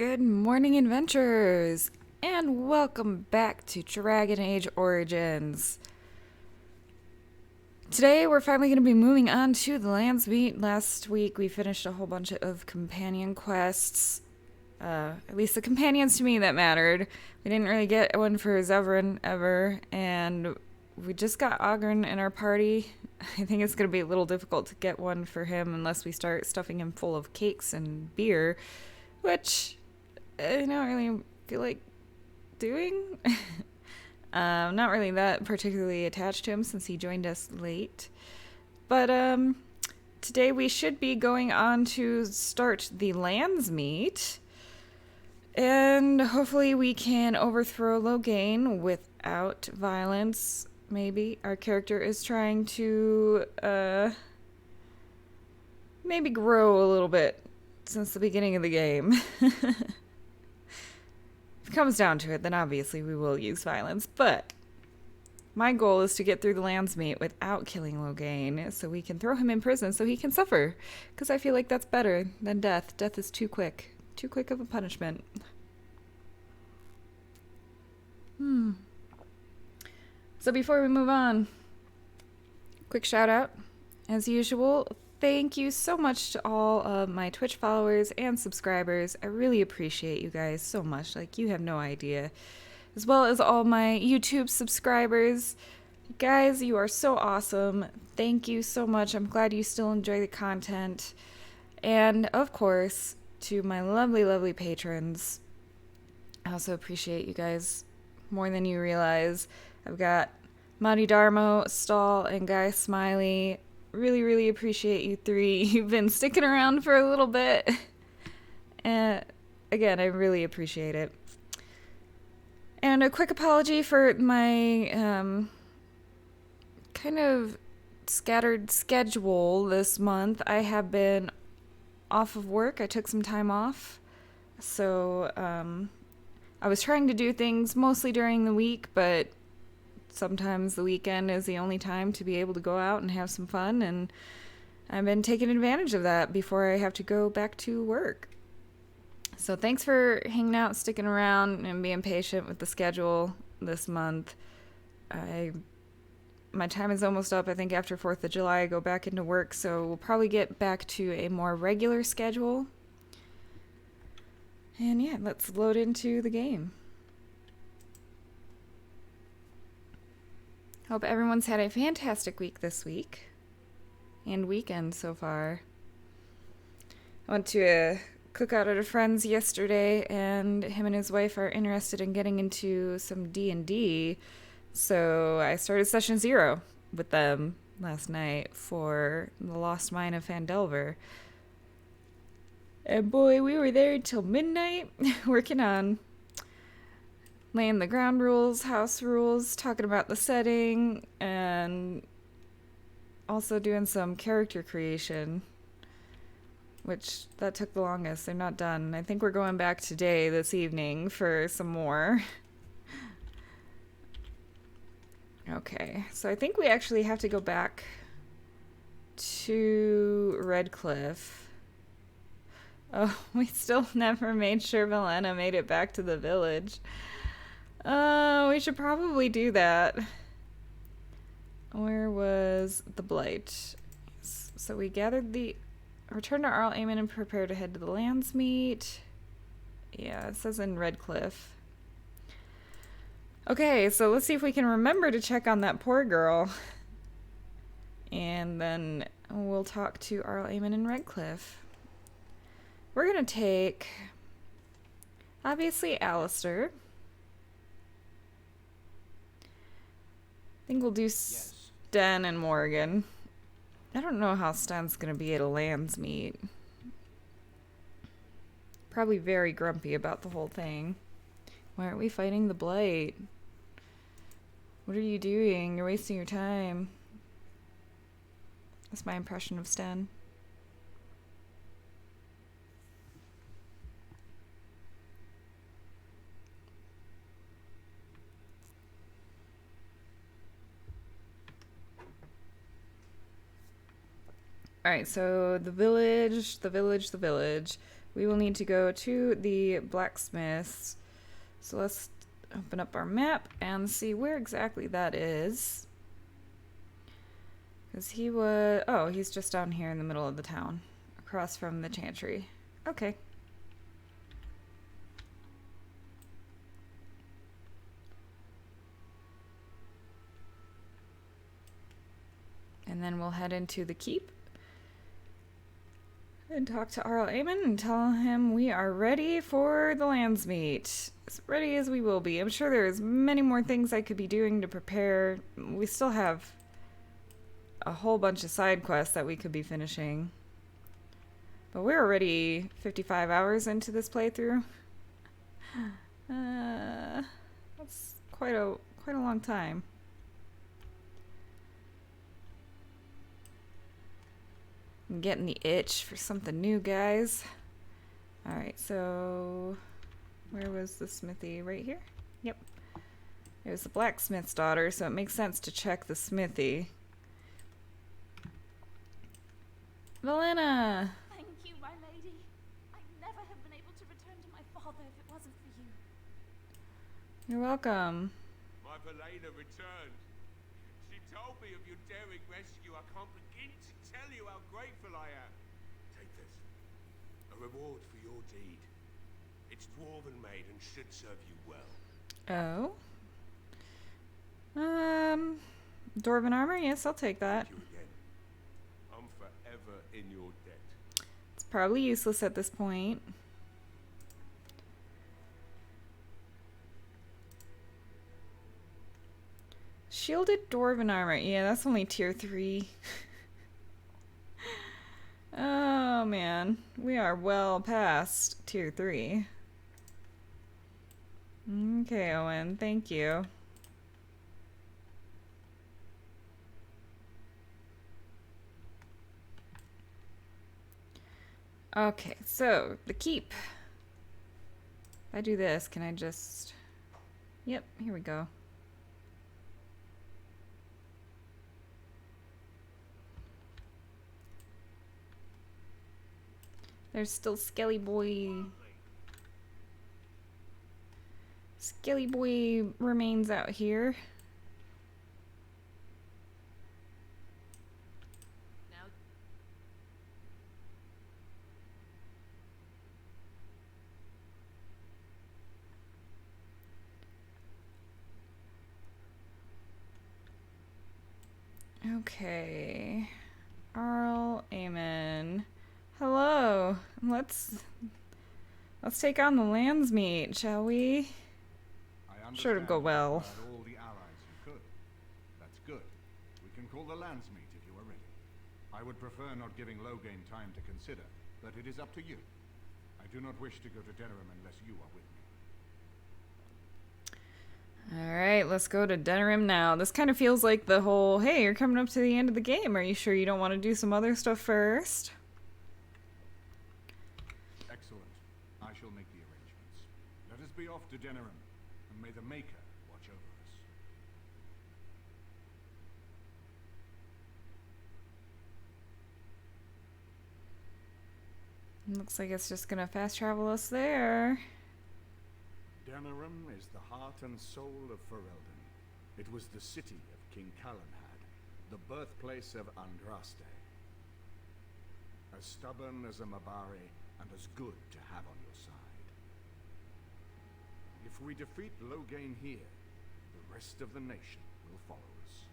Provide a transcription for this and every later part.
Good morning, adventurers, and welcome back to Dragon Age Origins. Today, we're finally going to be moving on to the Landsmeet. Last week, we finished a whole bunch of companion quests. At least the companions to me that mattered. We didn't really get one for Zeverin ever, and we just got Ogren in our party. I think it's going to be a little difficult to get one for him unless we start stuffing him full of cakes and beer, which I don't really feel like doing. Not really that particularly attached to him since he joined us late. But today we should be going on to start the Landsmeet. And hopefully we can overthrow Loghain without violence. Maybe our character is trying to maybe grow a little bit since the beginning of the game. If it comes down to it, then obviously we will use violence, but my goal is to get through the Landsmeet without killing Loghain so we can throw him in prison so he can suffer, because I feel like that's better than death. Death is too quick of a punishment. So before we move on, quick shout out, as usual. Thank you so much to all of my Twitch followers and subscribers. I really appreciate you guys so much. Like, you have no idea. As well as all my YouTube subscribers. Guys, you are so awesome. Thank you so much. I'm glad you still enjoy the content. And, of course, to my lovely, lovely patrons. I also appreciate you guys more than you realize. I've got Madi Darmo, Stall, and Guy Smiley. Really, really appreciate you three. You've been sticking around for a little bit. And again, I really appreciate it. And a quick apology for my kind of scattered schedule this month. I have been off of work. I took some time off. So I was trying to do things mostly during the week, but sometimes the weekend is the only time to be able to go out and have some fun, and I've been taking advantage of that before I have to go back to work. So thanks for hanging out, sticking around, and being patient with the schedule this month. My time is almost up. I think after 4th of July I go back into work, so we'll probably get back to a more regular schedule. And yeah, let's load into the game. Hope everyone's had a fantastic week this week. And weekend so far. I went to a cookout at a friend's yesterday, and him and his wife are interested in getting into some D&D. So I started session 0 with them last night for the Lost Mine of Phandelver. And boy, we were there till midnight working on laying the ground rules, house rules, talking about the setting, and also doing some character creation, which that took the longest. They're not done. I think we're going back today, this evening, for some more. Okay, so I think we actually have to go back to Redcliff. Oh, we still never made sure Valena made it back to the village. We should probably do that. Where was the blight? So we gathered the... Return to Arl Eamon and prepare to head to the Landsmeet. Yeah, it says in Redcliff. Okay, so let's see if we can remember to check on that poor girl. And then we'll talk to Arl Eamon in Redcliff. We're gonna take... obviously Alistair. I think we'll do Sten and Morrigan. I don't know how Sten's gonna be at a Landsmeet. Probably very grumpy about the whole thing. Why aren't we fighting the blight? What are you doing? You're wasting your time. That's my impression of Sten. Alright, so the village. we will need to go to the blacksmiths. So let's open up our map and see where exactly that is. Because he was... Oh, he's just down here in the middle of the town. Across from the chantry. Okay. And then we'll head into the keep. And talk to Arl Eamon and tell him we are ready for the Landsmeet. As ready as we will be. I'm sure there's many more things I could be doing to prepare. We still have a whole bunch of side quests that we could be finishing. But we're already 55 hours into this playthrough. That's quite a long time. I'm getting the itch for something new, guys. Alright, so where was the smithy? Right here? Yep. It was the blacksmith's daughter, so it makes sense to check the smithy. Valena! Thank you, my lady. I'd never have been able to return to my father if it wasn't for you. You're welcome. My Valena returned. She told me of your daring rescue. I can't begin to tell you how grateful I am. Take this. A reward for your deed. It's dwarven made and should serve you well. Oh. Dwarven armor? Yes, I'll take that. Thank you again. I'm forever in your debt. It's probably useless at this point. Shielded dwarven armor. Yeah, that's only tier 3. Oh man, we are well past tier 3. Okay, Owen, thank you. Okay, so the keep. If I do this, can I just... Yep, here we go. There's still Skillyboy. Skillyboy remains out here. Okay. Arl Eamon. Hello. Let's take on the Landsmeet, shall we? Sure to go well. All the allies you could. That's good. We can call the Landsmeet if you are ready. I would prefer not giving Loghain time to consider, but it is up to you. I do not wish to go to Denerim unless you are with me. Alright, let's go to Denerim now. This kind of feels like the whole, hey, you're coming up to the end of the game. Are you sure you don't want to do some other stuff first? Excellent. I shall make the arrangements. Let us be off to Denerim, and may the Maker watch over us. Looks like it's just gonna fast travel us there. Denerim is the heart and soul of Ferelden. It was the city of King Calanhad, the birthplace of Andraste. As stubborn as a Mabari, and as good to have on your side. If we defeat Loghain here, the rest of the nation will follow us.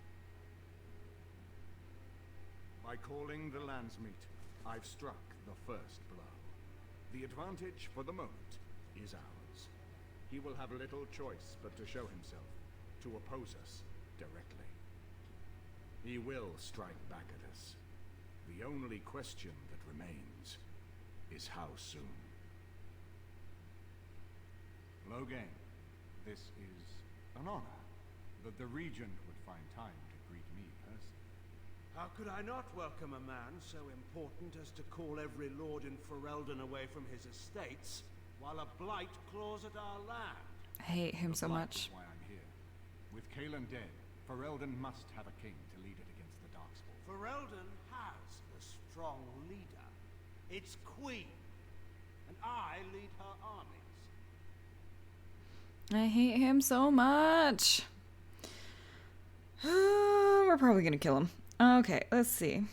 By calling the Landsmeet, I've struck the first blow. The advantage for the moment is ours. He will have little choice but to show himself, to oppose us directly. He will strike back at us. The only question that remains is how soon. Loghain, this is an honor that the Regent would find time to greet me personally. How could I not welcome a man so important as to call every lord in Ferelden away from his estates, while a blight claws at our land? I hate him so much. That's why I'm here. With Caelan dead, Ferelden must have a king to lead it against the Darkspawn. Ferelden has a strong leader. Its queen. and I lead her armies. I hate him so much. We're probably gonna kill him. Okay, let's see.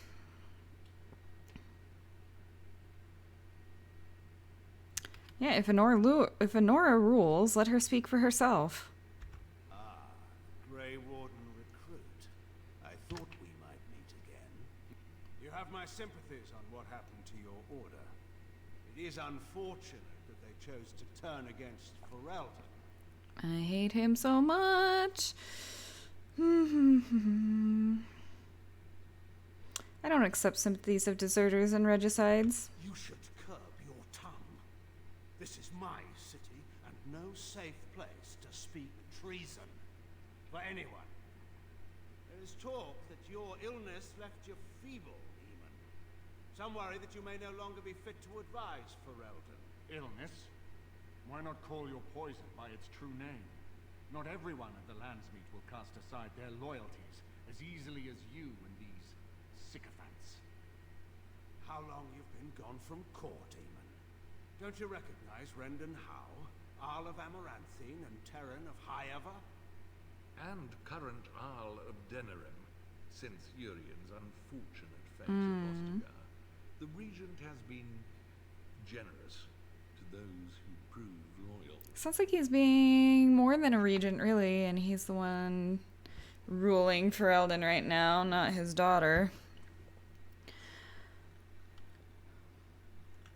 Yeah, if Honora rules, let her speak for herself. Ah, Grey Warden recruit. I thought we might meet again. You have my sympathies on what happened to your order. It is unfortunate that they chose to turn against Ferelden. I hate him so much. I don't accept sympathies of deserters and regicides. You should curb your tongue. This is my city, and no safe place to speak treason for anyone. There is talk that your illness left you feeble, Eamon. Some worry that you may no longer be fit to advise Ferelden. Illness? Why not call your poison by its true name? Not everyone at the Landsmeet will cast aside their loyalties as easily as you and these sycophants. How long you've been gone from court, Eamon? Don't you recognize Rendon Howe, Arl of Amaranthine, and Terran of Highever? And current Arl of Denerim, since Urien's unfortunate fate at Ostigar. The regent has been generous to those who prove loyal. Sounds like he's being more than a regent, really, and he's the one ruling Ferelden right now, not his daughter.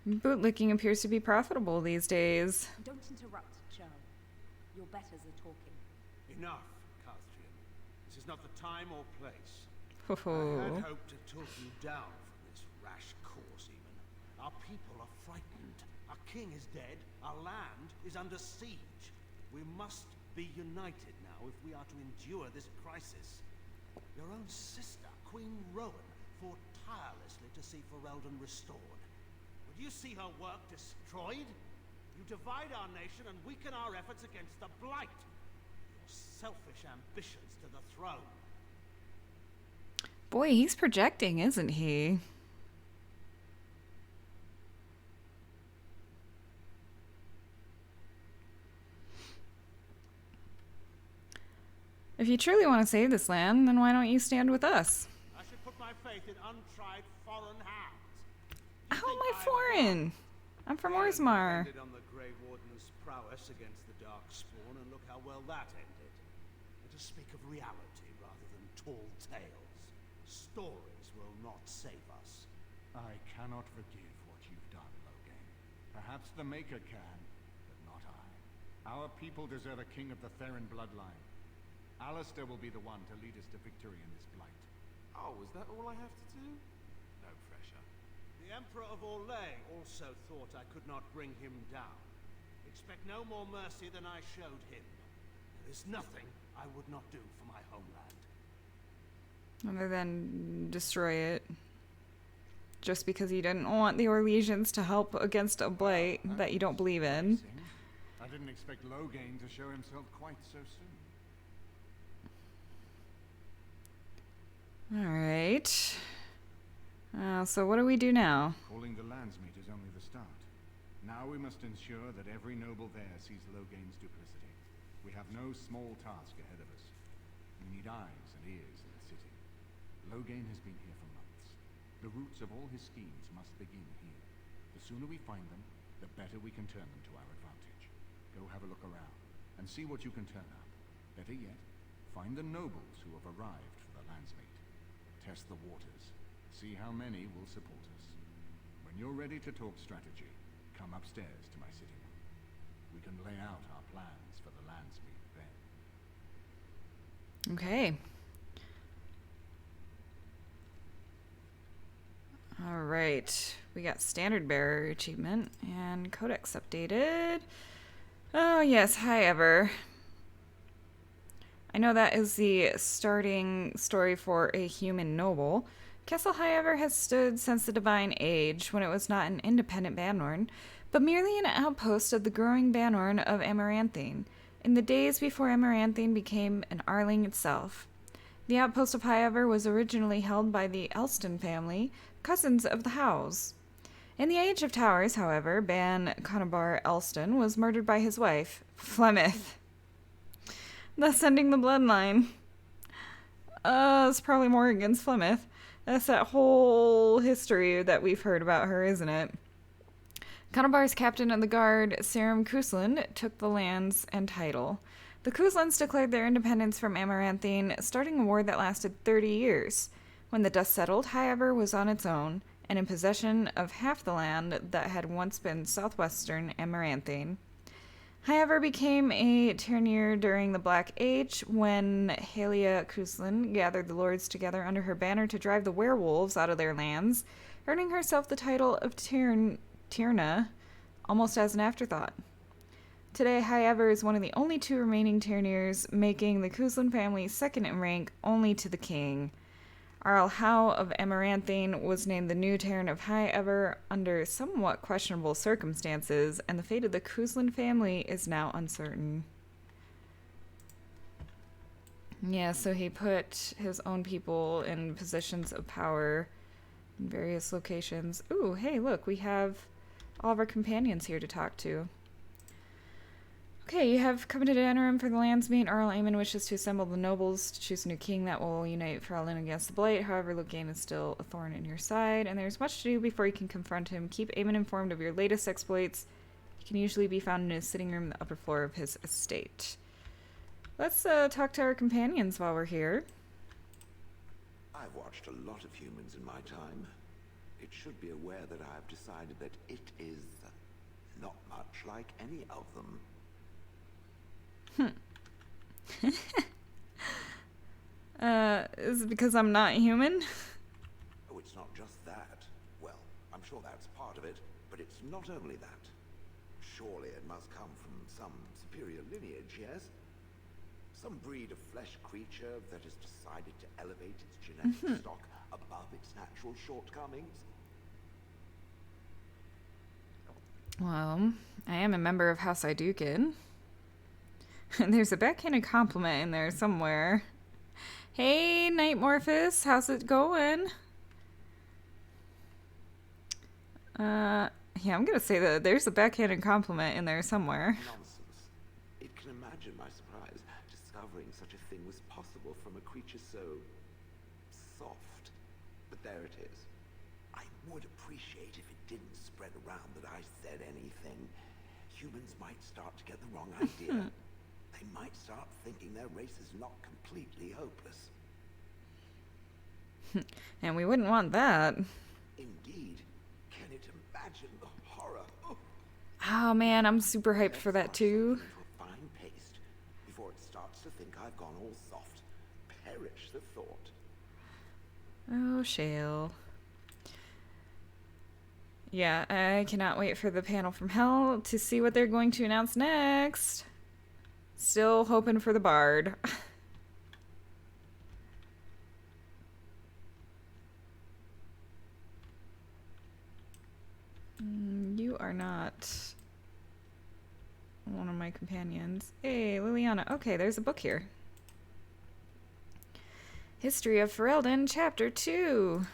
Bootlicking appears to be profitable these days. Don't interrupt, Joe. Your betters are talking. Enough, Calthrian. This is not the time or place. I Ho-ho. had hoped to talk you down from this rash course, Eamon. Our people are frightened. Our king is dead. Our land is under siege. We must be united now if we are to endure this crisis. Your own sister, Queen Rowan, fought tirelessly to see Ferelden restored. Would you see her work destroyed? You divide our nation and weaken our efforts against the Blight. Your selfish ambitions to the throne. Boy, he's projecting, isn't he? If you truly want to save this land, then why don't you stand with us? I should put my faith in untried foreign hands. How am I foreign? I'm from Orzamar. Depended on the Grey Warden's prowess against the Darkspawn, and look how well that ended. Let us speak of reality rather than tall tales. Stories will not save us. I cannot forgive what you've done, Loghain. Perhaps the Maker can, but not I. Our people deserve a king of the Theron bloodline. Alistair will be the one to lead us to victory in this blight. Oh, is that all I have to do? No pressure. The Emperor of Orlais also thought I could not bring him down. Expect no more mercy than I showed him. There is nothing I would not do for my homeland. Other than destroy it. Just because you didn't want the Orlesians to help against a blight that you don't believe in. I didn't expect Loghain to show himself quite so soon. Alright. So what do we do now? Calling the Landsmeet is only the start. Now we must ensure that every noble there sees Loghain's duplicity. We have no small task ahead of us. We need eyes and ears in the city. Loghain has been here for months. The roots of all his schemes must begin here. The sooner we find them, the better we can turn them to our advantage. Go have a look around, and see what you can turn up. Better yet, find the nobles who have arrived for the Landsmeet. Test the waters. See how many will support us. When you're ready to talk strategy, come upstairs to my sitting room. We can lay out our plans for the Landsmeet then. Okay. Alright. We got Standard Bearer achievement and Codex updated. Oh yes, hi Ever. I know that is the starting story for a human noble. Castle Highever has stood since the Divine Age, when it was not an independent Banorn, but merely an outpost of the growing Banorn of Amaranthine, in the days before Amaranthine became an Arling itself. The outpost of Highever was originally held by the Elston family, cousins of the Howes. In the Age of Towers, however, Ban Conobar Elston was murdered by his wife, Flemeth, thus ending the bloodline. It's probably Morrigan's Flemeth. That's that whole history that we've heard about her, isn't it? Conobar's captain of the guard, Serim Kuslan, took the lands and title. The Kuslans declared their independence from Amaranthine, starting a war that lasted 30 years. When the dust settled, Highever was on its own, and in possession of half the land that had once been southwestern Amaranthine. Highever became a Tyranneer during the Black Age when Halia Kuslan gathered the lords together under her banner to drive the werewolves out of their lands, earning herself the title of Tyrna almost as an afterthought. Today, Highever is one of the only two remaining Tyranneers, making the Kuslan family second in rank only to the king. Arl Howe of Amaranthine was named the new Terran of Highever under somewhat questionable circumstances, and the fate of the Kuslan family is now uncertain. Yeah, so he put his own people in positions of power in various locations. Ooh, hey, look, we have all of our companions here to talk to. Okay, you have come to Denerim for the Landsmeet. Arl Eamon wishes to assemble the nobles to choose a new king that will unite Ferelden against the Blight. However, Loghain is still a thorn in your side, and there's much to do before you can confront him. Keep Eamon informed of your latest exploits. He can usually be found in his sitting room, the upper floor of his estate. Let's talk to our companions while we're here. I've watched a lot of humans in my time. It should be aware that I've decided that it is not much like any of them. Is it because I'm not human? Oh, it's not just that. Well, I'm sure that's part of it, but it's not only that. Surely it must come from some superior lineage, yes? Some breed of flesh creature that has decided to elevate its genetic stock above its natural shortcomings. Well, I am a member of House Idukin. There's a backhanded compliment in there somewhere. Hey, Nightmorphis, how's it going? Yeah, I'm gonna say that there's a backhanded compliment in there somewhere. Nonsense. It can imagine my surprise discovering such a thing was possible from a creature so soft. But there it is. I would appreciate if it didn't spread around that I said anything. Humans might start to get the wrong idea. They might start thinking their race is not completely hopeless. And we wouldn't want that. Indeed. Can it imagine the horror? Oh man, I'm super hyped for that too. Into a fine paste before it starts to think I've gone all soft. Perish the thought. Oh, Shale. Yeah, I cannot wait for the panel from Hell to see what they're going to announce next. Still hoping for the Bard. You are not one of my companions. Hey, Liliana. Okay, there's a book here. History of Ferelden, Chapter 2.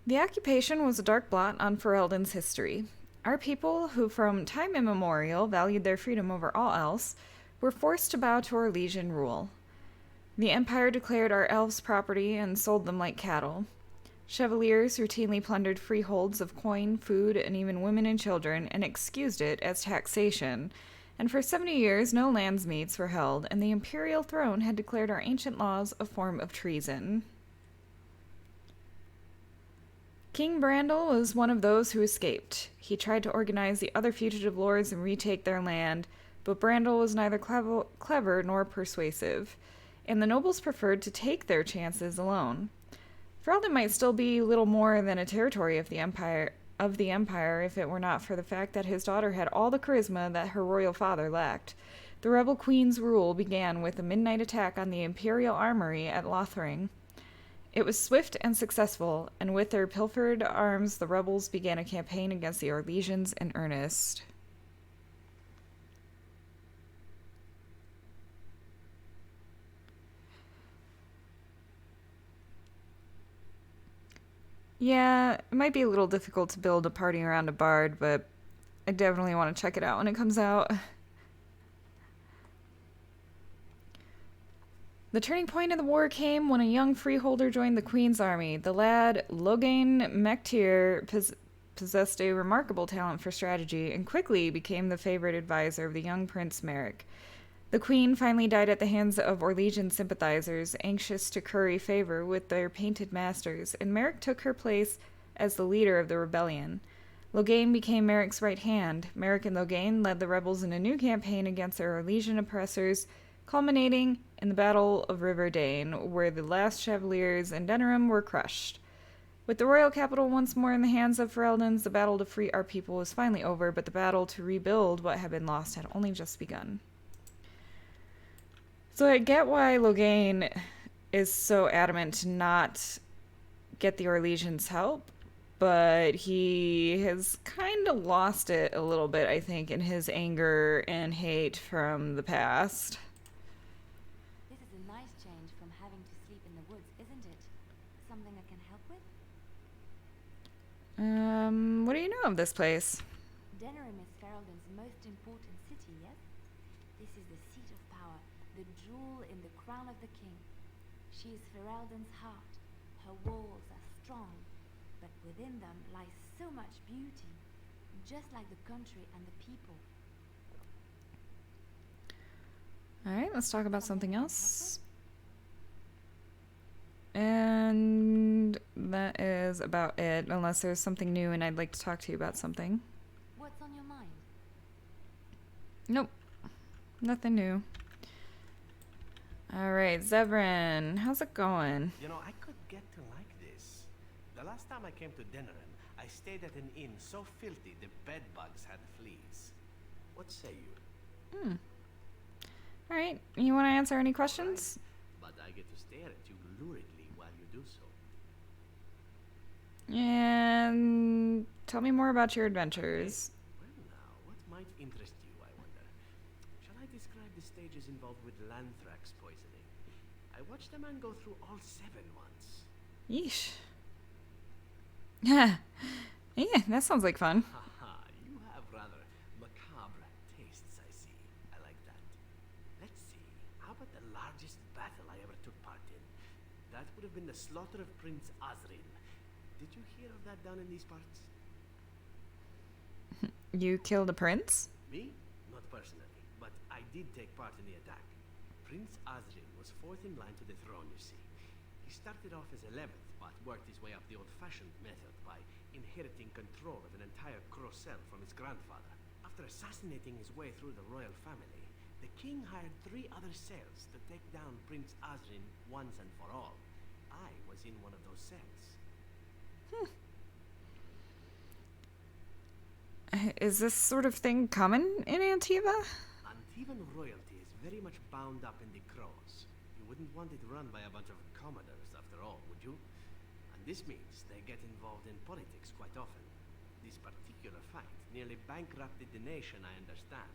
The occupation was a dark blot on Ferelden's history. Our people, who from time immemorial valued their freedom over all else, were forced to bow to Orlesian rule. The Empire declared our elves property and sold them like cattle. Chevaliers routinely plundered freeholds of coin, food, and even women and children, and excused it as taxation. And for 70 years, no landsmeets were held, and the imperial throne had declared our ancient laws a form of treason. King Brandel was one of those who escaped. He tried to organize the other fugitive lords and retake their land, but Brandel was neither clever nor persuasive, and the nobles preferred to take their chances alone. Ferelden might still be little more than a territory of the Empire if it were not for the fact that his daughter had all the charisma that her royal father lacked. The rebel queen's rule began with a midnight attack on the imperial armory at Lothring. It was swift and successful, and with their pilfered arms, the rebels began a campaign against the Orlesians in earnest. Yeah, it might be a little difficult to build a party around a bard, but I definitely want to check it out when it comes out. The turning point in the war came when a young freeholder joined the Queen's army. The lad, Loghain Mechtir, possessed a remarkable talent for strategy and quickly became the favorite advisor of the young Prince Merrick. The Queen finally died at the hands of Orlesian sympathizers, anxious to curry favor with their painted masters, and Merrick took her place as the leader of the rebellion. Loghain became Merrick's right hand. Merrick and Loghain led the rebels in a new campaign against their Orlesian oppressors, culminating in the Battle of River Dane, where the last Chevaliers in Denerim were crushed. With the royal capital once more in the hands of Ferelden, the battle to free our people was finally over, but the battle to rebuild what had been lost had only just begun. So I get why Loghain is so adamant to not get the Orlesians' help, but he has kind of lost it a little bit, I think, in his anger and hate from the past. This is a nice change from having to sleep in the woods, isn't it? Something I can help with? What do you know of this place? Denerim is Ferelden's most important city, yes? This is the seat of power, the jewel in the crown of the king. She is Ferelden's heart. Her walls are strong, but within them lies so much beauty, just like the country and the people. Alright, let's talk about something else. And that is about it, unless there's something new and I'd like to talk to you about something. What's on your mind? Nope. Nothing new. Alright, Zevern, how's it going? You know, I could get to like this. The last time I came to Denerim, I stayed at an inn so filthy the bedbugs had fleas. What say you? Alright, you want to answer any questions? Right. But I get to stare at you luridly while you do so. And tell me more about your adventures. Well now, what might interest you, I wonder? Shall I describe the stages involved with Lanthrax poisoning? I watched a man go through all 7 once. Yeesh. Yeah, that sounds like fun. Haha, you have rather macabre tastes, I see. I like that. Let's see, how about the largest battle I ever took part in? That would have been the slaughter of Prince Osrin. Did you hear of that down in these parts? You killed a prince? Me? Not personally, but I did take part in the attack. Prince Osrin was 4th in line to the throne, you see. He started off as 11th, but worked his way up the old-fashioned method by inheriting control of an entire Crocel from his grandfather. After assassinating his way through the royal family, the king hired 3 other cells to take down Prince Osrin once and for all. I was in one of those cells. Is this sort of thing common in Antiva? Antivan royalty is very much bound up in the crows. You wouldn't want it run by a bunch of commodores, after all, would you? And this means they get involved in politics quite often. This particular fight nearly bankrupted the nation, I understand.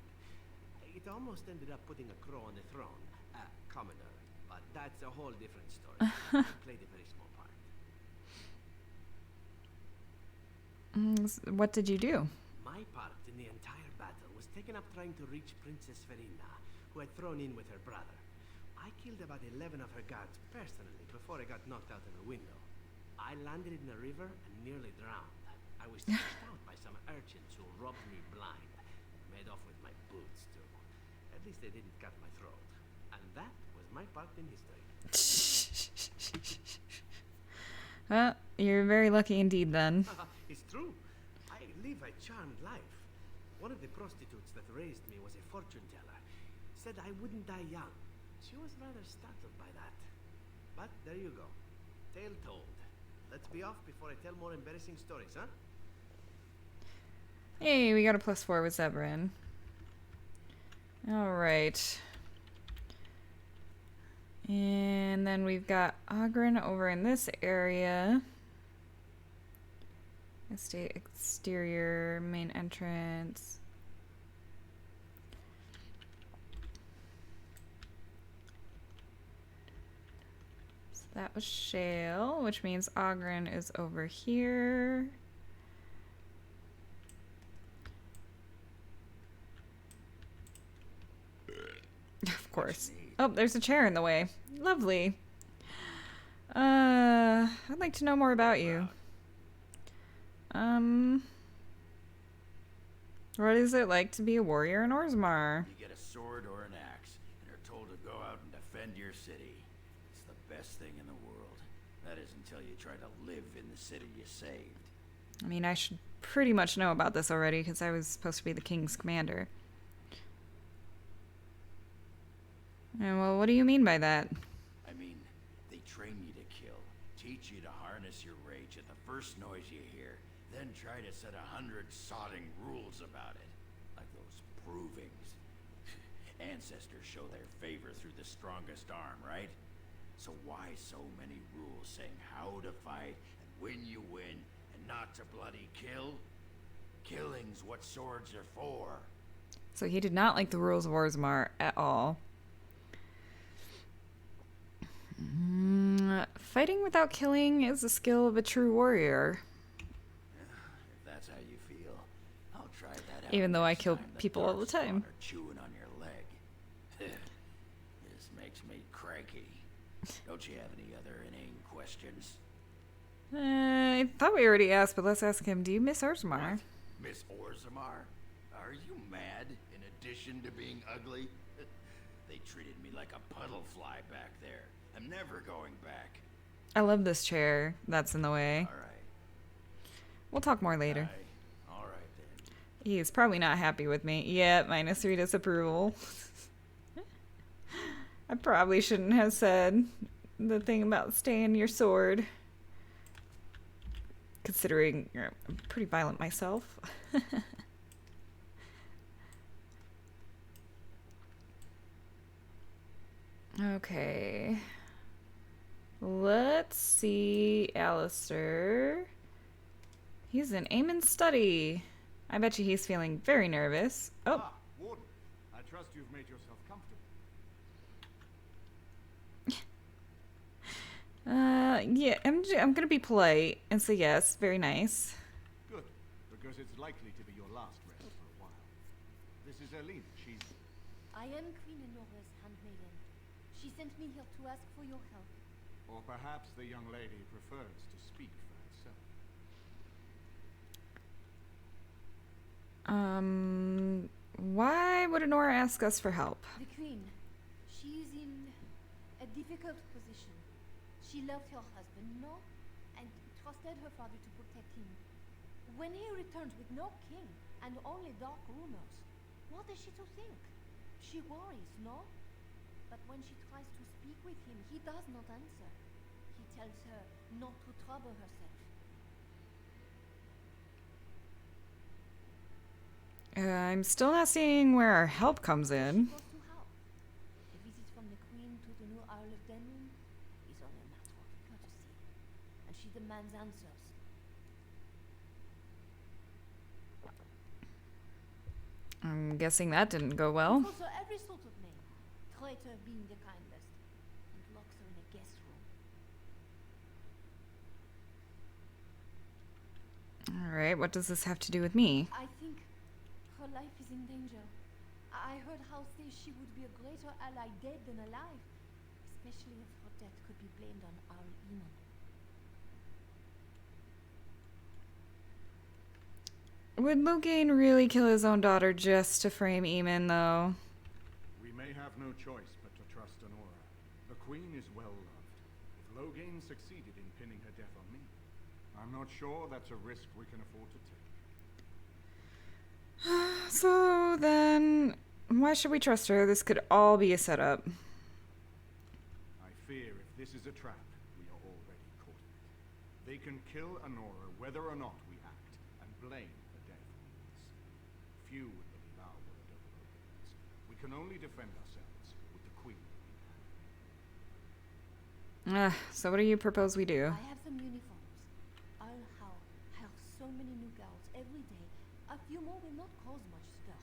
It almost ended up putting a crow on the throne, a commodore, but that's a whole different story. I played a very small part. What did you do? My part in the entire battle was taken up trying to reach Princess Verina, who had thrown in with her brother. I killed about 11 of her guards personally before I got knocked out of a window. I landed in a river and nearly drowned. I was chased out by some urchins who robbed me blind. Made off with my boots, too. At least they didn't cut my throat. And that was my part in history. Well, you're very lucky indeed then. It's true. I live a charmed life. One of the prostitutes that raised me was a fortune teller. Said I wouldn't die young. She was rather startled by that. But there you go. Tale told. Let's be off before I tell more embarrassing stories, huh? Hey, we got a +4 with Zeverin. Alright. And then we've got Ogren over in this area. Estate exterior, main entrance. So That was Shale, which means Ogren is over here. Of course. Oh, there's a chair in the way. Lovely. I'd like to know more about you. What is it like to be a warrior in Orzamar? You get a sword or an axe, and are told to go out and defend your city. It's the best thing in the world. That is until you try to live in the city you saved. I mean, I should pretty much know about this already, because I was supposed to be the king's commander. And well, what do you mean by that? I mean, they train you to kill, teach you to harness your rage at the first noise you hear, then try to set 100 sodding rules about it. Like those provings. Ancestors show their favor through the strongest arm, right? So why so many rules saying how to fight and when you win and not to bloody kill? Killing's what swords are for. So he did not like the rules of Orzamar at all. Fighting without killing is the skill of a true warrior. If that's how you feel, I'll try that out. Even though I next kill time people all the Darkspawn time. are chewing on your leg. This makes me cranky. Don't you have any other inane questions? I thought we already asked, but let's ask him. Do you miss Orzamar? What? Miss Orzamar? Are you mad? In addition to being ugly? They treated me like a puddle fly back there. I'm never going back. I love this chair that's in the way. All right. We'll talk more later. All right then. He's probably not happy with me. Yeah, -3 disapproval. I probably shouldn't have said the thing about staying your sword. Considering I'm pretty violent myself. Okay. Let's see Alistair. He's in Eamon's study. I bet you he's feeling very nervous. Oh. Ah, Warden. I trust you've made yourself comfortable. Yeah, I'm gonna be polite and say yes. Very nice. Good, because it's likely to be your last rest for a while. This is Eileen. She's... I am Queen Enora's handmaiden. She sent me here to ask for your help. Or perhaps the young lady prefers to speak for herself. Why would Enora ask us for help? The Queen, she is in a difficult position. She loved her husband, no? And trusted her father to protect him. When he returned with no king and only dark rumors, what is she to think? She worries, no? But when she tries to speak with him, he does not answer. He tells her not to trouble herself. I'm still not seeing where our help comes in. She goes to help. A visit from the Queen to the new Arl of Denerim is only a matter of courtesy, and she demands answers. I'm guessing that didn't go well. Also, every sort of name, traitor being the kindest, and locks her in a guest room. Alright, what does this have to do with me? I think her life is in danger. I heard Hal say she would be a greater ally dead than alive, especially if her death could be blamed on Arl Eamon. Would Loghain really kill his own daughter just to frame Eamon, though? We may have no choice but to trust Enora. The Queen is well loved. If Loghain succeeded in pinning her death on me, I'm not sure that's a risk we can afford to take. So then, why should we trust her? This could all be a setup. I fear if this is a trap, we are already caught in it. They can kill Enora whether or not we act, and blame the death on us. Few would believe our word over Loghain's. We can only defend ourselves with the Queen in hand. So what do you propose we do? I have some uniforms. Arl Hal hires so many new girls every day. A few more will not cause much stir.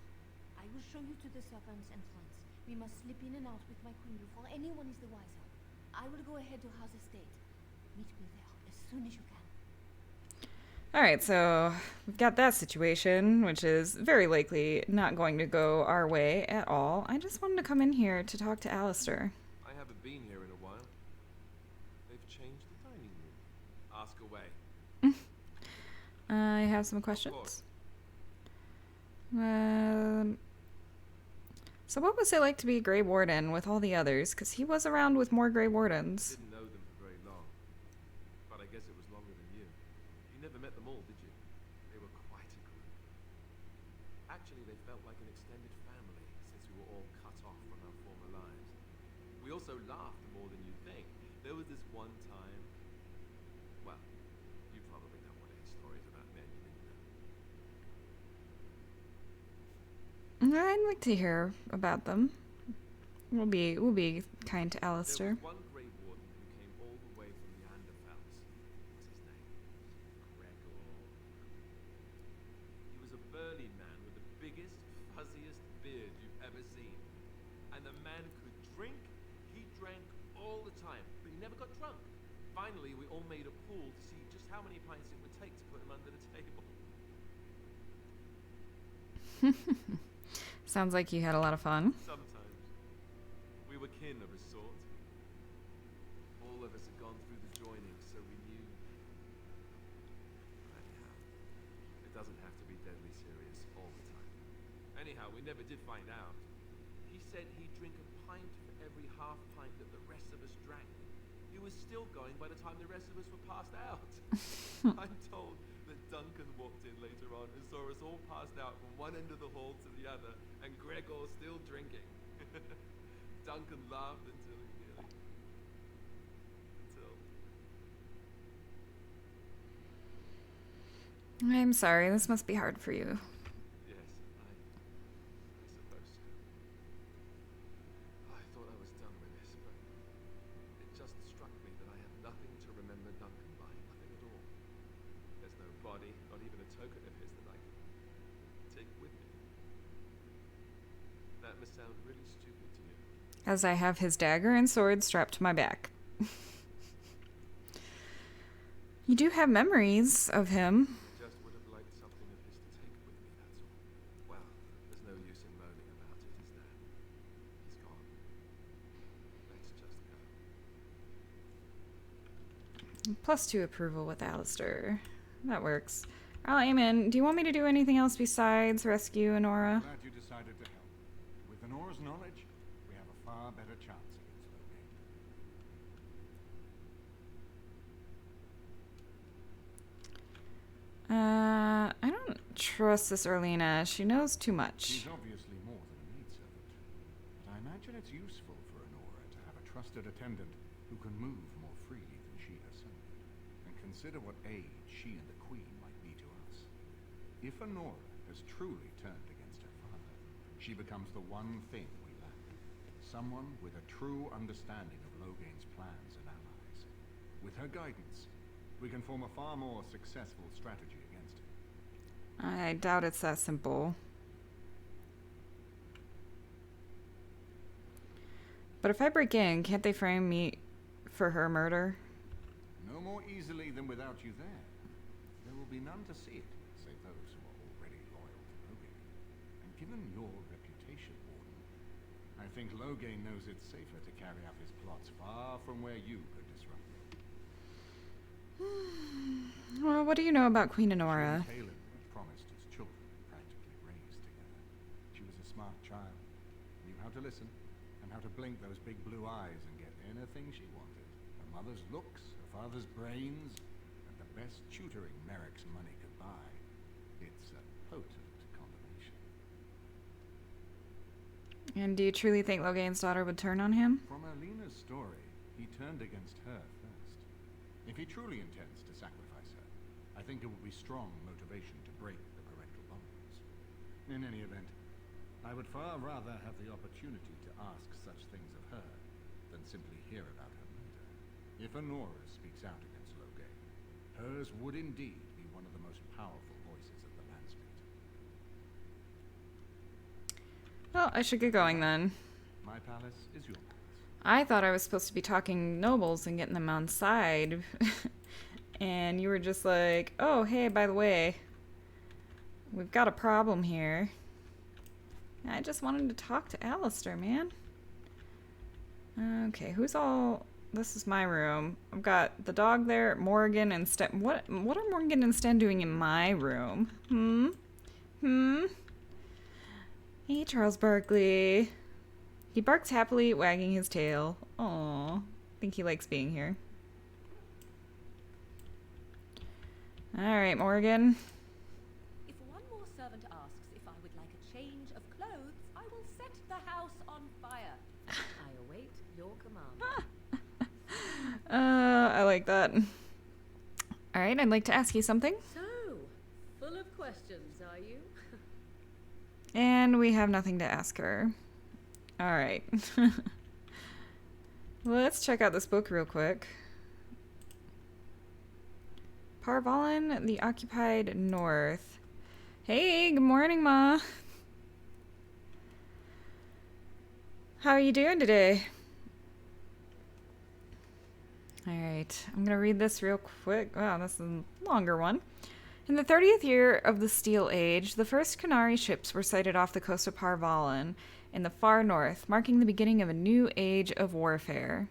I will show you to the servants' entrance. We must slip in and out with my queen before anyone is the wiser. I will go ahead to House Estate. Meet me there as soon as you can. Alright, so we've got that situation, which is very likely not going to go our way at all. I just wanted to come in here to talk to Alistair. I haven't been here in a while. They've changed the dining room. Ask away. I have some questions. So what was it like to be a Grey Warden with all the others? Because he was around with more Grey Wardens. Didn't know them for very long, but I guess it was longer than you. You never met them all, did you? They were quite a group. Actually, they felt like an extended family since we were all cut off from our former lives. We also laughed more than you'd think. There was this one time... Well, you probably don't want to hear stories about men you didn't know. I'd like to hear about them. We'll be kind to Alistair. There was one Grey Warden who came all the way from the Anderfels. What's his name? Gregor. He was a burly man with the biggest, fuzziest beard you've ever seen. And the man could drink. He drank all the time, but he never got drunk. Finally, we all made a pool to see just how many pints it would take to put him under the table. Sounds like you had a lot of fun. Sometimes. We were kin of a sort. All of us had gone through the joining, so we knew. Anyhow, it doesn't have to be deadly serious all the time. Anyhow, we never did find out. He said he'd drink a pint for every half pint that the rest of us drank. He was still going by the time the rest of us were passed out. I'm told that Duncan walked in later on and saw us all passed out from one end of the hall to the other, and Gregor still drinking. Duncan laughed until he nearly... I'm sorry, this must be hard for you. Yes, I suppose so. I thought I was done with this, but it just struck me that I have nothing to remember Duncan by, nothing at all. There's no body, not even a token of his that I can take with me. That must sound really stupid to you. As I have his dagger and sword strapped to my back. You do have memories of him. Just would have liked something of his to take with me, that's all. Well, there's no use in moaning about it, is there? He's gone. Let's just go. +2 approval with Alistair. That works. Arl Eamon, do you want me to do anything else besides rescue Honora? Glad you decided to help. With Honora's knowledge, we have a far better chance against Loghain. I don't trust this Erlina. She knows too much. She's obviously more than a maidservant, but I imagine it's useful for Honora to have a trusted attendant who can move more freely than she herself. And consider what aid she and the Queen might be to us. If Honora has truly turned against her father, she becomes the one thing we lack. Someone with a true understanding of Loghain's plans and allies. With her guidance, we can form a far more successful strategy against him. I doubt it's that simple. But if I break in, can't they frame me for her murder? No more easily than without you there. There will be none to see it, save those who are already loyal to Loghain. And given your reputation, Warden, I think Loghain knows it's safer to carry out his plots far from where you could disrupt them. Well, what do you know about Queen Honora? Caleb were promised as children, practically raised together. She was a smart child, knew how to listen, and how to blink those big blue eyes and get anything she wanted. Her mother's looks, her father's brains, and the best tutoring Merrick's money could buy. It's a potent combination. And do you truly think Loghain's daughter would turn on him? From Erlina's story, he turned against her first. If he truly intends to sacrifice her, I think it will be strong motivation to break the parental bonds. In any event, I would far rather have the opportunity to ask such things of her than simply hear about her murder. If Honora speaks out against Loghain, hers would indeed be one of the most powerful voices of the Landsmeet. Well, I should get going then. My palace is your palace. I thought I was supposed to be talking nobles and getting them on side. And you were just like, oh, hey, by the way, we've got a problem here. I just wanted to talk to Alistair, man. Okay, who's all... This is my room. I've got the dog there, Morrigan and Sten. What are Morrigan and Sten doing in my room? Hey, Charles Barkley. He barks happily, wagging his tail. Aww. I think he likes being here. Alright, Morrigan. If one more servant asks if I would like a change of clothes, I will set the house on fire. I await your command. I like that. Alright, I'd like to ask you something. So, full of questions, are you? And we have nothing to ask her. Alright. Let's check out this book real quick. Parvalin, the Occupied North. Hey, good morning, Ma. How are you doing today? Alright, I'm gonna read this real quick. Wow, this is a longer one. In the 30th year of the Steel Age, the first Qunari ships were sighted off the coast of Parvalin in the far north, marking the beginning of a new age of warfare.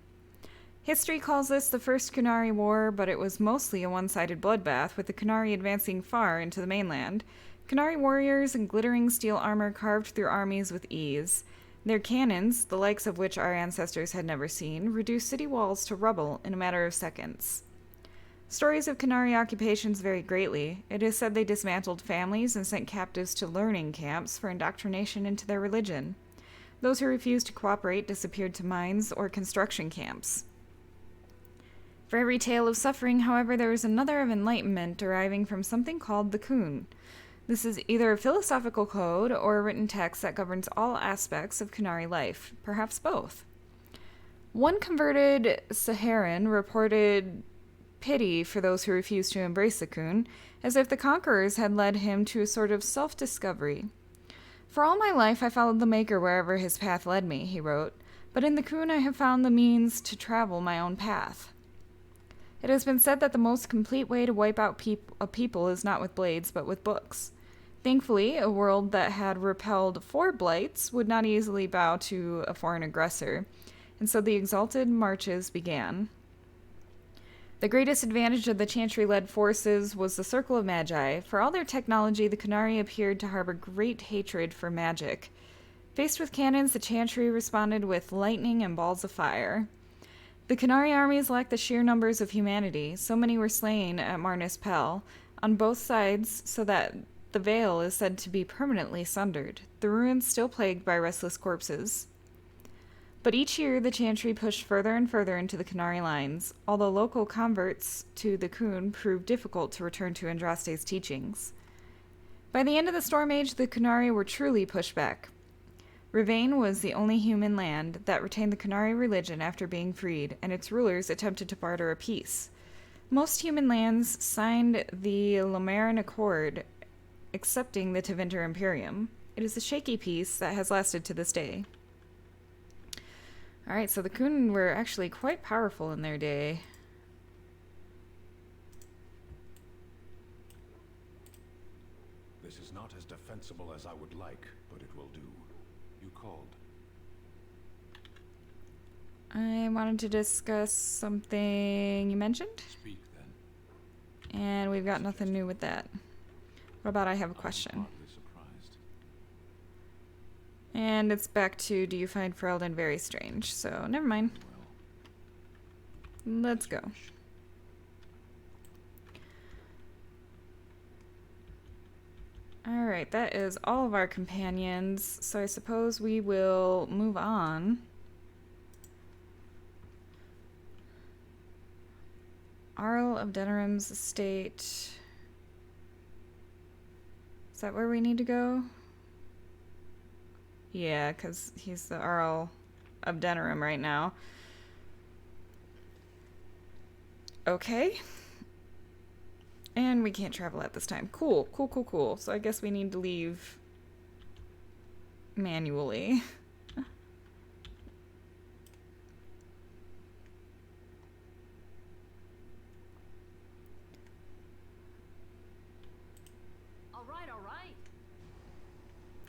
History calls this the First Qunari War, but it was mostly a one-sided bloodbath, with the Qunari advancing far into the mainland. Qunari warriors in glittering steel armor carved through armies with ease. Their cannons, the likes of which our ancestors had never seen, reduced city walls to rubble in a matter of seconds. Stories of Qunari occupations vary greatly. It is said they dismantled families and sent captives to learning camps for indoctrination into their religion. Those who refused to cooperate disappeared to mines or construction camps. For every tale of suffering, however, there is another of enlightenment deriving from something called the Khun. This is either a philosophical code or a written text that governs all aspects of Qunari life, perhaps both. One converted Saharan reported pity for those who refused to embrace the Khun, as if the conquerors had led him to a sort of self-discovery. For all my life I followed the Maker wherever his path led me, he wrote, but in the Khun I have found the means to travel my own path. It has been said that the most complete way to wipe out a people is not with blades, but with books. Thankfully, a world that had repelled 4 blights would not easily bow to a foreign aggressor, and so the exalted marches began. The greatest advantage of the Chantry-led forces was the Circle of Magi. For all their technology, the Qunari appeared to harbor great hatred for magic. Faced with cannons, the Chantry responded with lightning and balls of fire. The Qunari armies lacked the sheer numbers of humanity. So many were slain at Marnis Pel, on both sides, so that the Vale is said to be permanently sundered, the ruins still plagued by restless corpses. But each year the Chantry pushed further and further into the Qunari lines, although local converts to the Khun proved difficult to return to Andraste's teachings. By the end of the Storm Age, the Qunari were truly pushed back. Rivain was the only human land that retained the Qunari religion after being freed, and its rulers attempted to barter a peace. Most human lands signed the Lomarin Accord, accepting the Tevinter Imperium. It is a shaky peace that has lasted to this day. Alright, so the Khun were actually quite powerful in their day. This is not as defensible as I would like, but it will do. You called. I wanted to discuss something you mentioned. Speak then. And we've got nothing new with that. What about I have a question? And it's back to, do you find Ferelden very strange? So, never mind. Let's go. Alright, that is all of our companions. So I suppose we will move on. Arl of Denerim's estate. Is that where we need to go? Yeah, because he's the Arl of Denerim right now. Okay. And we can't travel at this time. Cool, cool, cool, cool. So I guess we need to leave manually.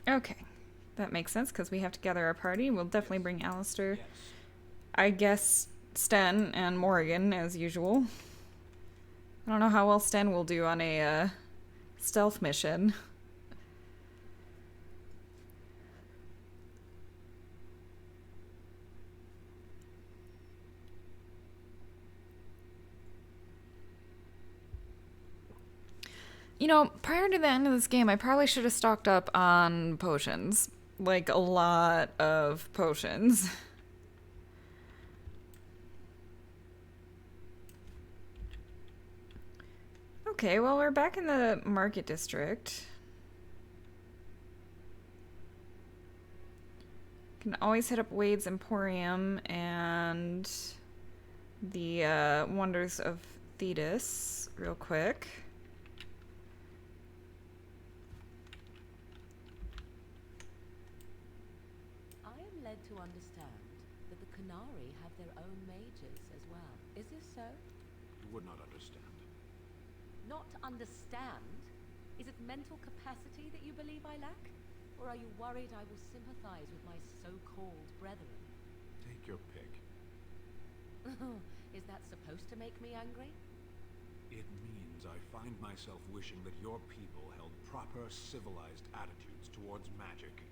Okay. That makes sense, because we have to gather our party. We'll definitely bring Alistair. Yes. I guess Sten and Morrigan, as usual. I don't know how well Sten will do on a stealth mission. You know, prior to the end of this game, I probably should have stocked up on potions. Like, a lot of potions. Okay, well, we're back in the market district. Can always hit up Wade's Emporium and the Wonders of Thetis real quick. I am led to understand that the Canari have their own mages as well. Is this so? You would not understand. Not understand? Is it mental capacity that you believe I lack? Or are you worried I will sympathize with my so-called brethren? Take your pick. Is that supposed to make me angry? It means I find myself wishing that your people held proper, civilized attitudes towards magic.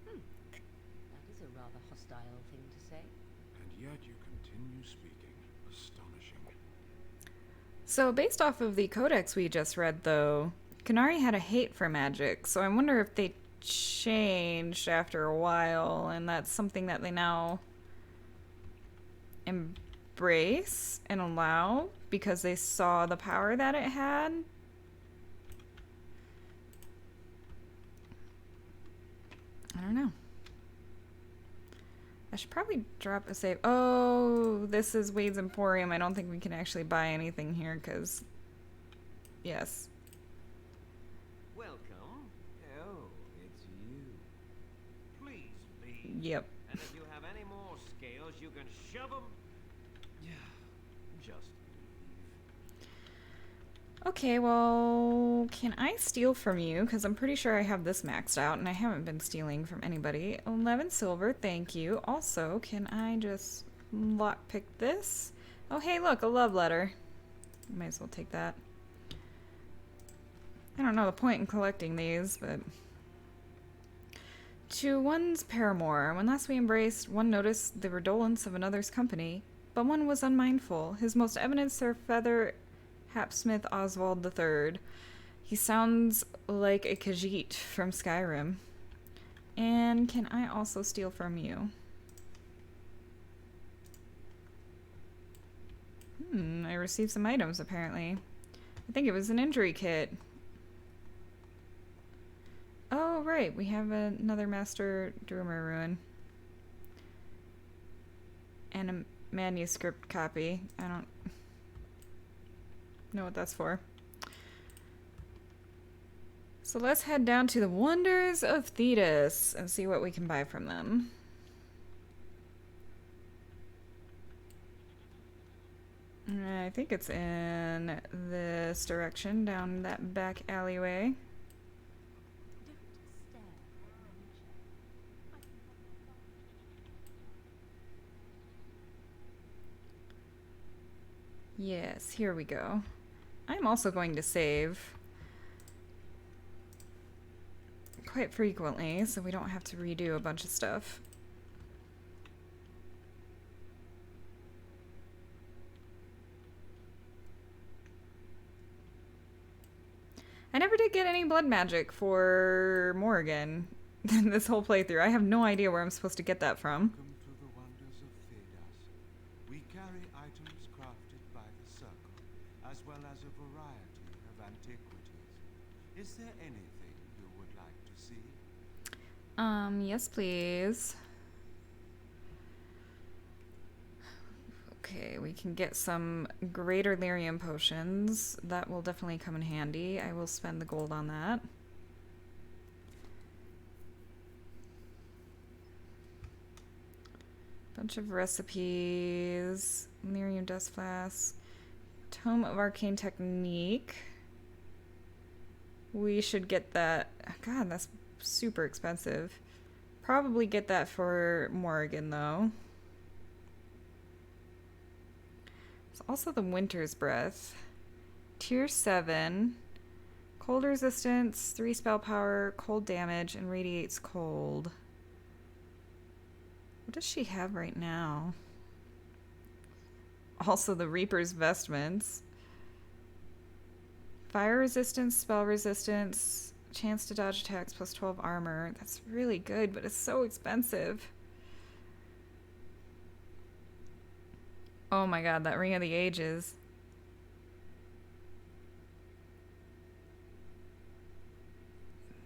That is a rather hostile thing to say. And yet you continue speaking. Astonishing. So, based off of the codex we just read, though, Canari had a hate for magic, so I wonder if they changed after a while, and that's something that they now embrace and allow because they saw the power that it had. I don't know. I should probably drop a save. Oh, this is Wade's Emporium. I don't think we can actually buy anything here because, yes. Welcome. Oh, it's you. Please leave. Yep. And if you have any more scales, you can shove them. Yeah, just leave. Okay, well, can I steal from you? Because I'm pretty sure I have this maxed out, and I haven't been stealing from anybody. 11 silver, thank you. Also, can I just lockpick this? Oh, hey, look, a love letter. Might as well take that. I don't know the point in collecting these, but... To one's paramour, when last we embraced, one noticed the redolence of another's company, but one was unmindful. His most evident Sir Feather Hapsmith Oswald III. He sounds like a Khajiit from Skyrim. And can I also steal from you? I received some items, apparently. I think it was an injury kit. Oh, right. We have another Master Drummer ruin. And a manuscript copy. I don't know what that's for. So let's head down to the Wonders of Thetis and see what we can buy from them. I think it's in this direction, down that back alleyway. Yes, here we go. I'm also going to save quite frequently, so we don't have to redo a bunch of stuff. I never did get any blood magic for Morrigan this whole playthrough. I have no idea where I'm supposed to get that from. Welcome to the Wonders of Thetis. We carry items crafted by the Circle, as well as a variety of antiquities. Is there anything you would like to see? Yes, please. Okay, we can get some greater lyrium potions. That will definitely come in handy. I will spend the gold on that. Bunch of recipes. Lyrium dust flask. Tome of Arcane Technique. We should get that. God, that's super expensive. Probably get that for Morrigan, though. There's also the Winter's Breath. Tier 7. Cold resistance, 3 spell power, cold damage, and radiates cold. What does she have right now? Also the Reaper's Vestments. Fire resistance, spell resistance, chance to dodge attacks plus 12 armor. That's really good, but it's so expensive. Oh my god, that Ring of the Ages.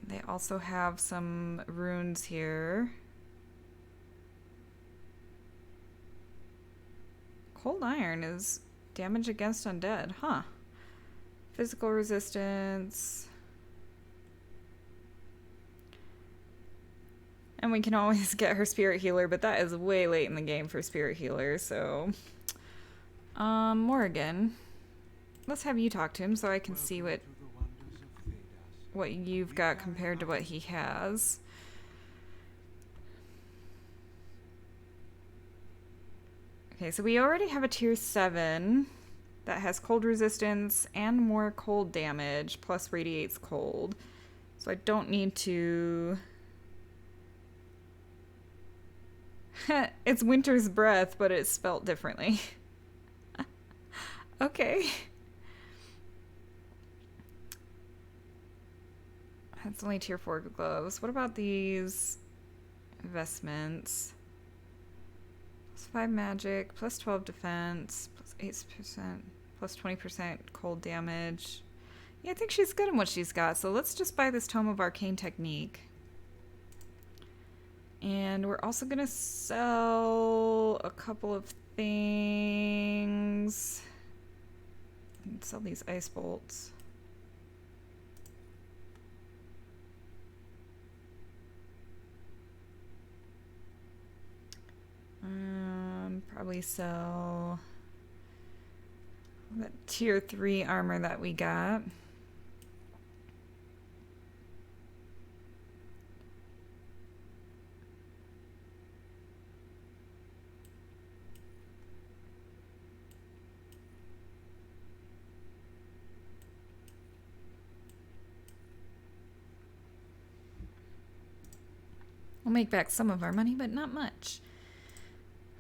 They also have some runes here. Cold Iron is damage against undead, huh? Physical resistance. And we can always get her Spirit Healer, but that is way late in the game for Spirit Healer, so... Morrigan. Let's have you talk to him so I can see what you've got compared to what he has. Okay, so we already have a tier 7 that has cold resistance and more cold damage, plus radiates cold. So I don't need to... It's Winter's Breath, but it's spelt differently. Okay. That's only tier 4 gloves. What about these vestments? Plus 5 magic, plus 12 defense, plus 8%, plus 20% cold damage. Yeah, I think she's good in what she's got, so let's just buy this Tome of Arcane Technique. And we're also gonna sell a couple of things. Sell these ice bolts. Probably sell that tier 3 armor that we got. We'll make back some of our money, but not much.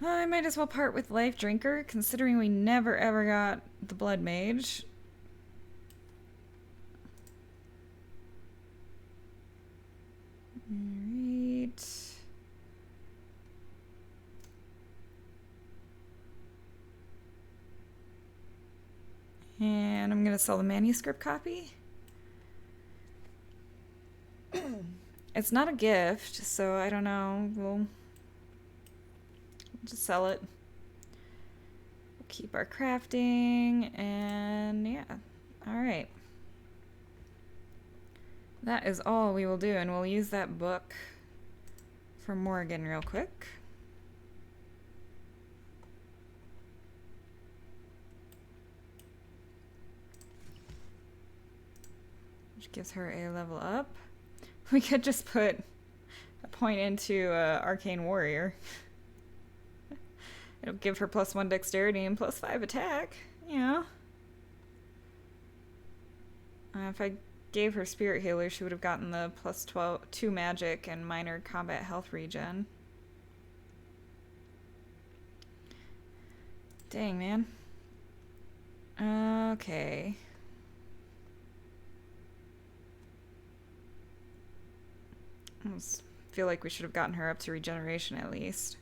I might as well part with Life Drinker, considering we never ever got the Blood Mage. Alright. And I'm gonna sell the manuscript copy. It's not a gift, so I don't know. We'll just sell it. We'll keep our crafting, and yeah. Alright. That is all we will do, and we'll use that book for Morrigan real quick. Which gives her a level up. We could just put a point into Arcane Warrior. It'll give her +1 dexterity and +5 attack. Yeah. If I gave her Spirit Healer, she would have gotten the +2 magic and minor combat health regen. Dang, man. Okay. I almost feel like we should have gotten her up to regeneration at least.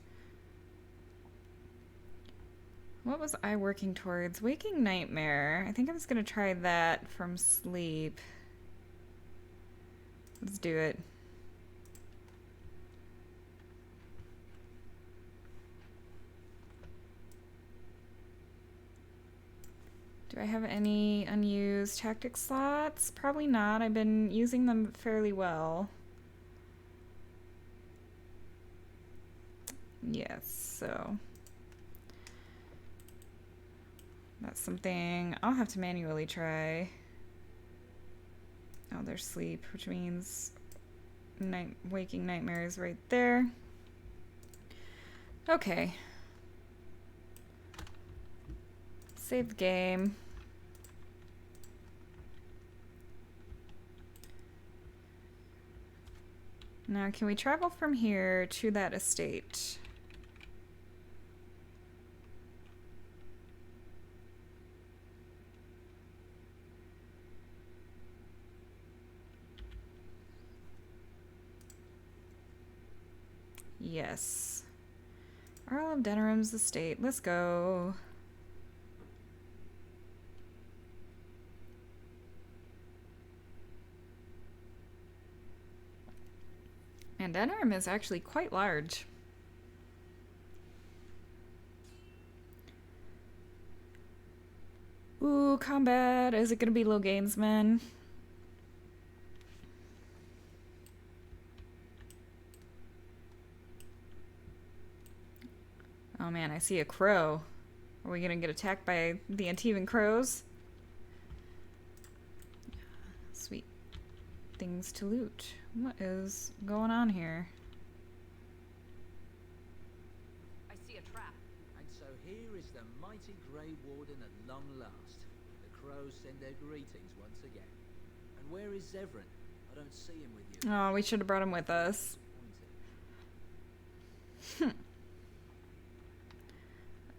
What was I working towards? Waking Nightmare. I think I'm just going to try that from sleep. Let's do it. Do I have any unused tactic slots? Probably not. I've been using them fairly well. Yes, so that's something I'll have to manually, try. Oh, there's sleep, which means waking nightmares right there. Okay. Save the game. Now, can we travel from here to that estate? Yes. Arl of Denerim's estate. Let's go. And Denerim is actually quite large. Ooh, combat. Is it going to be Loghain's men? Oh man, I see a crow. Are we gonna get attacked by the Antivan crows? Sweet things to loot. What is going on here? I see a trap. And so here is the mighty Grey Warden at long last. The crows send their greetings once again. And where is Zevern? I don't see him with you. Oh, we should have brought him with us.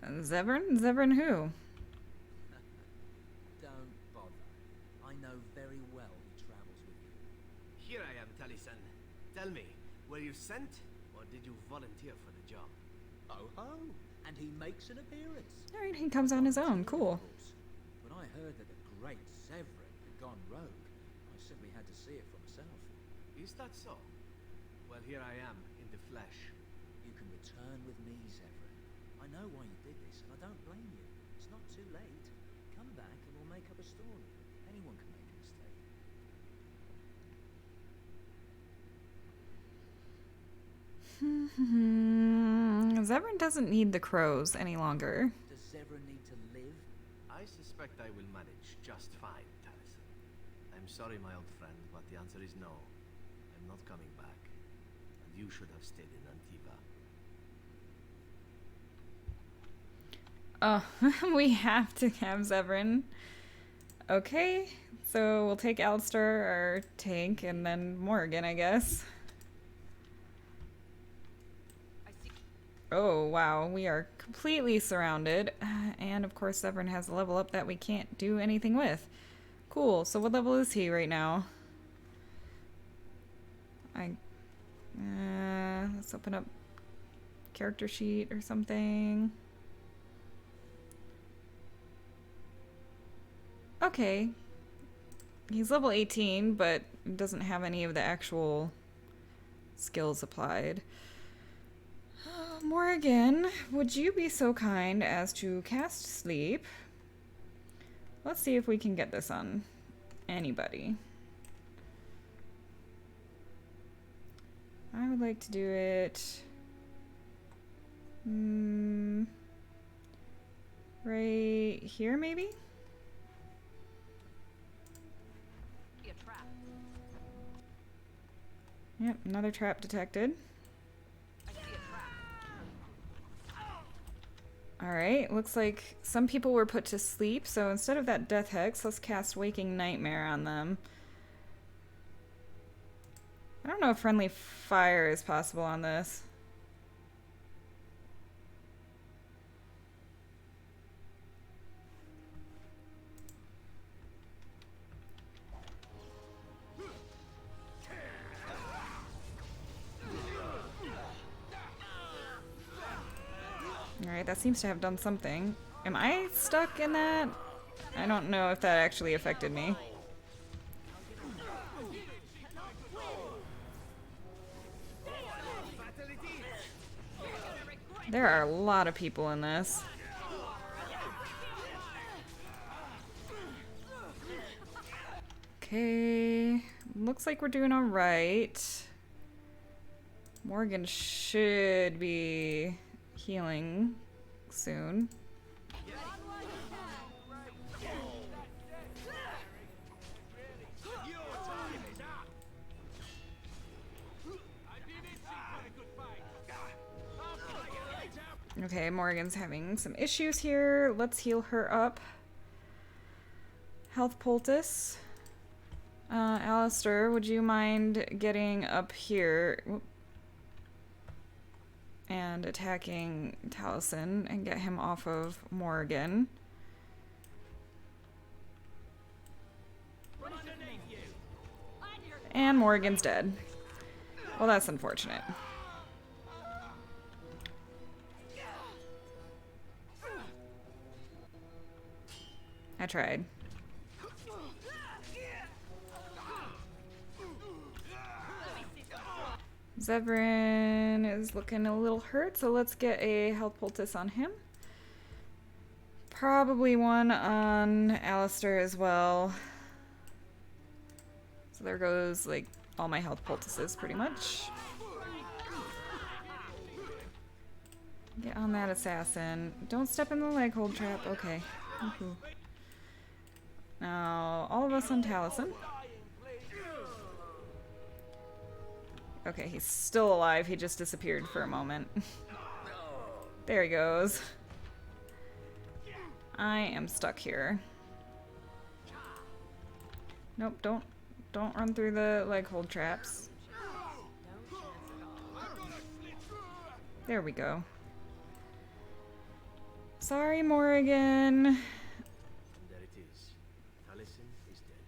Zevern? Zevern who? Don't bother. I know very well he travels with you. Here I am, Taliesin. Tell me, were you sent, or did you volunteer for the job? Oh ho! And he makes an appearance. Alright, he comes on his own. Cool. When I heard that the great Zeverin had gone rogue, I simply had to see it for myself. Is that so? Well, here I am, in the flesh. You can return with me, Zeverin. I know why you did this, and I don't blame you. It's not too late. Come back and we'll make up a story. Anyone can make a mistake. Zevern doesn't need the crows any longer. Does Zevern need to live? I suspect I will manage just fine, Taliesin. I'm sorry, my old friend, but the answer is no. I'm not coming back. And you should have stayed in Antiva. Oh, we have to have Zeverin. Okay, so we'll take Alistair, our tank, and then Morrigan, I guess. Oh, wow, we are completely surrounded. And, of course, Zeverin has a level up that we can't do anything with. Cool, so what level is he right now? Let's open up character sheet or something. Okay. He's level 18, but doesn't have any of the actual skills applied. Morrigan, would you be so kind as to cast sleep? Let's see if we can get this on anybody. I would like to do it right here, maybe? Yep, another trap detected. Alright, looks like some people were put to sleep, so instead of that death hex, let's cast Waking Nightmare on them. I don't know if friendly fire is possible on this. Alright, that seems to have done something. Am I stuck in that? I don't know if that actually affected me. There are a lot of people in this. Okay, looks like we're doing alright. Morrigan should be healing soon. Okay, Morrigan's having some issues here. Let's heal her up. Health poultice. Alistair, would you mind getting up here and attacking Taliesin and get him off of Morrigan? And Morrigan's dead. Well, that's unfortunate. I tried. Zeverin is looking a little hurt, so let's get a health poultice on him. Probably one on Alistair as well. So there goes, like, all my health poultices, pretty much. Get on that assassin. Don't step in the leg hold trap. Okay. Now, all of us on Taliesin. Okay, he's still alive. He just disappeared for a moment. There he goes. I am stuck here. Nope, don't run through the leg hold traps. There we go. Sorry, Morrigan. And there it is. Taliesin is dead.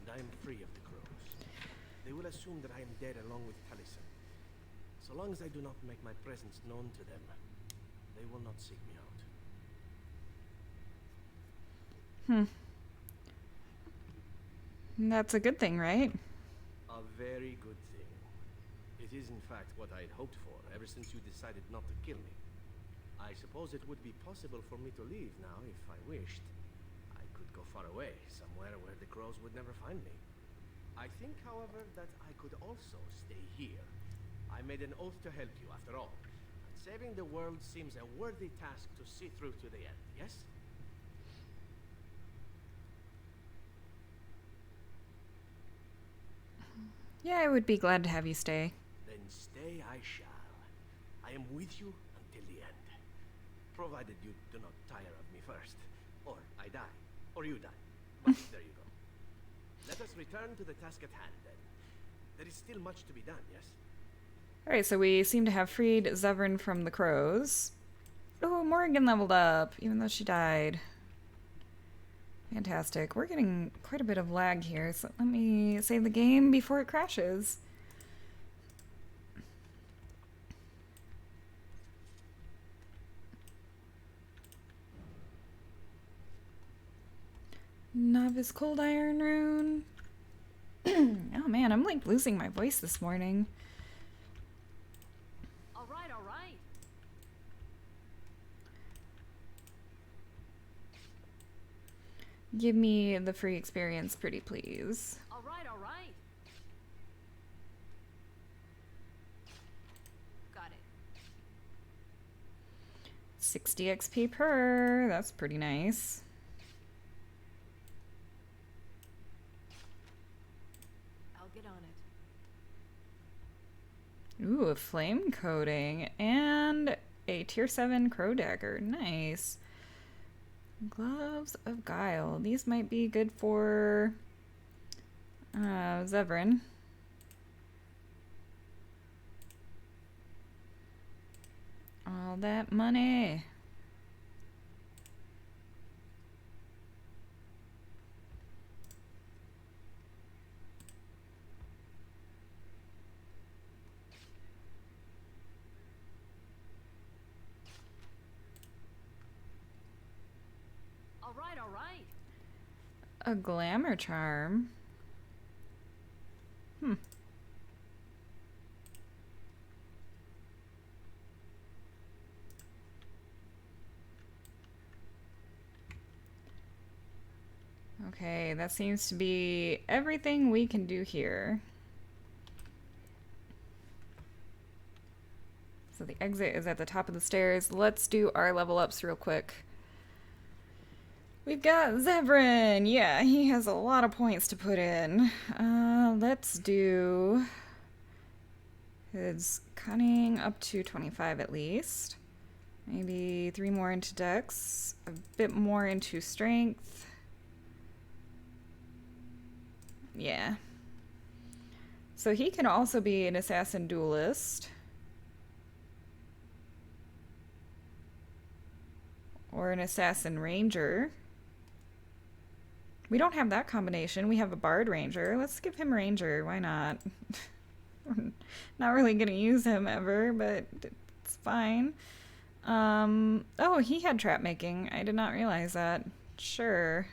And I am free of the crows. They will assume that I am dead along with Taliesin. So long as I do not make my presence known to them, they will not seek me out. That's a good thing, right? A very good thing. It is in fact what I had hoped for ever since you decided not to kill me. I suppose it would be possible for me to leave now if I wished. I could go far away, somewhere where the crows would never find me. I think, however, that I could also stay here. I made an oath to help you, after all. And saving the world seems a worthy task to see through to the end, yes? Yeah, I would be glad to have you stay. Then stay I shall. I am with you until the end. Provided you do not tire of me first. Or I die. Or you die. But there you go. Let us return to the task at hand, then. There is still much to be done, yes? Alright, so we seem to have freed Zevern from the crows. Oh, Morrigan leveled up, even though she died. Fantastic. We're getting quite a bit of lag here, so let me save the game before it crashes. Novice Cold Iron Rune. Oh man, I'm like losing my voice this morning. All right, all right. Give me the free experience, pretty please. All right, all right. Got it. 60 XP per. That's pretty nice. I'll get on it. Ooh, a flame coating and a tier 7 crow dagger. Nice. Gloves of Guile. These might be good for Zeverin. All that money. All right, all right. A glamour charm. Okay, that seems to be everything we can do here. So the exit is at the top of the stairs. Let's do our level ups real quick. We've got Zeverin. Yeah, he has a lot of points to put in. Let's do his cunning up to 25 at least. Maybe 3 more into dex, a bit more into strength. Yeah. So he can also be an assassin duelist. Or an assassin ranger. We don't have that combination. We have a bard ranger. Let's give him ranger. Why not? We're not really going to use him ever, but it's fine. Oh, he had trap making. I did not realize that. Sure.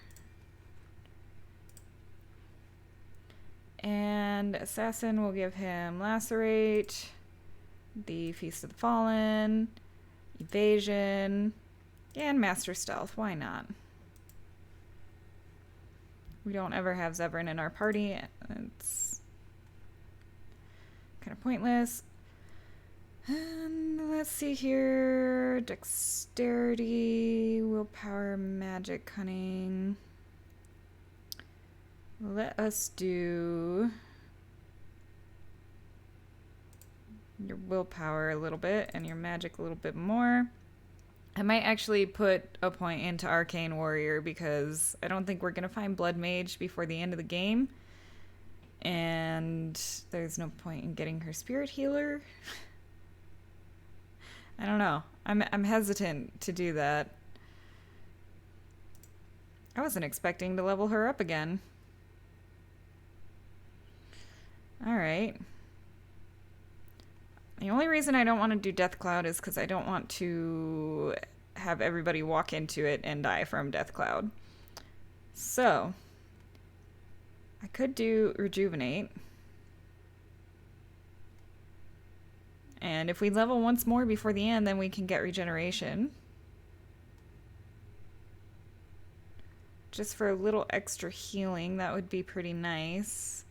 And assassin will give him lacerate, the Feast of the Fallen, evasion, and master stealth. Why not? We don't ever have Zevern in our party. It's kind of pointless. And let's see here. Dexterity, willpower, magic, cunning. Let us do your willpower a little bit and your magic a little bit more. I might actually put a point into Arcane Warrior because I don't think we're going to find Blood Mage before the end of the game. And there's no point in getting her Spirit Healer. I don't know. I'm hesitant to do that. I wasn't expecting to level her up again. Alright. The only reason I don't want to do Death Cloud is because I don't want to have everybody walk into it and die from Death Cloud. So, I could do Rejuvenate. And if we level once more before the end, then we can get Regeneration. Just for a little extra healing, that would be pretty nice.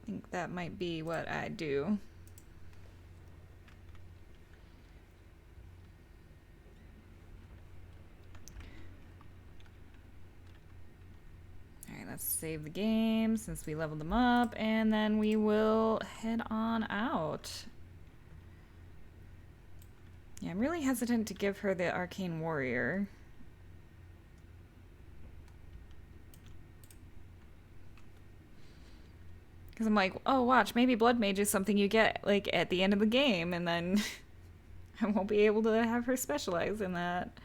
I think that might be what I do. Alright, let's save the game since we leveled them up, and then we will head on out. Yeah, I'm really hesitant to give her the Arcane Warrior. Because I'm like, oh, watch, maybe Blood Mage is something you get, like, at the end of the game, and then I won't be able to have her specialize in that.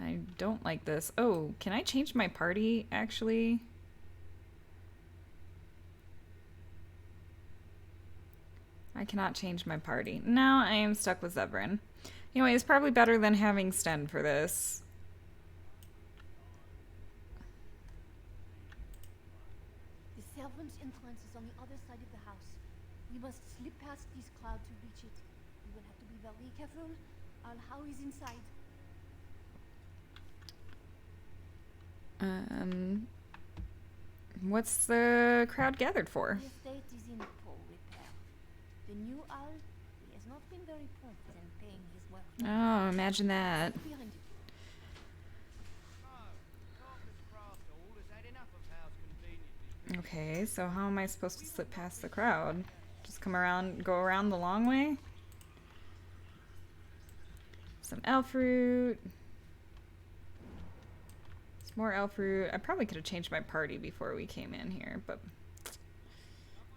I don't like this. Oh, can I change my party, actually? I cannot change my party. Now I am stuck with Zeverin. Anyway, it's probably better than having Sten for this. The servant's entrance is on the other side of the house. We must slip past this cloud to reach it. We will have to be very careful. How is inside? What's the crowd gathered for? The estate is in full repair. The new Arl, he has not been very prompt in paying his work. Oh, imagine that. Okay, so how am I supposed to slip past the crowd? Just come around, go around the long way? Some elf fruit. Some more elf fruit. I probably could have changed my party before we came in here, but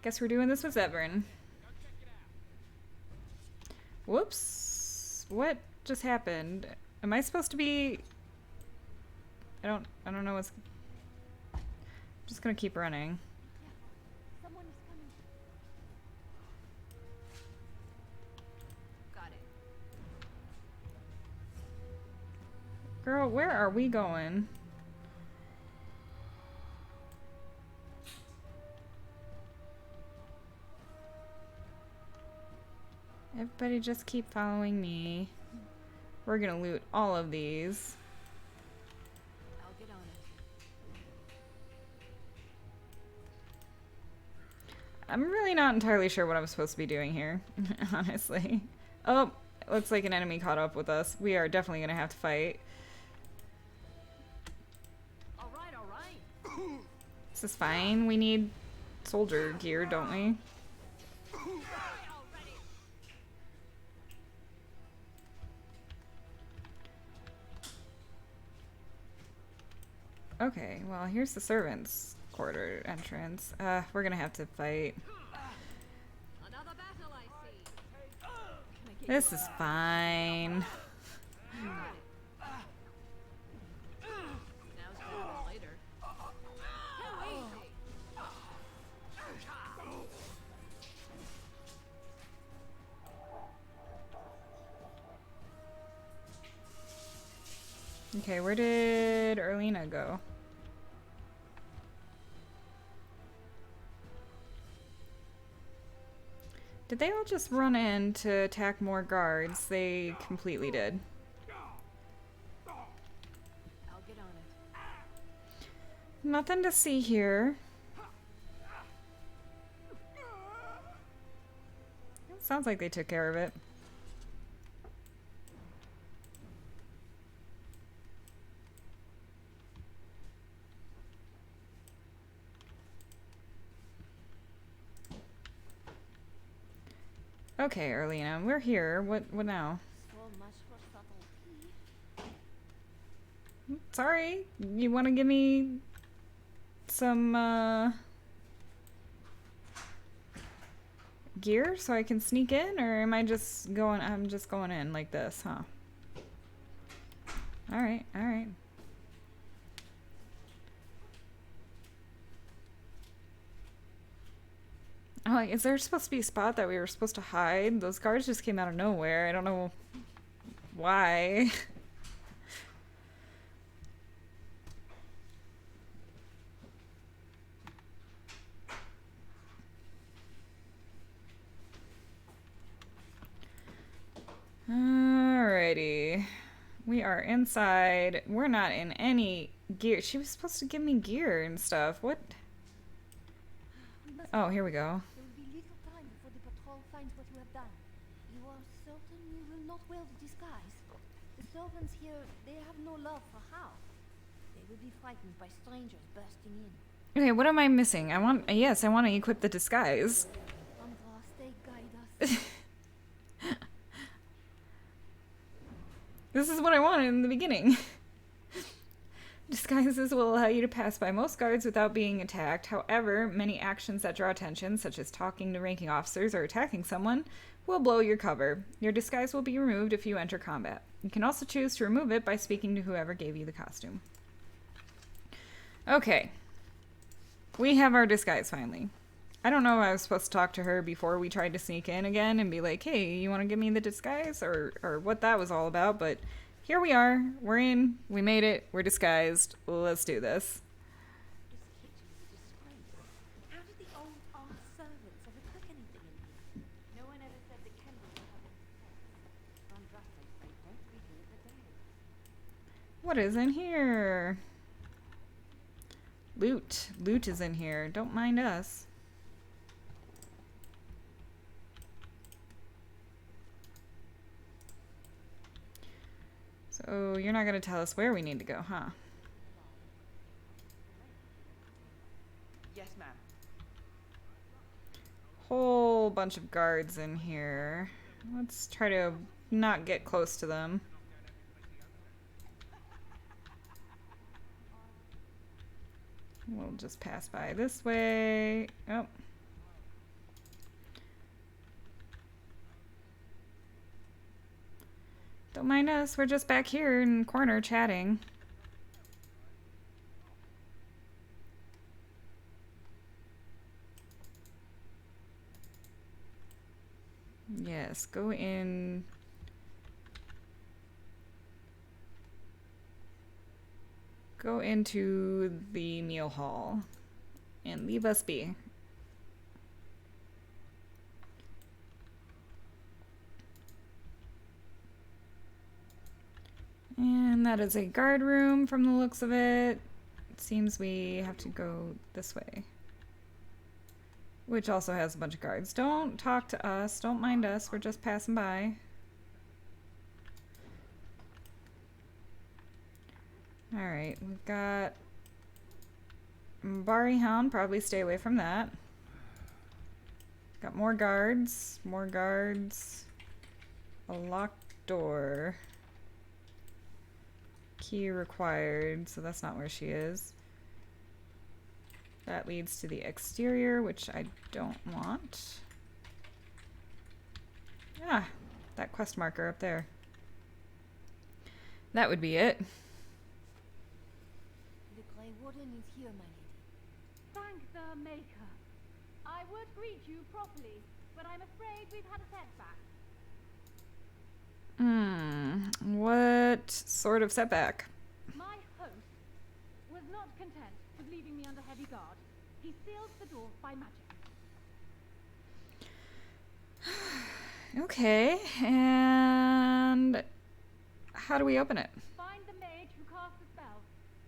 guess we're doing this with Zevern. Whoops. What just happened? Am I supposed to be... I don't know what's... I'm just gonna keep running. Someone is coming. Got it. Girl, where are we going? Everybody just keep following me. We're gonna loot all of these. I'll get on it. I'm really not entirely sure what I'm supposed to be doing here, honestly. Oh, looks like an enemy caught up with us. We are definitely gonna have to fight. This is fine. We need soldier gear, don't we? Okay, well, here's the servants' quarter entrance. We're gonna have to fight. Another battle, I see. This is fine. Now's better than later. Okay, where did Erlina go? Did they all just run in to attack more guards? They completely did. I'll get on it. Nothing to see here. Sounds like they took care of it. Okay, Erlina, we're here. What now? So much for subtlety. Sorry, you want to give me some gear so I can sneak in, or am I just going? I'm just going in like this, huh? All right, all right. I'm like, is there supposed to be a spot that we were supposed to hide? Those guards just came out of nowhere. I don't know why. Alrighty. We are inside. We're not in any gear. She was supposed to give me gear and stuff. What? Oh, here we go. There will be little time before the patrol finds what you have done. You are certain you will not wear the disguise. The servants here, they have no love for How. They will be frightened by strangers bursting in. Okay, what am I missing? I want to equip the disguise. Andraste, guide us. This is what I wanted in the beginning. Disguises will allow you to pass by most guards without being attacked. However, many actions that draw attention, such as talking to ranking officers or attacking someone, will blow your cover. Your disguise will be removed if you enter combat. You can also choose to remove it by speaking to whoever gave you the costume. Okay. We have our disguise finally. I don't know if I was supposed to talk to her before we tried to sneak in again and be like, hey, you want to give me the disguise? Or what that was all about, but here we are. We're in. We made it. We're disguised. Let's do this. This kitchen is a disgrace. How did the old armed servants ever cook anything in here? No one ever said the candles were having sex. Andraste, they won't be here the day. What is in here? Loot. Loot is in here. Don't mind us. So you're not going to tell us where we need to go, huh? Yes, ma'am. Whole bunch of guards in here. Let's try to not get close to them. We'll just pass by this way. Oh. Don't mind us, we're just back here in the corner chatting. Yes, go in. Go into the meal hall and leave us be. And that is a guard room from the looks of it. It seems we have to go this way. Which also has a bunch of guards. Don't talk to us. Don't mind us. We're just passing by. Alright, we've got Bari Hound, probably stay away from that. Got more guards. More guards. A locked door. Key required, so that's not where she is. That leads to the exterior, which I don't want. Ah, that quest marker up there. That would be it. The Grey Warden is here, my lady. Thank the Maker. I would greet you properly, but I'm afraid we've had a setback. What sort of setback? My host was not content with leaving me under heavy guard. He sealed the door by magic. Okay, and how do we open it? Find the mage who cast the spell.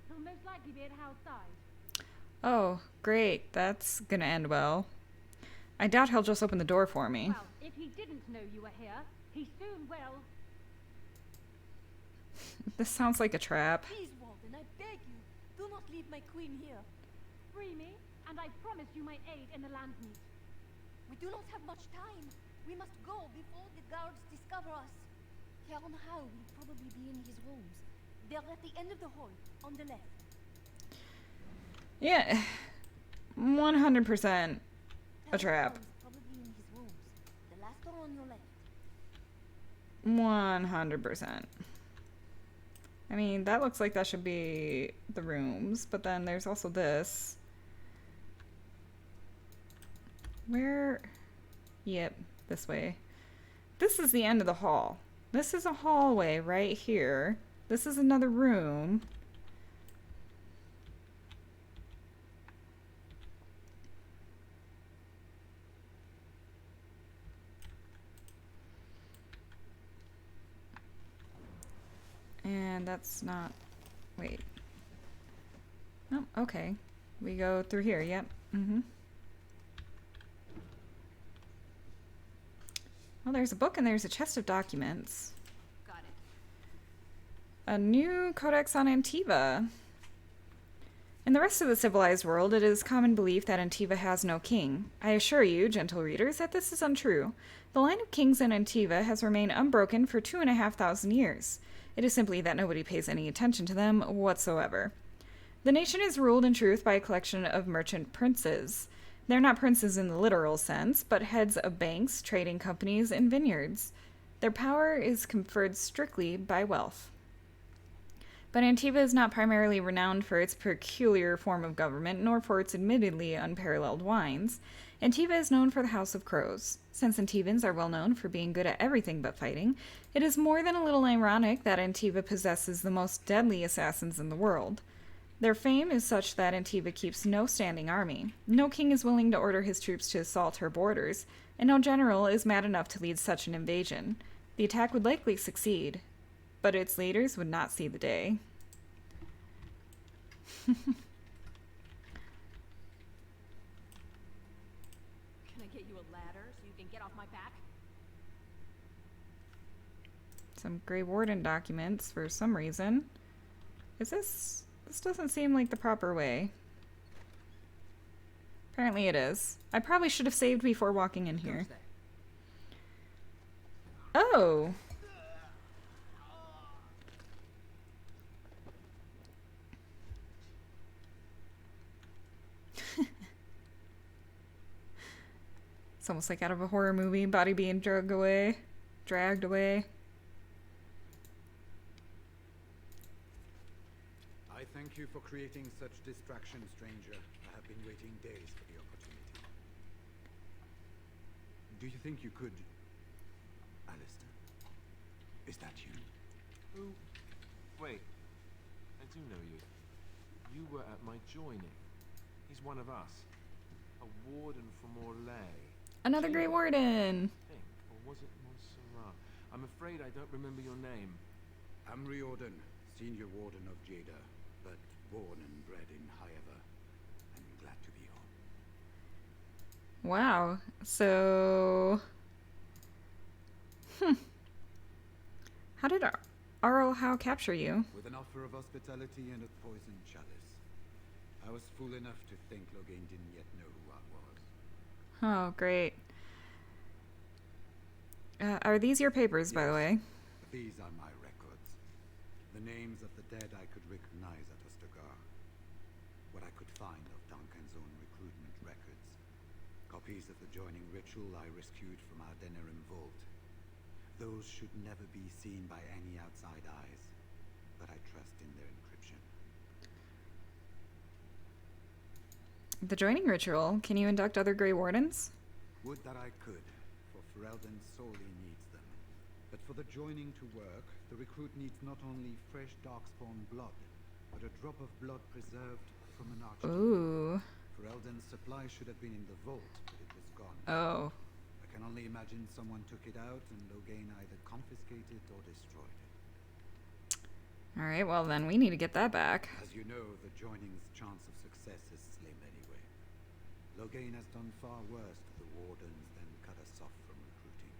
He'll most likely be at Hal's side. Oh, great. That's gonna end well. I doubt he'll just open the door for me. Well, if he didn't know you were here, he soon will. This sounds like a trap. Please, Warden, I beg you, do not leave my queen here. Free me, and I promise you my aid in the Landsmeet. We do not have much time. We must go before the guards discover us. Count Hal will probably be in his rooms. They're at the end of the hall, on the left. Yeah, 100% a trap. Hal is probably in his rooms. The last door on your left. 100%. I mean, that looks like that should be the rooms, but then there's also this. Where? Yep, this way. This is the end of the hall. This is a hallway right here. This is another room. And that's not... Wait. Oh, okay. We go through here, yep. Well, there's a book and there's a chest of documents. Got it. A new codex on Antiva. In the rest of the civilized world, it is common belief that Antiva has no king. I assure you, gentle readers, that this is untrue. The line of kings in Antiva has remained unbroken for 2,500 years. It is simply that nobody pays any attention to them whatsoever. The nation is ruled in truth by a collection of merchant princes. They're not princes in the literal sense, but heads of banks, trading companies, and vineyards. Their power is conferred strictly by wealth. But Antiva is not primarily renowned for its peculiar form of government, nor for its admittedly unparalleled wines. Antiva is known for the House of Crows. Since Antivans are well known for being good at everything but fighting, it is more than a little ironic that Antiva possesses the most deadly assassins in the world. Their fame is such that Antiva keeps no standing army. No king is willing to order his troops to assault her borders, and no general is mad enough to lead such an invasion. The attack would likely succeed, but its leaders would not see the day. Can I get you a ladder so you can get off my back? Some Grey Warden documents for some reason. Is this... This doesn't seem like the proper way. Apparently it is. I probably should have saved before walking in here. Oh! It's almost like out of a horror movie, body being dragged away. I thank you for creating such distraction, stranger. I have been waiting days for the opportunity. Do you think you could... Alistair? Is that you? Who? Wait. I do know you. You were at my joining. He's one of us. A warden from Orlais. Another Grey Warden! I think. Or was it Montserrat? I'm afraid I don't remember your name. I'm Riordan, Senior Warden of Jada, but born and bred in Highever. I'm glad to be home. Wow. So... How did Arl How capture you? With an offer of hospitality and a poisoned chalice. I was fool enough to think Loghain didn't yet know who I was. Oh, great. Are these your papers, by the way? These are my records. The names of the dead I could recognize at Ostagar. What I could find of Duncan's own recruitment records. Copies of the joining ritual I rescued from our Denerim vault. Those should never be seen by any outside eyes, but I trust in their encryption. The joining ritual. Can you induct other Grey Wardens? Would that I could, for Ferelden sorely needs them. But for the joining to work, the recruit needs not only fresh darkspawn blood, but a drop of blood preserved from an archdemon. Ooh. Ferelden's supply should have been in the vault, but it was gone. Oh. I can only imagine someone took it out and Loghain either confiscated or destroyed it. Alright, well then we need to get that back. As you know, the joining's chance of success is slim anyway. Loghain has done far worse to the Wardens than cut us off from recruiting.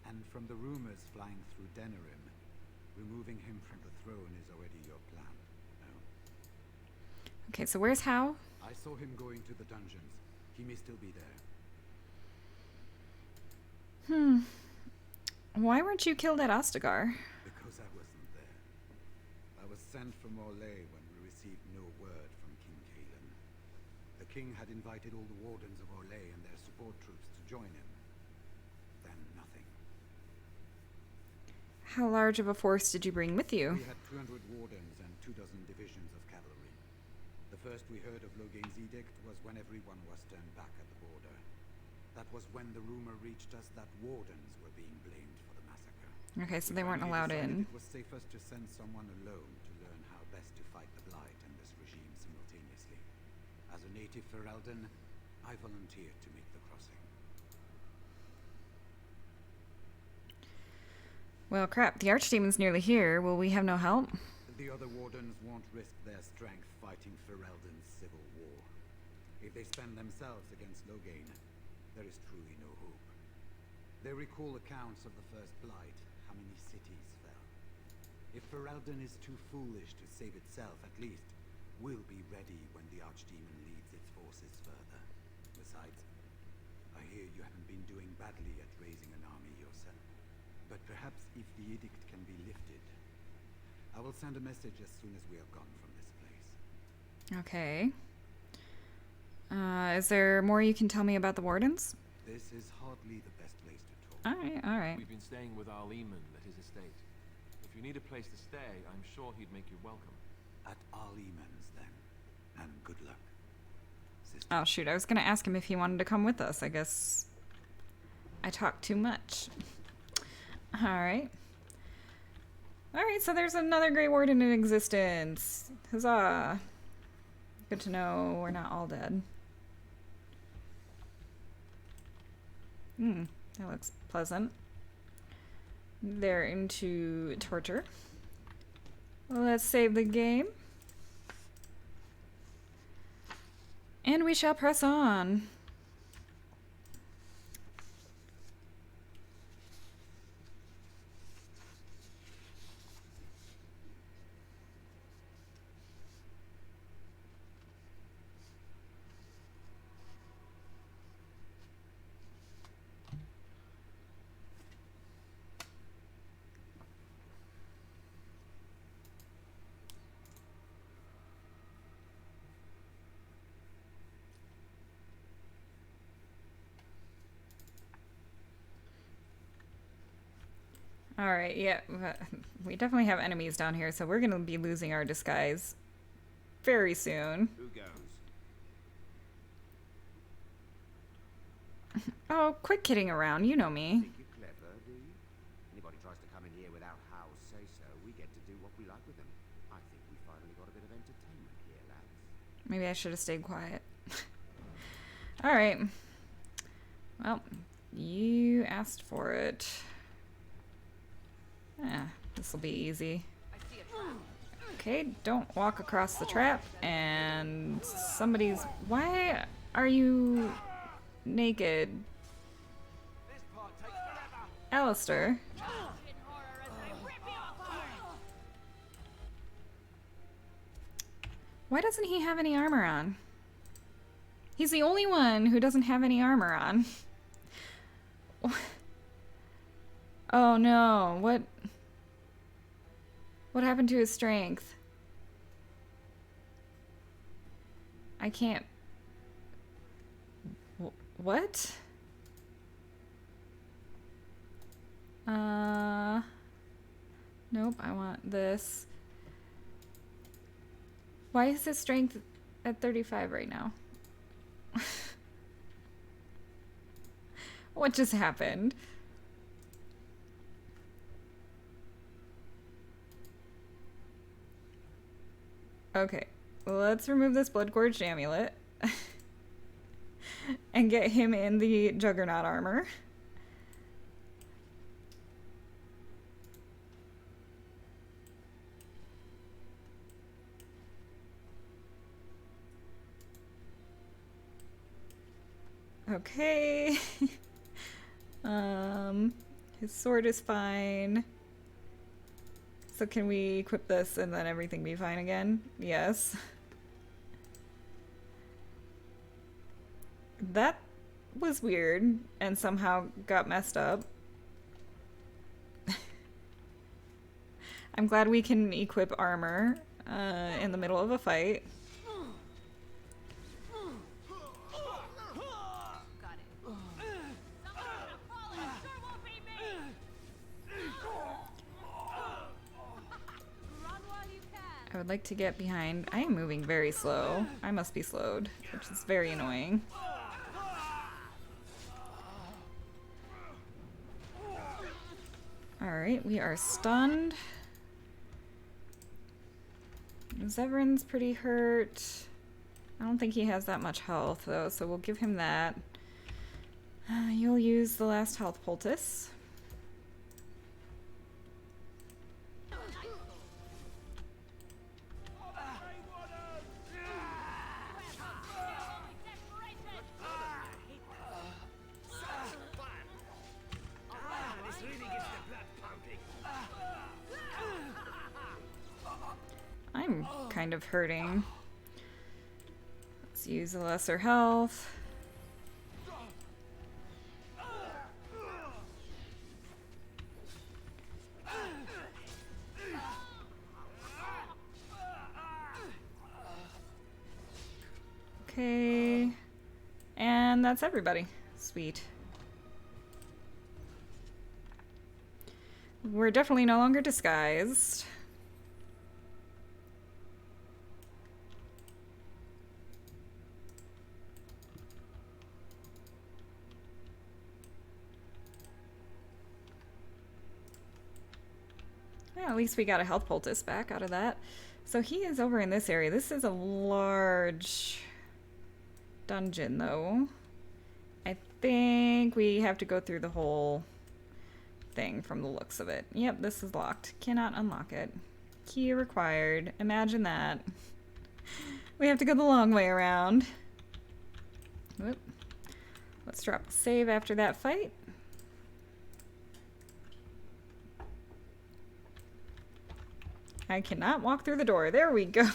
And from the rumors flying through Denerim, removing him from the throne is already your plan, no? Okay, so where's How? I saw him going to the dungeons. He may still be there. Why weren't you killed at Ostagar? Because I wasn't there. I was sent from Orlais when we received no word from King Cailan. The king had invited all the wardens of Orlais and their support troops to join him. Then nothing. How large of a force did you bring with you? We had 200 wardens and 24 divisions of cavalry. The first we heard of Loghain's edict was when everyone was turned back at the border. That was when the rumor reached us that wardens were being blamed for the massacre. Okay, so they weren't allowed in. It was safest to send someone alone to learn how best to fight the Blight and this regime simultaneously. As a native Ferelden, I volunteered to make the crossing. Well, crap, the archdemon's nearly here. Will we have no help? The other wardens won't risk their strength fighting Ferelden's civil war. If they spend themselves against Loghain, there is truly no hope. They recall accounts of the first Blight, how many cities fell. If Ferelden is too foolish to save itself, at least we'll be ready when the archdemon leads its forces further. Besides, I hear you haven't been doing badly at raising an army yourself. But perhaps if the edict can be lifted, I will send a message as soon as we are gone from this place. Okay. Is there more you can tell me about the Wardens? This is hardly the best place to talk. Alright. We've been staying with Arl Eamon at his estate. If you need a place to stay, I'm sure he'd make you welcome. At Arl Eamon's, then. And good luck. Sister. Oh shoot, I was gonna ask him if he wanted to come with us. I guess I talked too much. Alright. Alright, so there's another Grey Warden in existence. Huzzah. Good to know we're not all dead. That looks pleasant. They're into torture. Let's save the game. And we shall press on. Alright, yeah, we definitely have enemies down here, so we're gonna be losing our disguise very soon. Who goes? Oh, quit kidding around, you know me. Think you're clever, do you? Anybody tries to come in here without How's say-so, we get to do what we like with them. I think we finally got a bit of entertainment here, lads. Maybe I should have stayed quiet. Alright. Well, you asked for it. Yeah, this'll be easy. Okay, don't walk across the trap, and somebody's... Why are you naked? Alistair? Why doesn't he have any armor on? He's the only one who doesn't have any armor on. Oh no, what happened to his strength? I can't... What? Nope, I want this. Why is his strength at 35 right now? What just happened? Okay, let's remove this blood gorged amulet and get him in the Juggernaut armor. Okay. His sword is fine. So can we equip this and then everything be fine again? Yes. That was weird and somehow got messed up. I'm glad we can equip armor in the middle of a fight. I would like to get behind. I am moving very slow. I must be slowed, which is very annoying. Alright, we are stunned. Zeverin's pretty hurt. I don't think he has that much health, though, so we'll give him that. You'll use the last health poultice. I'm kind of hurting. Let's use a lesser health. Okay. And that's everybody. Sweet. We're definitely no longer disguised. Yeah, at least we got a health poultice back out of that. So he is over in this area. This is a large dungeon, though. I think we have to go through the whole thing from the looks of it. Yep, this is locked. Cannot unlock it. Key required. Imagine that. We have to go the long way around. Whoop. Let's drop a save after that fight. I cannot walk through the door. There we go.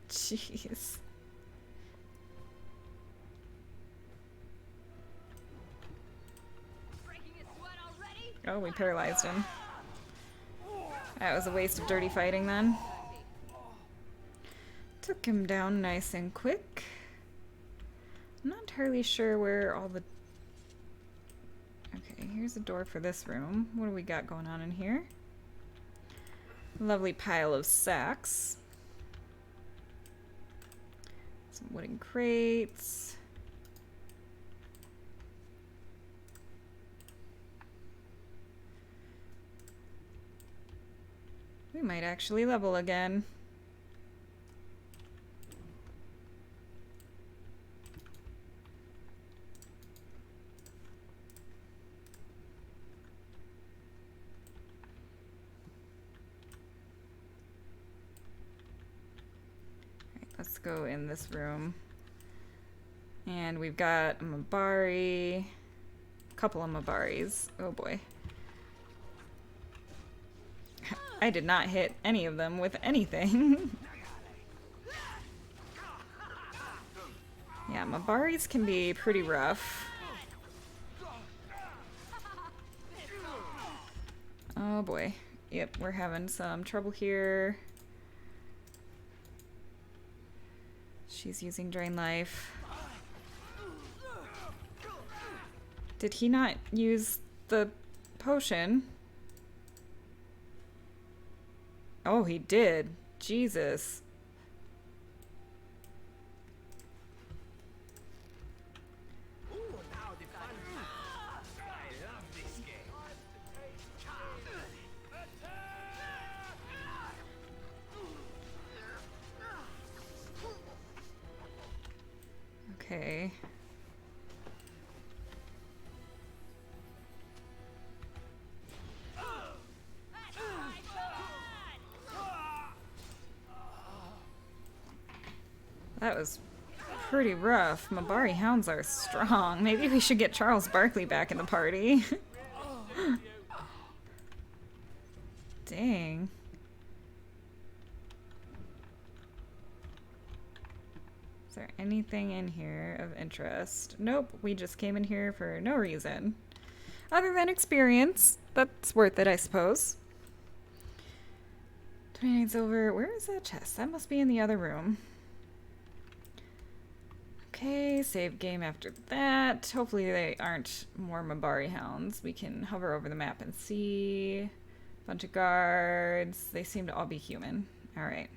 Jeez. Oh, we paralyzed him. That was a waste of dirty fighting then. Took him down nice and quick. I'm not entirely sure where all the... Okay, here's a door for this room. What do we got going on in here? Lovely pile of sacks. Some wooden crates. We might actually level again. Let's go in this room. And we've got a Mabari. A couple of Mabaris. Oh boy. I did not hit any of them with anything. Mabaris can be pretty rough. Oh boy. Yep, we're having some trouble here. She's using Drain Life. Did he not use the potion? Oh, he did. Jesus. Okay. That was pretty rough. Mabari hounds are strong. Maybe we should get Charles Barkley back in the party. Dang. Is there anything in here of interest? Nope, we just came in here for no reason. Other than experience. That's worth it, I suppose. 29 silver. Where is that chest? That must be in the other room. Okay, save game after that. Hopefully they aren't more Mabari hounds. We can hover over the map and see. Bunch of guards. They seem to all be human. Alright.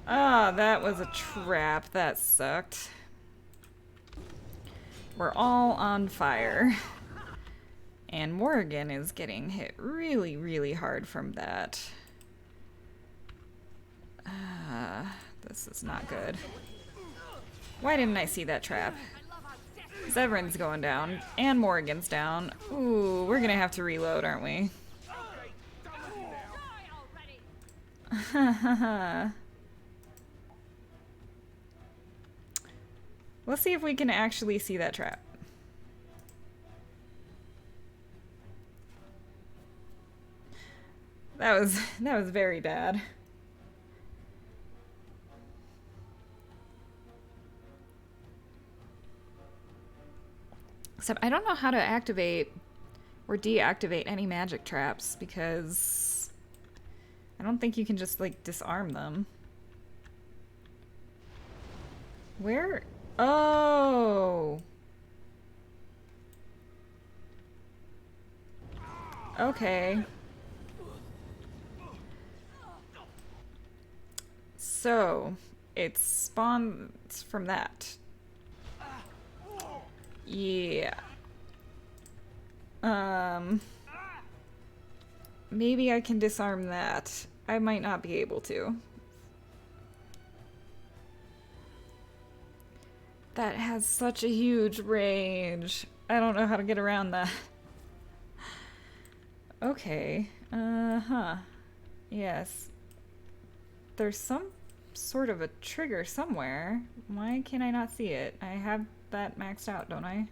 Ah, that was a trap. That sucked. We're all on fire. And Morrigan is getting hit really, really hard from that. This is not good. Why didn't I see that trap? Zeverin's going down, and Morrigan's down. Ooh, we're gonna have to reload, aren't we? Let's see if we can actually see that trap. That was very bad. Except I don't know how to activate or deactivate any magic traps because I don't think you can just like disarm them. Where? Oh. Okay. So, it spawns from that. Yeah. Maybe I can disarm that. I might not be able to. That has such a huge range. I don't know how to get around that. Okay. Yes. There's some sort of a trigger somewhere. Why can I not see it? I have that maxed out, don't I?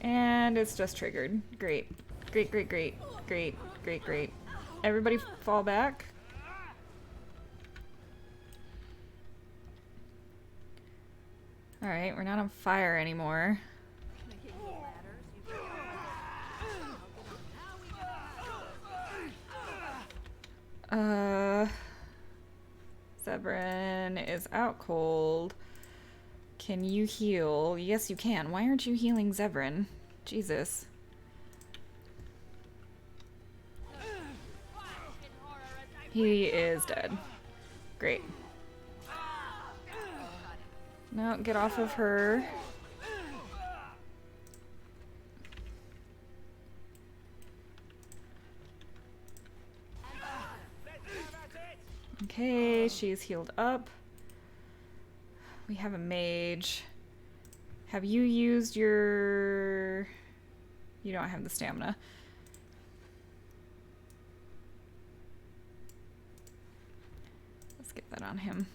And it's just triggered. Great. Great, great, great. Great, great, great. Everybody fall back. Alright, we're not on fire anymore. Zeverin is out cold. Can you heal? Yes, you can. Why aren't you healing Zeverin? Jesus. He is dead. Great. No, get off of her. Okay, she's healed up. We have a mage. Have you used your... You don't have the stamina. Let's get that on him.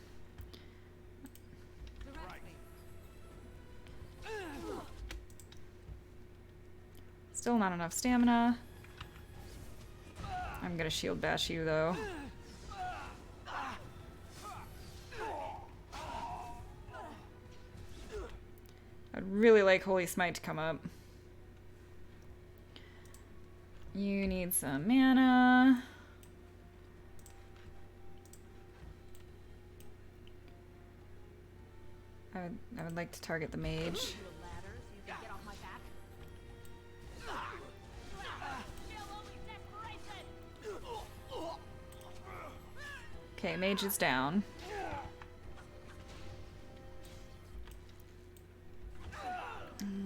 Still not enough stamina. I'm gonna shield bash you though. really like Holy Smite to come up. You need some mana. I would like to target the mage. Okay, mage is down.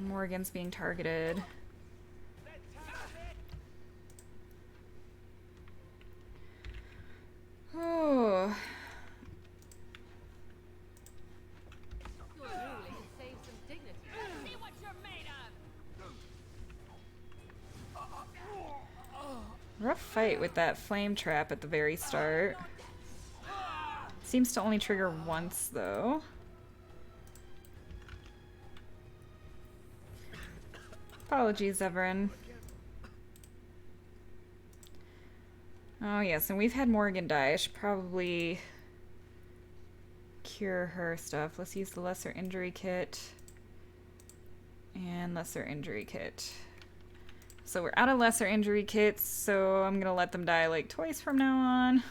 Morrigan's being targeted. Oh. Rough fight with that flame trap at the very start. Seems to only trigger once, though. Apologies, Zeverin. Oh, yes, and we've had Morrigan die. I should probably cure her stuff. Let's use the lesser injury kit. And lesser injury kit. So we're out of lesser injury kits, so I'm gonna let them die like twice from now on.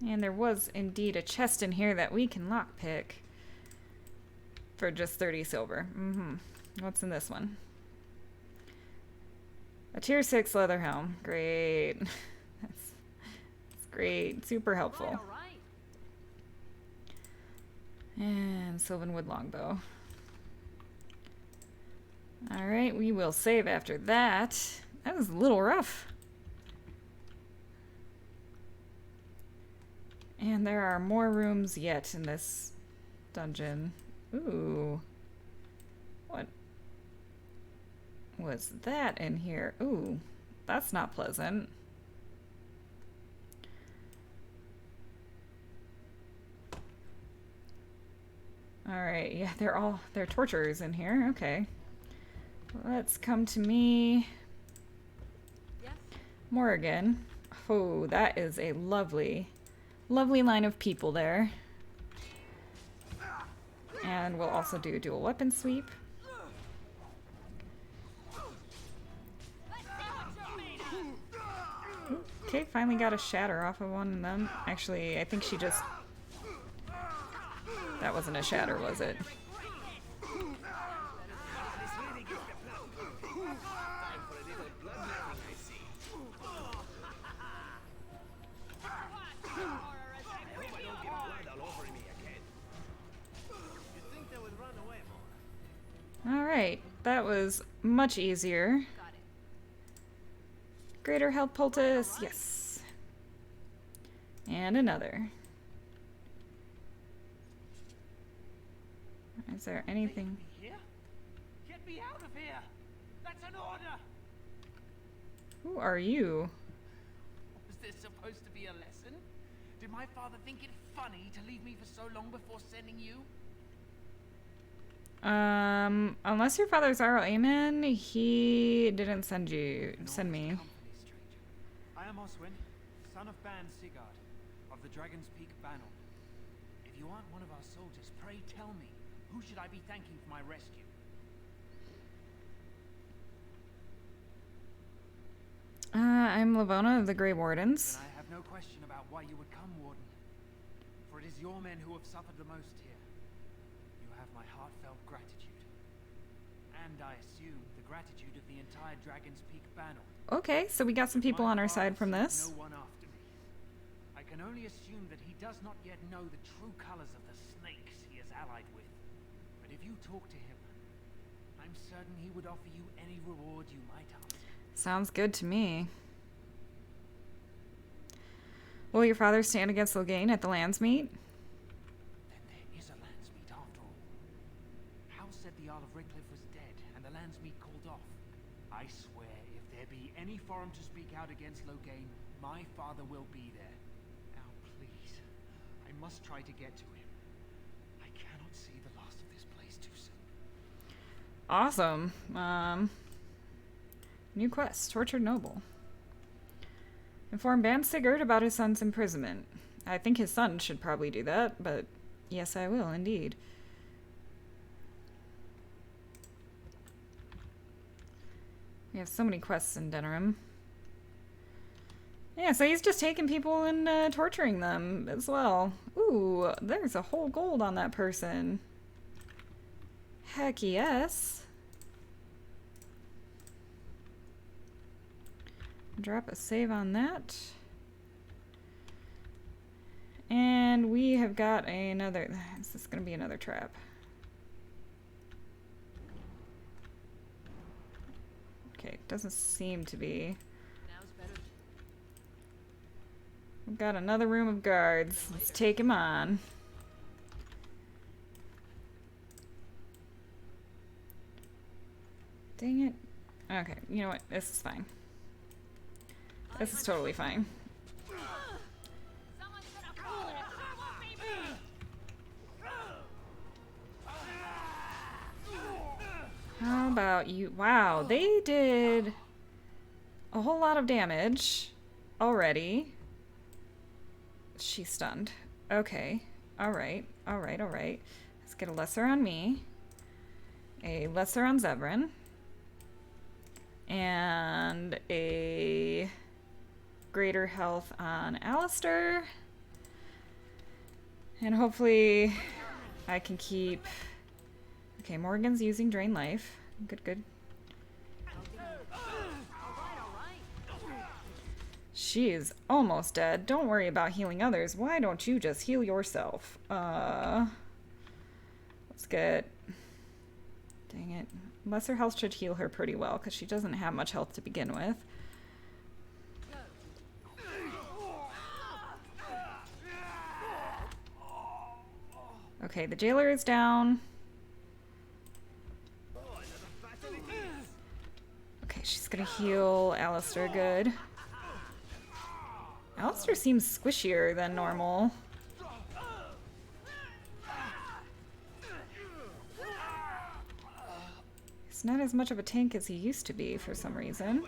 And there was indeed a chest in here that we can lockpick for just 30 silver. What's in this one? A tier 6 leather helm. Great. That's great. Super helpful. And Sylvanwood longbow. Alright, we will save after that. That was a little rough. And there are more rooms yet in this dungeon. Ooh. What was that in here? Ooh, that's not pleasant. Alright, yeah, they're torturers in here. Okay. Let's come to me. Yes. Morrigan. Oh, that is a lovely line of people there. And we'll also do dual weapon sweep. Okay, finally got a shatter off of one of them. Actually, I think she just... That wasn't a shatter, was it? Alright, that was much easier. Greater health poultice, yes. And another. Is there anything? Get me out of here! That's an order! Who are you? Was this supposed to be a lesson? Did my father think it funny to leave me for so long before sending you? Unless your father's Arl Eamon, he didn't send me. I am Oswin, son of Ban Sigurd, of the Dragon's Peak Banner. If you aren't one of our soldiers, pray tell me, who should I be thanking for my rescue? I'm Lavona of the Grey Wardens. Then I have no question about why you would come, Warden. For it is your men who have suffered the most here. You have my heartfelt gratitude. And I assume the gratitude of the entire Dragon's Peak Banner. Okay, so we got some people on our side from this. No one after me. I can only assume that he does not yet know the true colors of the snakes he is allied with. But if you talk to him, I'm certain he would offer you any reward you might ask. Sounds good to me. Will your father stand against Loghain at the Landsmeet? Then there is a Landsmeet after all. House said the Arl of Redcliff was dead, and the Landsmeet called off. I swear, if there be any forum to speak out against Loghain, my father will be there. Now, please, I must try to get to him. I cannot see the last of this place too soon. Awesome. New quest, Tortured Noble. Inform Ban Sigurd about his son's imprisonment. I think his son should probably do that, but yes, I will, indeed. We have so many quests in Denerim. Yeah, so he's just taking people and torturing them as well. Ooh, there's a whole gold on that person. Heck yes. Drop a save on that. And we have got another... Is this going to be another trap? Okay, doesn't seem to be. We've got another room of guards. Let's take him on. Dang it. Okay, you know what? This is fine. This is totally fine. How about you? Wow, they did a whole lot of damage already. She's stunned. Okay. Alright. Alright, alright. Let's get a lesser on me. A lesser on Zevern. And a greater health on Alistair. And hopefully I can keep... Okay, Morrigan's using Drain Life. Good, good. She is almost dead. Don't worry about healing others. Why don't you just heal yourself? Let's get... Dang it. Lesser health should heal her pretty well, because she doesn't have much health to begin with. Okay, the jailer is down. Okay, she's gonna heal Alistair good. Alistair seems squishier than normal. He's not as much of a tank as he used to be for some reason.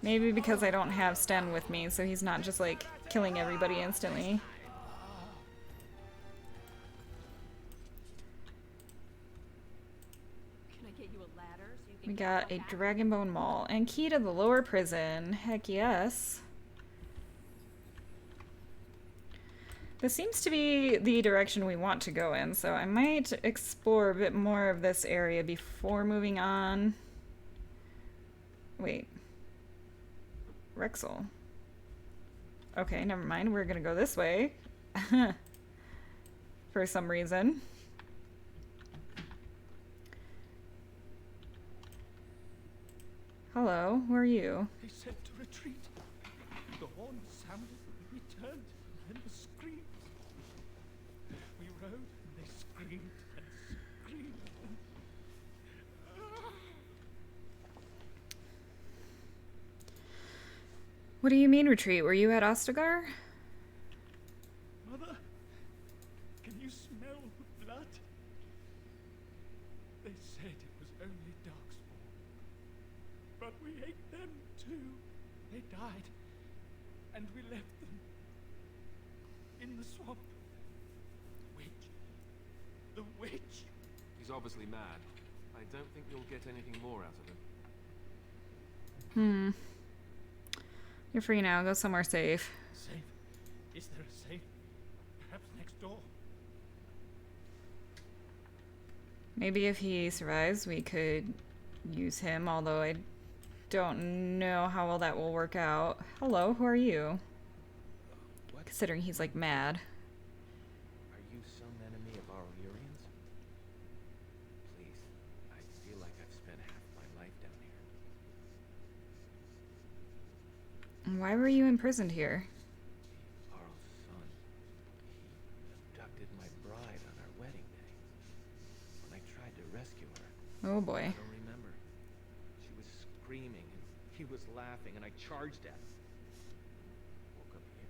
Maybe because I don't have Sten with me, so he's not just like killing everybody instantly. We got a Dragonbone Maul and key to the lower prison. Heck yes. This seems to be the direction we want to go in, so I might explore a bit more of this area before moving on. Wait. Rexel. Okay, never mind. We're gonna go this way. For some reason. Hello, who are you? They said to retreat. The horn sounded, we turned, and the screams. We rode, and they screamed and screamed. What do you mean retreat? Were you at Ostagar? Mother, can you smell the blood? They said it was only darkspawn. But we ate them too. They died. And we left them. In the swamp. The witch. The witch. He's obviously mad. I don't think you'll get anything more out of Hmm. him. You're free now. Go somewhere safe. Safe? Is there a safe? Perhaps next door? Maybe if he survives, we could use him, although I don't know how well that will work out. Hello, who are you? What? Considering he's like mad. Are you some enemy of Arl Eamon's? Please, I feel like I've spent half my life down here. Why were you imprisoned here? Arl's son. He abducted my bride on our wedding day. When I tried to rescue her. Oh boy. I don't remember. She was screaming and he was laughing and I charged at him. Woke up here.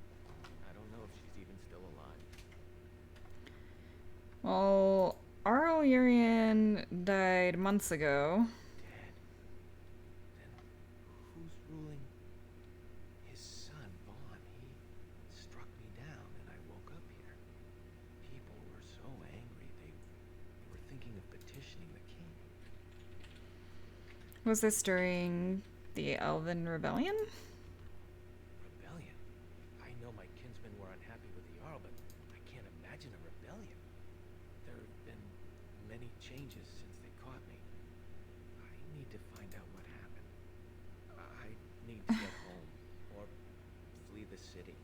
I don't know if she's even still alive. Well, Arl know Urian died months ago. Dead. Then who's ruling? His son, Vaughn. He struck me down and I woke up here. People were so angry they were thinking of petitioning the king. Was this during the Elven Rebellion? Rebellion? I know my kinsmen were unhappy with the Arl, but I can't imagine a rebellion. There have been many changes since they caught me. I need to find out what happened. I need to get home, or flee the city.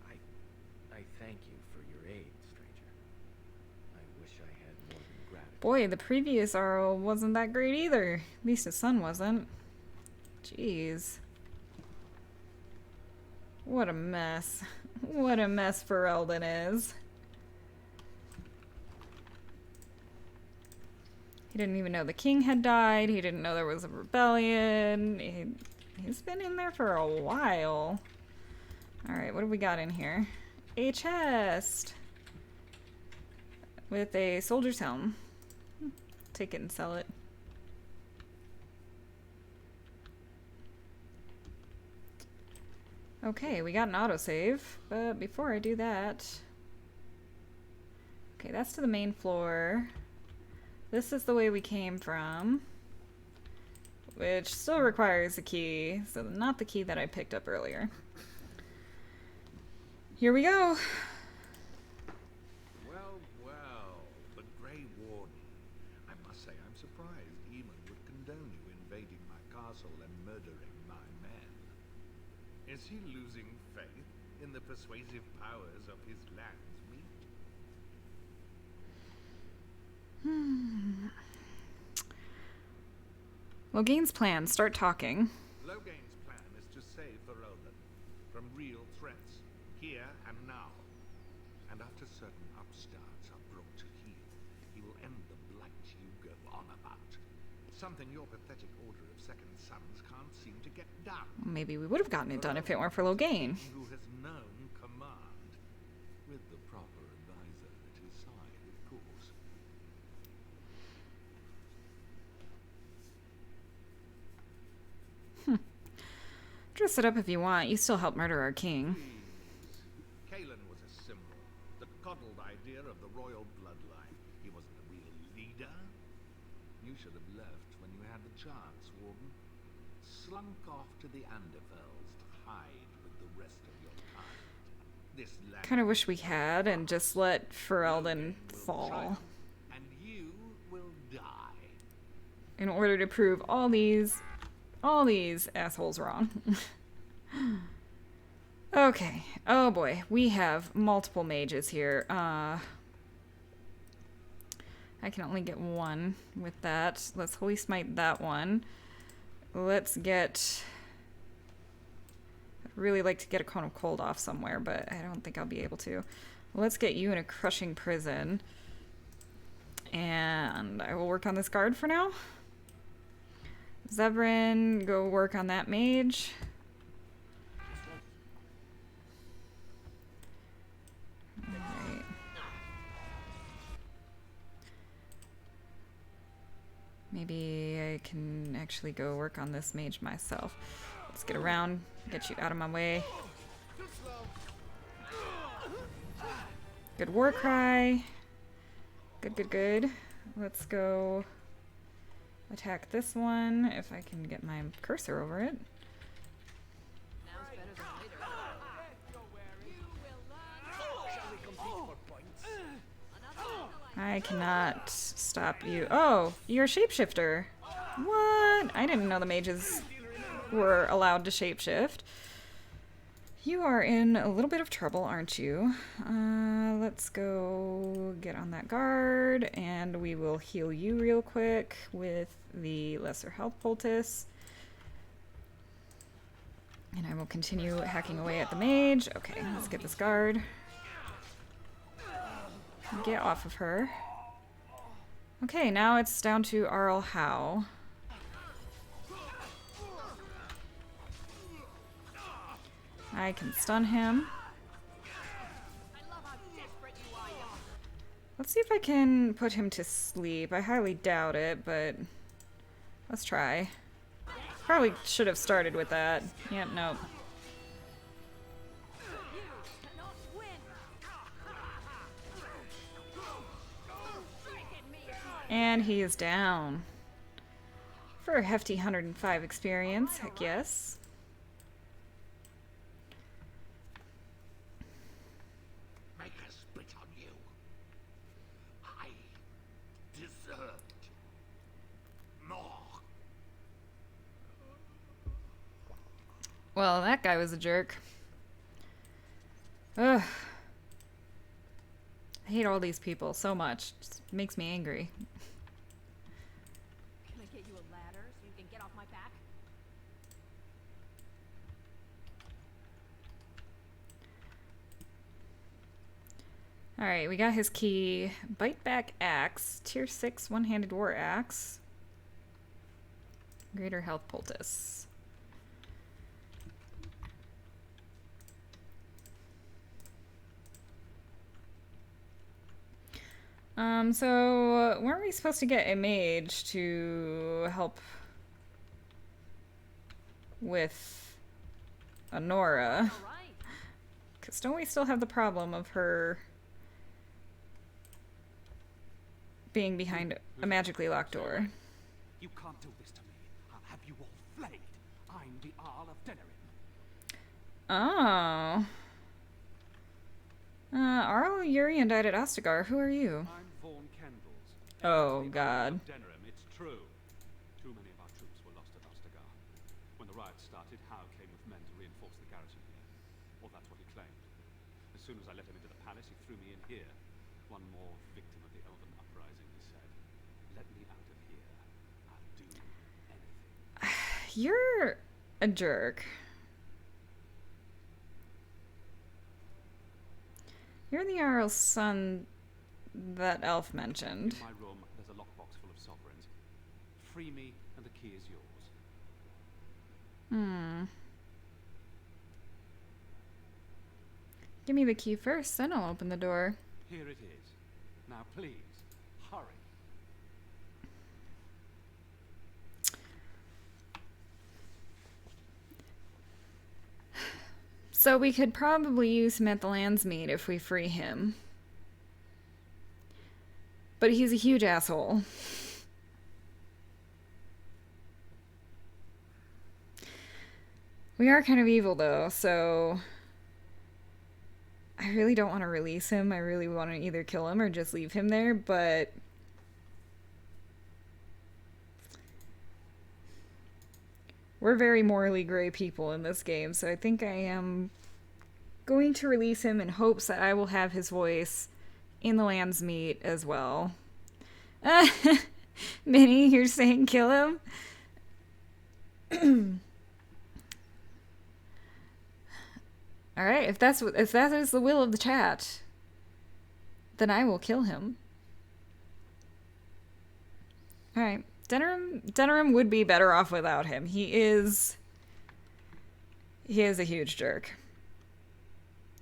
I thank you for your aid, stranger. I wish I had more than gratitude. Boy, the previous Arl wasn't that great either. At least his son wasn't. Jeez. What a mess. What a mess Ferelden is. He didn't even know the king had died. He didn't know there was a rebellion. He's been in there for a while. Alright, what do we got in here? A chest! With a soldier's helm. Take it and sell it. Okay, we got an autosave, but before I do that... Okay, that's to the main floor. This is the way we came from. Which still requires a key, so not the key that I picked up earlier. Here we go! Well, well, the Grey Warden. I must say I'm surprised Eamon would condone you invading my castle and murdering my men. Is he losing faith in the persuasive powers of his Landsmeet? Loghain's plan. Start talking. Loghain's plan is to save Ferelden from real threats, here and now. And after certain upstarts are brought to heel, he will end the blight you go on about. Something your pathetic Order of Second Sons can't seem to get done. Maybe we would have gotten it done if it weren't for Loghain. Who has known command, with the proper advisor at his side, of course. Dress it up if you want. You still help murder our king. Kalen was a symbol, the coddled idea of the royal bloodline. He wasn't a real leader. You should have left when you had the chance, Warden. Slunk off to the Anderfells to hide with the rest of your kind. This land Kind of wish we had and just let Ferelden fall. and you will die. In order to prove all these assholes wrong. Okay. Oh boy. We have multiple mages here. I can only get one with that. Let's Holy Smite that one. Let's get... I'd really like to get a Cone of Cold off somewhere, but I don't think I'll be able to. Let's get you in a Crushing Prison. And I will work on this guard for now. Zeverin, go work on that mage. Alright. Maybe I can actually go work on this mage myself. Let's get around, get you out of my way. Good war cry. Good, good, good. Let's go attack this one, if I can get my cursor over it. I cannot stop you. Oh, you're a shapeshifter. What? I didn't know the mages were allowed to shapeshift. You are in a little bit of trouble, aren't you? Let's go get on that guard, and we will heal you real quick with the Lesser Health Poultice. And I will continue hacking away at the mage. Okay, let's get this guard. Get off of her. Okay, now it's down to Arl Howe. I can stun him. Let's see if I can put him to sleep. I highly doubt it, but let's try. Probably should have started with that. Yep, nope. And he is down. For a hefty 105 experience, heck yes. Make a spit on you. I deserved more. Well, that guy was a jerk. Ugh. I hate all these people so much. It just makes me angry. Can I get you a ladder so you can get off my back? Alright, we got his key. Bite back axe. Tier 6 one-handed war axe. Greater health poultice. So weren't we supposed to get a mage to help with Honora? Because don't we still have the problem of her being behind a magically locked door? You can't do this to me. I'll have you all flayed. I'm the Arl of Denerim. Oh. Arl Eamon died at Ostagar. Who are you? I'm Vaughn Kendalls. Oh, God. Denerim, it's true. Too many of our troops were lost at Ostagar. When the riots started, Howe came with men to reinforce the garrison here. Or that's what he claimed. As soon as I let him into the palace, he threw me in here. One more victim of the Elven uprising, he said. Let me out of here. I'll do anything. You're a jerk. You're the Arl's son that Elf mentioned. In my room, there's a lockbox full of sovereigns. Free me, and the key is yours. Give me the key first, then I'll open the door. Here it is. Now please, hurry. So we could probably use him at the Landsmeet if we free him. But he's a huge asshole. We are kind of evil though, so I really don't want to release him. I really want to either kill him or just leave him there, but we're very morally gray people in this game, so I think I am going to release him in hopes that I will have his voice in the Landsmeet as well. Minnie, you're saying kill him? Alright, if that is the will of the chat, then I will kill him. Alright. Denerim would be better off without him. He is a huge jerk.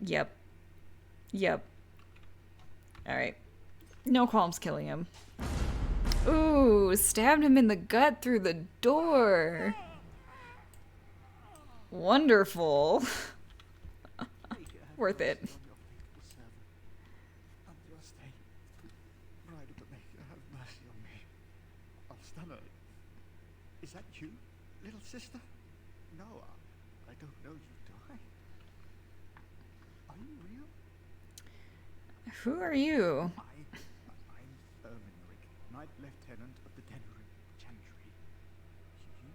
Yep. Alright. No qualms killing him. Ooh, stabbed him in the gut through the door. Wonderful. Worth it. Is that you, little sister? No, I don't know you die. Are you real? Who are you? I'm Ermenric, Knight Lieutenant of the Denerim Chantry. You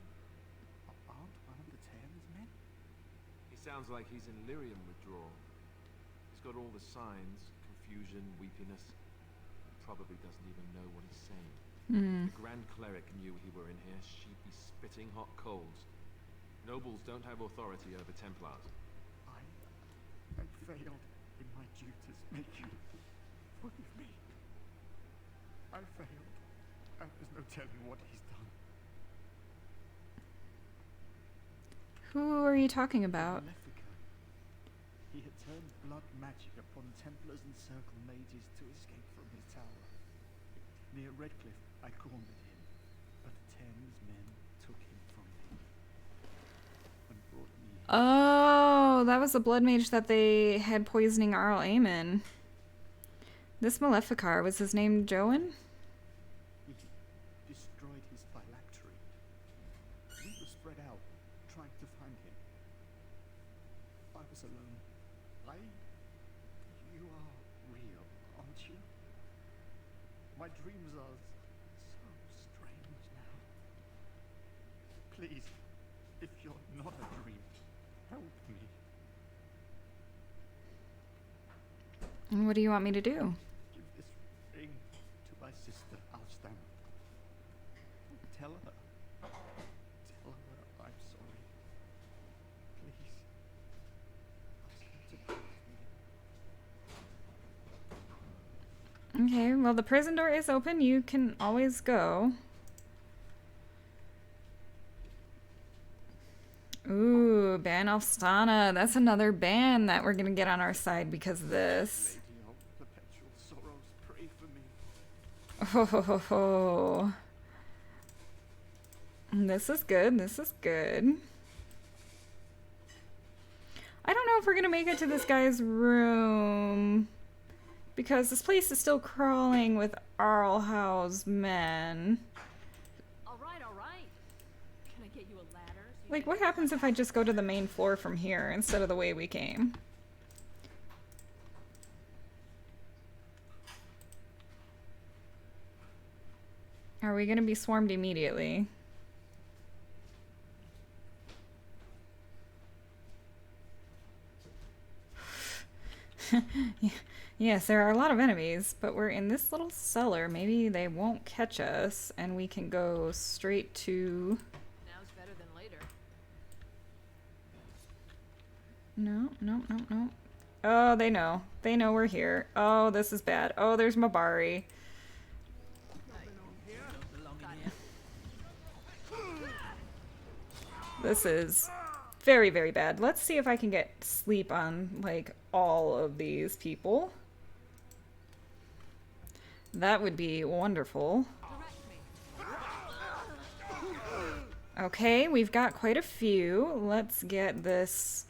aren't one of the Tailor's men? He sounds like he's in lyrium withdrawal. He's got all the signs, confusion, weepiness. Probably doesn't even know what he's saying. The Grand Cleric knew he were in here, she'd be spitting hot coals. Nobles don't have authority over Templars. I failed in my duties. May you forgive me. I failed, and there's no telling what he's done. Who are you talking about? He had turned blood magic upon Templars and Circle mages to escape from his tower. Near Redcliff, I cornered him, but Thames men took him from me and brought me here. Oh, that was the blood mage that they had poisoning Arl Eamon. This Maleficar, was his name Joan? He destroyed his phylactery. We were spread out, trying to find him. I was alone. You are real, aren't you? My dreams are so strange now. Please, if you're not a dream, help me. And what do you want me to do? Give this ring to my sister, Alistair. Tell her I'm sorry. Please. Ask her to please me. Okay, well the prison door is open. You can always go. Ooh, Ban Alstana. That's another ban that we're gonna get on our side because of this. Lady of perpetual sorrows, pray for me. Oh, ho, ho, ho. This is good. This is good. I don't know if we're gonna make it to this guy's room because this place is still crawling with Arl Howe's men. All right, all right. Can I get you a ladder? So Like, what happens if I just go to the main floor from here instead of the way we came? Are we gonna be swarmed immediately? Yes, there are a lot of enemies, but we're in this little cellar. Maybe they won't catch us, and we can go straight to... Now's better than later. No, no, no, no. Oh, they know. They know we're here. Oh, this is bad. Oh, there's Mabari. This is very, very bad. Let's see if I can get sleep on, like, all of these people. That would be wonderful. Okay, we've got quite a few. Let's get this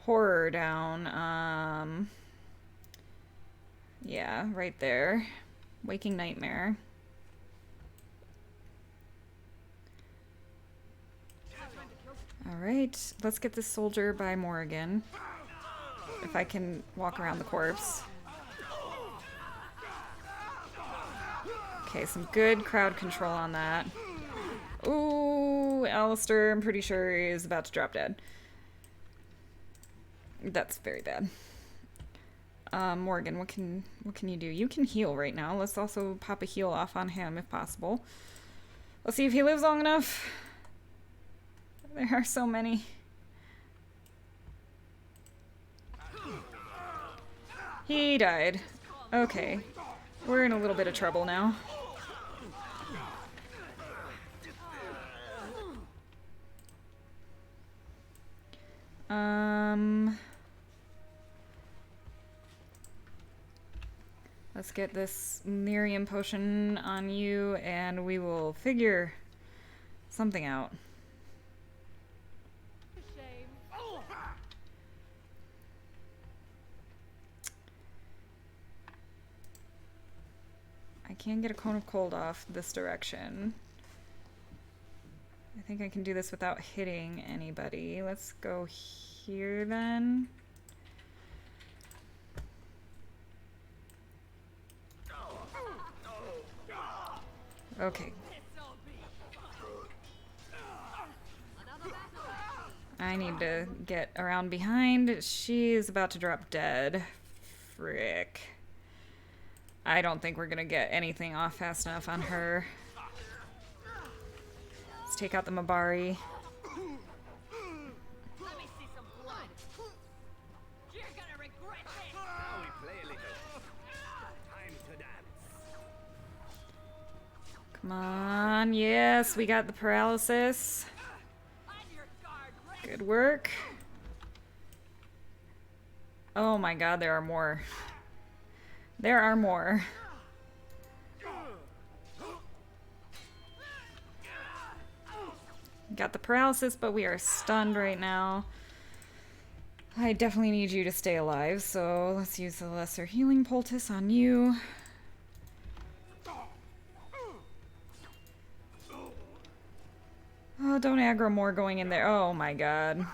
horror down. Yeah, right there. Waking Nightmare. Alright, let's get this soldier by Morrigan. If I can walk around the corpse. Okay, some good crowd control on that. Ooh, Alistair, I'm pretty sure is about to drop dead. That's very bad. Morrigan, what can you do? You can heal right now. Let's also pop a heal off on him if possible. Let's see if he lives long enough. There are so many. He died. Okay. We're in a little bit of trouble now. Let's get this Miriam potion on you and we will figure something out. I can get a cone of cold off this direction. I think I can do this without hitting anybody. Let's go here then. Okay. I need to get around behind. She's about to drop dead. Frick. I don't think we're gonna get anything off fast enough on her. Let's take out the Mabari. Let me see some blood. You're gonna regret this. Now we play a little. Time to dance. Come on. Yes, we got the paralysis. Good work. Oh my god, there are more. There are more. Got the paralysis, but we are stunned right now. I definitely need you to stay alive, so let's use the lesser healing poultice on you. Oh, don't aggro more going in there. Oh my god.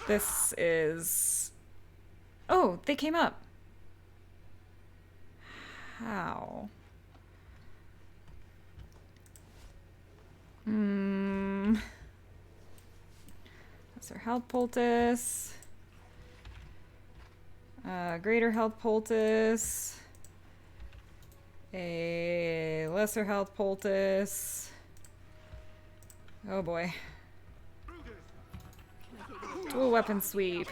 This is... Oh, they came up. How? Lesser health poultice. Greater health poultice. A lesser health poultice. Oh boy. Dual weapon sweep.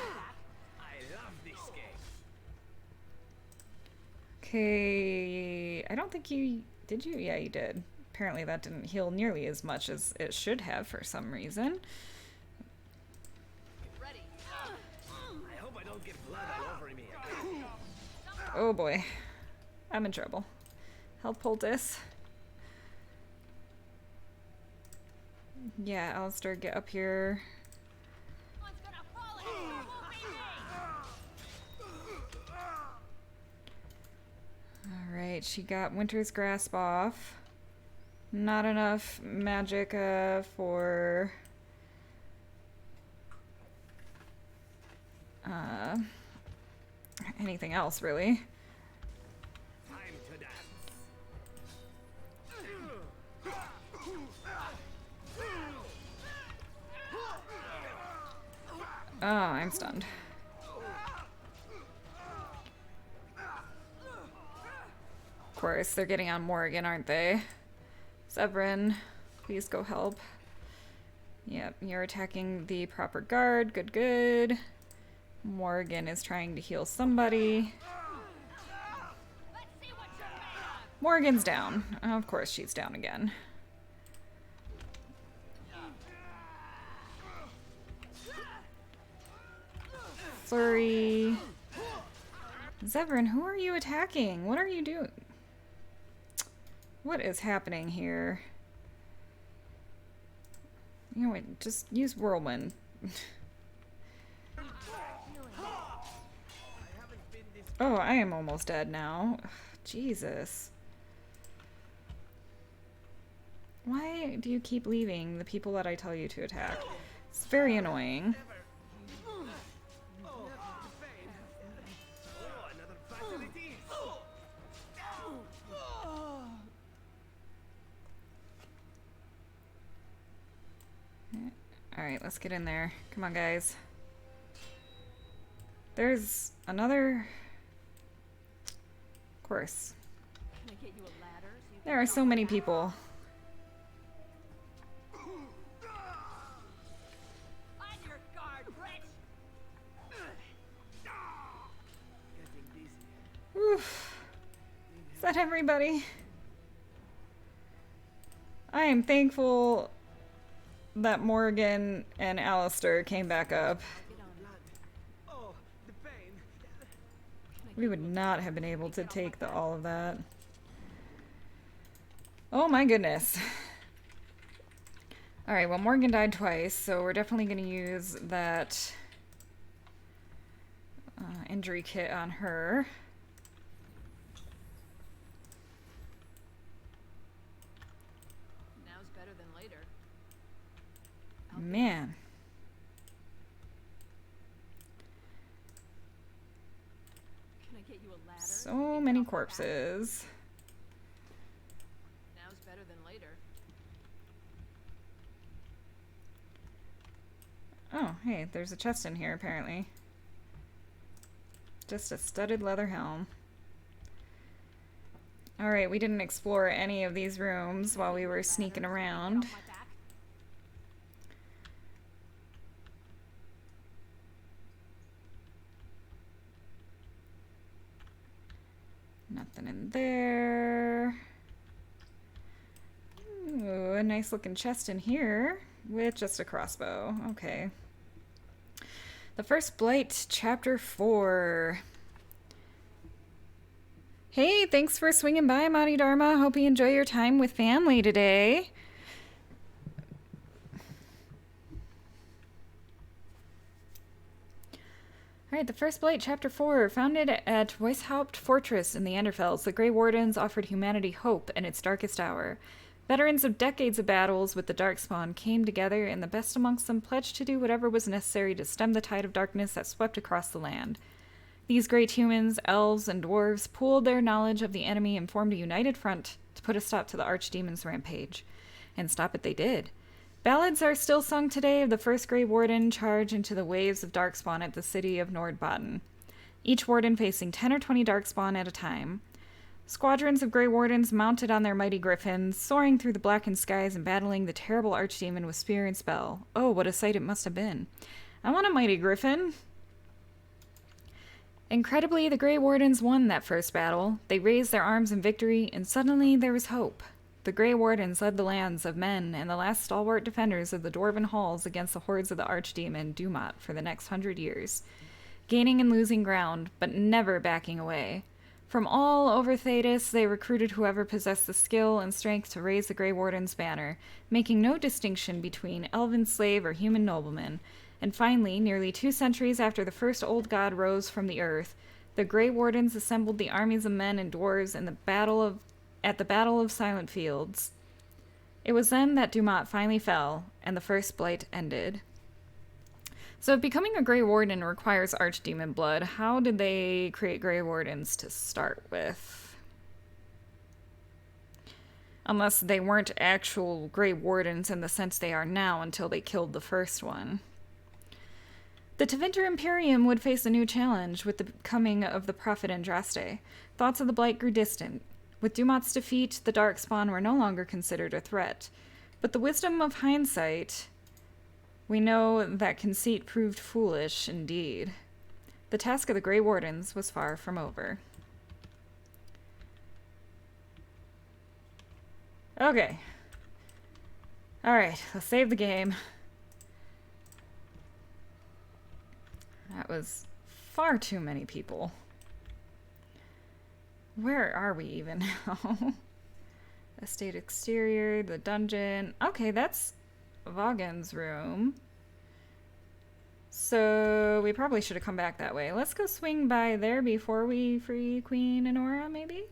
Okay, I don't think you... Did you? Yeah, you did. Apparently that didn't heal nearly as much as it should have for some reason. I hope I don't get blood all over me. Oh boy. I'm in trouble. Health poultice. Yeah, Alistair, get up here. Alright, she got Winter's Grasp off. Not enough magic for anything else, really. Oh, I'm stunned. Of course, they're getting on Morrigan, aren't they? Zevern, please go help. Yep, you're attacking the proper guard. Good, good. Morrigan is trying to heal somebody. Morrigan's down. Of course she's down again. Flurry. Zevern, who are you attacking? What are you doing? What is happening here? You know what? Just use Whirlwind. Oh, I am almost dead now. Ugh, Jesus. Why do you keep leaving the people that I tell you to attack? It's very annoying. Alright, let's get in there. Come on, guys. There's another... Of course. There are so many people. Oof. Is that everybody? I am thankful that Morrigan and Alistair came back up. We would not have been able to take all of that. Oh my goodness. Alright, well, Morrigan died twice, so we're definitely going to use that injury kit on her. Now's better than later. Man. Can I get you a ladder? So many corpses. Now's better than later. Oh, hey, there's a chest in here, apparently. Just a studded leather helm. Alright, we didn't explore any of these rooms while we were sneaking around. Nothing in there. Ooh, a nice looking chest in here with just a crossbow. Okay. The First Blight, Chapter 4. Hey, thanks for swinging by, Madi Dharma. Hope you enjoy your time with family today. Alright, the First Blight, Chapter 4. Founded at Weishaupt Fortress in the Anderfells, the Grey Wardens offered humanity hope in its darkest hour. Veterans of decades of battles with the Darkspawn came together, and the best amongst them pledged to do whatever was necessary to stem the tide of darkness that swept across the land. These great humans, elves, and dwarves pooled their knowledge of the enemy and formed a united front to put a stop to the archdemon's rampage. And stop it they did. Ballads are still sung today of the first Grey Warden charge into the waves of Darkspawn at the city of Nordbaden, each warden facing 10 or 20 Darkspawn at a time. Squadrons of Grey Wardens mounted on their mighty griffins, soaring through the blackened skies and battling the terrible archdemon with spear and spell. Oh, what a sight it must have been. I want a mighty griffin. Incredibly, the Grey Wardens won that first battle. They raised their arms in victory, and suddenly there was hope. The Grey Wardens led the lands of men and the last stalwart defenders of the dwarven halls against the hordes of the archdemon Dumat for the next 100 years, gaining and losing ground, but never backing away. From all over Thedas, they recruited whoever possessed the skill and strength to raise the Grey Warden's banner, making no distinction between elven slave or human nobleman. And finally, nearly 2 centuries after the first old god rose from the earth, the Grey Wardens assembled the armies of men and dwarves at the Battle of Silent Fields. It was then that Dumat finally fell, and the First Blight ended. So if becoming a Grey Warden requires archdemon blood, how did they create Grey Wardens to start with? Unless they weren't actual Grey Wardens in the sense they are now until they killed the first one. The Tevinter Imperium would face a new challenge with the coming of the Prophet Andraste. Thoughts of the Blight grew distant. With Dumat's defeat, the Darkspawn were no longer considered a threat. But the wisdom of hindsight, we know that conceit proved foolish indeed. The task of the Grey Wardens was far from over. Okay. Alright, let's save the game. That was far too many people. Where are we even now? Estate exterior, the dungeon. Okay, that's Vaughan's room. So we probably should have come back that way. Let's go swing by there before we free Queen Enora, maybe?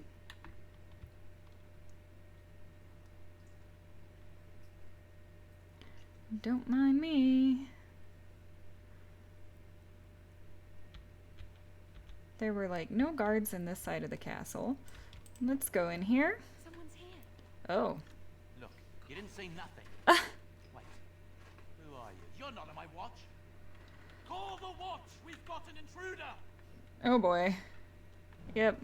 Don't mind me. There were, like, no guards in this side of the castle. Let's go in here. Someone's here. Oh. Look, you didn't say nothing. Wait. Who are you? You're not on my watch. Call the watch! We've got an intruder! Oh boy. Yep.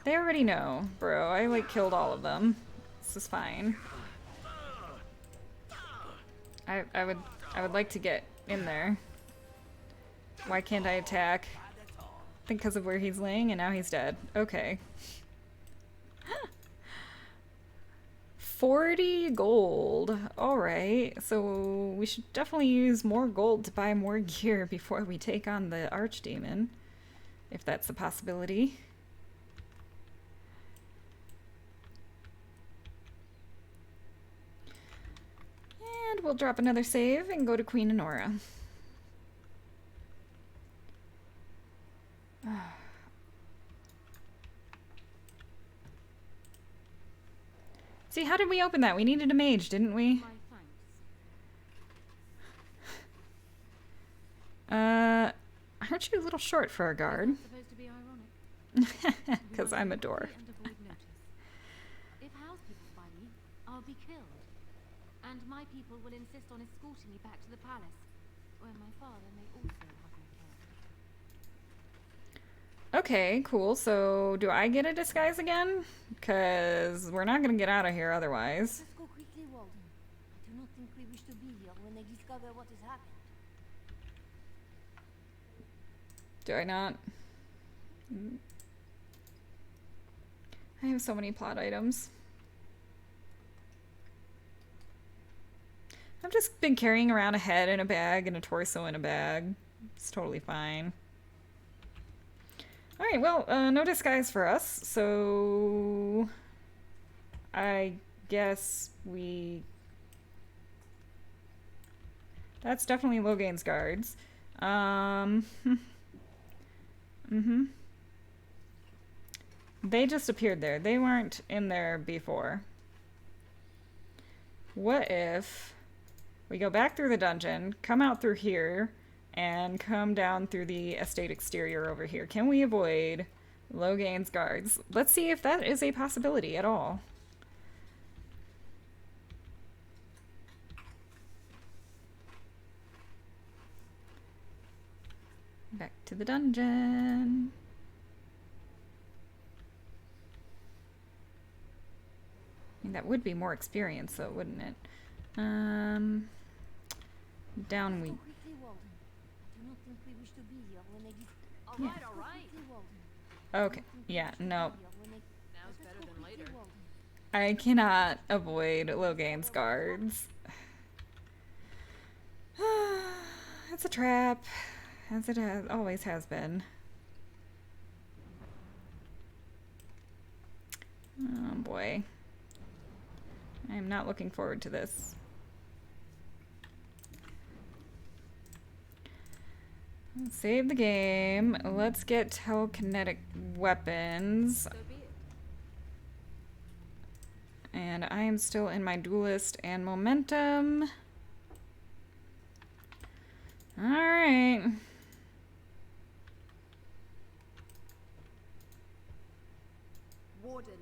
They already know, bro. I, like, killed all of them. This is fine. I would like to get in there. Why can't I attack? I think because of where he's laying, and now he's dead. Okay. 40 gold. Alright, so we should definitely use more gold to buy more gear before we take on the archdemon. If that's a possibility. And we'll drop another save and go to Queen Enora. See, how did we open that? We needed a mage, didn't we? Aren't you a little short for a guard? Supposed to be ironic. Because I'm a dwarf. If house people find me, I'll be killed. And my people will insist on escorting me back to the palace, where my father may also have my care. Okay, cool. So, do I get a disguise again? Because we're not going to get out of here otherwise. Let's go quickly, Walden. I do not think we wish to be here when they discover what has happened. Do I not? I have so many plot items. I've just been carrying around a head in a bag and a torso in a bag. It's totally fine. Alright, well, no disguise for us, so I guess that's definitely Loghain's guards. They just appeared there. They weren't in there before. What if we go back through the dungeon, come out through here, and come down through the estate exterior over here? Can we avoid Loghain's guards? Let's see if that is a possibility at all. Back to the dungeon. I mean, that would be more experience, though, wouldn't it? Down we... Okay, yeah, no. Now's better than later. I cannot avoid Loghain's guards. It's a trap, as it always has been. Oh boy. I am not looking forward to this. Let's save the game. Let's get telekinetic weapons. And I am still in my duelist and momentum. Alright. Warden,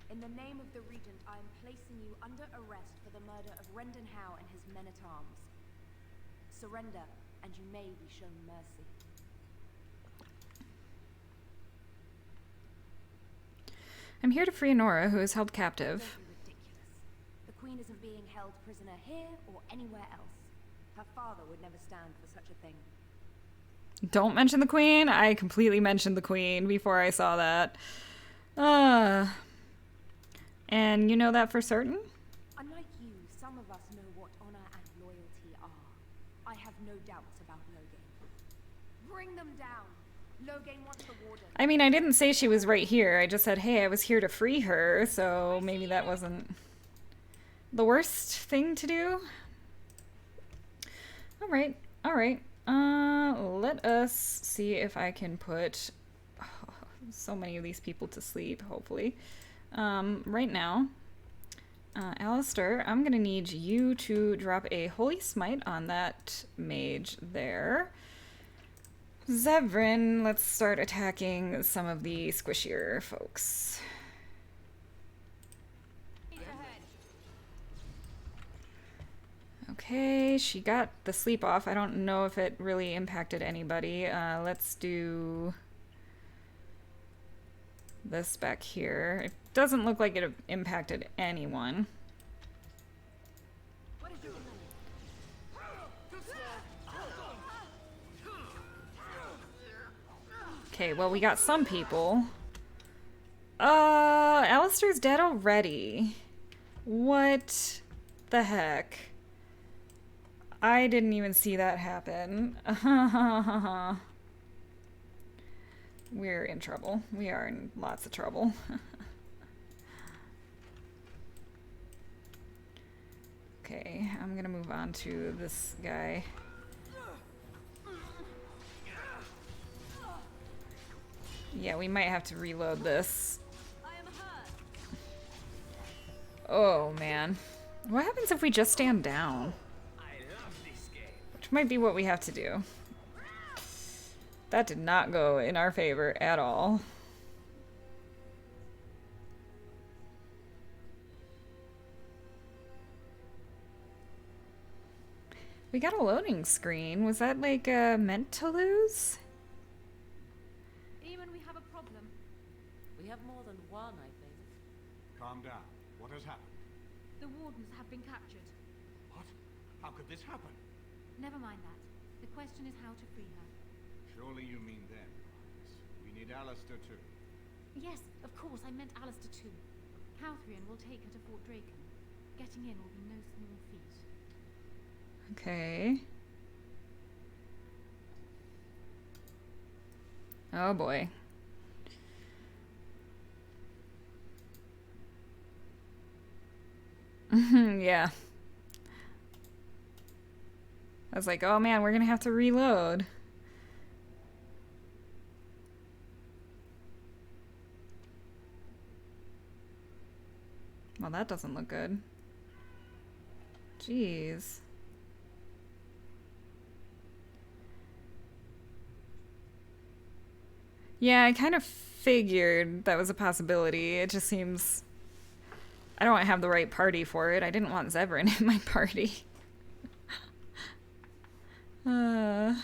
in the name of the Regent, I am placing you under arrest for the murder of Rendenhow and his men-at-arms. Surrender, and you may be shown mercy. I'm here to free Nora, who is held captive. Don't be ridiculous. The Queen isn't being held prisoner here or anywhere else. Her father would never stand for such a thing. Don't mention the Queen. I completely mentioned the Queen before I saw that. And you know that for certain? Unlike you, some of us know what honor and loyalty are. I have no doubts about Loghain. Bring them down. Loghain wants the Warden. I mean, I didn't say she was right here. I just said, hey, I was here to free her, so maybe that wasn't the worst thing to do. Alright, alright. Let us see if I can put so many of these people to sleep, hopefully. Right now, Alistair, I'm gonna need you to drop a Holy Smite on that mage there. Zevrin, let's start attacking some of the squishier folks. Okay, she got the sleep off. I don't know if it really impacted anybody. Let's do this back here. It doesn't look like it impacted anyone. Okay, well, we got some people. Alistair's dead already. What the heck? I didn't even see that happen. We're in trouble. We are in lots of trouble. Okay, I'm gonna move on to this guy. Yeah, we might have to reload this. Oh, man. What happens if we just stand down? Which might be what we have to do. That did not go in our favor at all. We got a loading screen. Was that like meant to lose? Eamon, we have a problem. We have more than one, I think. Calm down. What has happened? The Wardens have been captured. What? How could this happen? Never mind that. The question is how to free her. Surely you mean them. We need Alistair too. Yes, of course, I meant Alistair too. Couthrian will take her to Fort Draken. Getting in will be no small feat. Okay. Oh boy. Yeah. I was like, oh man, we're gonna have to reload. Well, that doesn't look good. Jeez. Yeah, I kind of figured that was a possibility. It just seems... I don't have the right party for it. I didn't want Zeverin in my party. And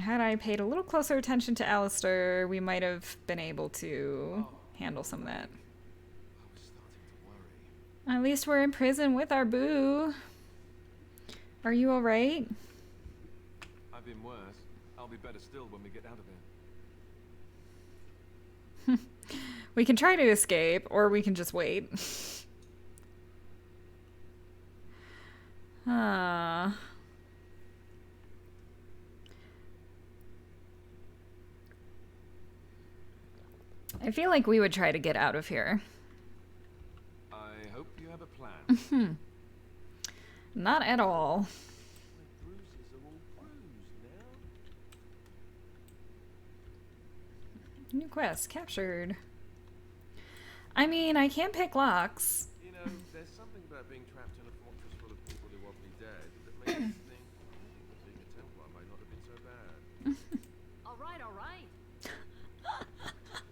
had I paid a little closer attention to Alistair, we might have been able to handle some of that. At least we're in prison with our boo. Are you alright? I've been worse. I'll be better still when we get out of here. We can try to escape, or we can just wait. I feel like we would try to get out of here. I hope you have a plan. Not at all. New quest captured. I mean, I can't pick locks. You know, there's something about being trapped in a fortress full of people who want me dead that makes me think being a Templar might not have been so bad. All right, all right.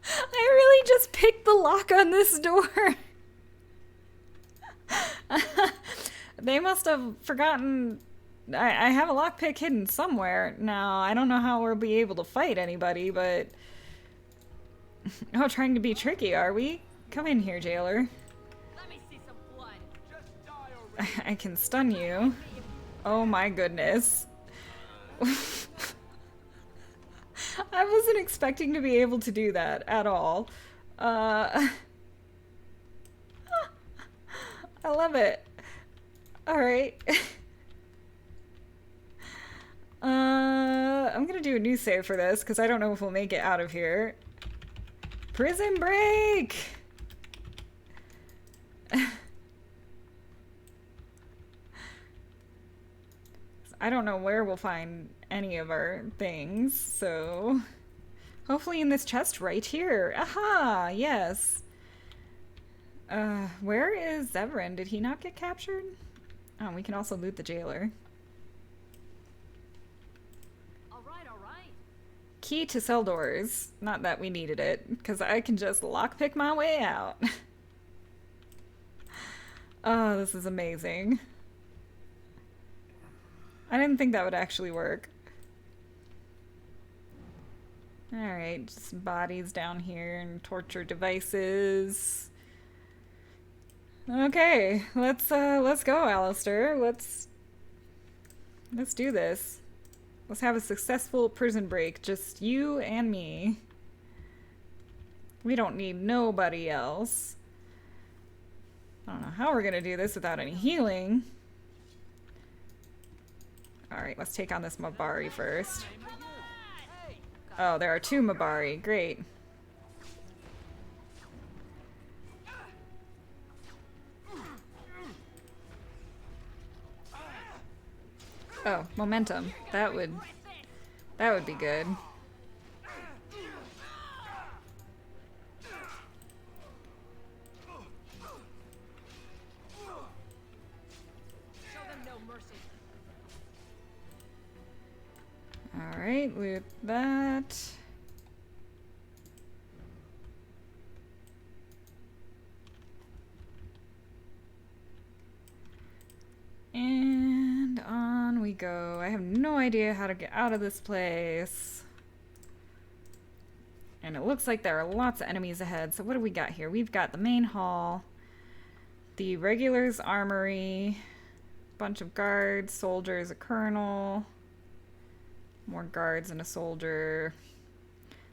I really just picked the lock on this door. They must have forgotten. I have a lockpick hidden somewhere. Now, I don't know how we'll be able to fight anybody, but... Oh, trying to be tricky, are we? Come in here, jailer. Let me see some blood. Just die already. I can stun you. Oh my goodness. I wasn't expecting to be able to do that at all. I love it. Alright. I'm gonna do a new save for this, because I don't know if we'll make it out of here. Prison break! I don't know where we'll find any of our things, so... Hopefully in this chest right here. Aha! Yes. Where is Zeverin? Did he not get captured? Oh, we can also loot the jailer. Alright, alright. Key to cell doors. Not that we needed it, because I can just lockpick my way out. Oh, this is amazing. I didn't think that would actually work. Alright, just bodies down here and torture devices. Okay, let's go, Alistair. Let's do this. Let's have a successful prison break. Just you and me. We don't need nobody else. I don't know how we're gonna do this without any healing. Alright, let's take on this Mabari first. Oh, there are two Mabari. Great. Oh, momentum. That would be good. Alright, loot that. And on we go. I have no idea how to get out of this place. And it looks like there are lots of enemies ahead. So what do we got here? We've got the main hall, the regulars armory, bunch of guards, soldiers, a colonel, more guards and a soldier.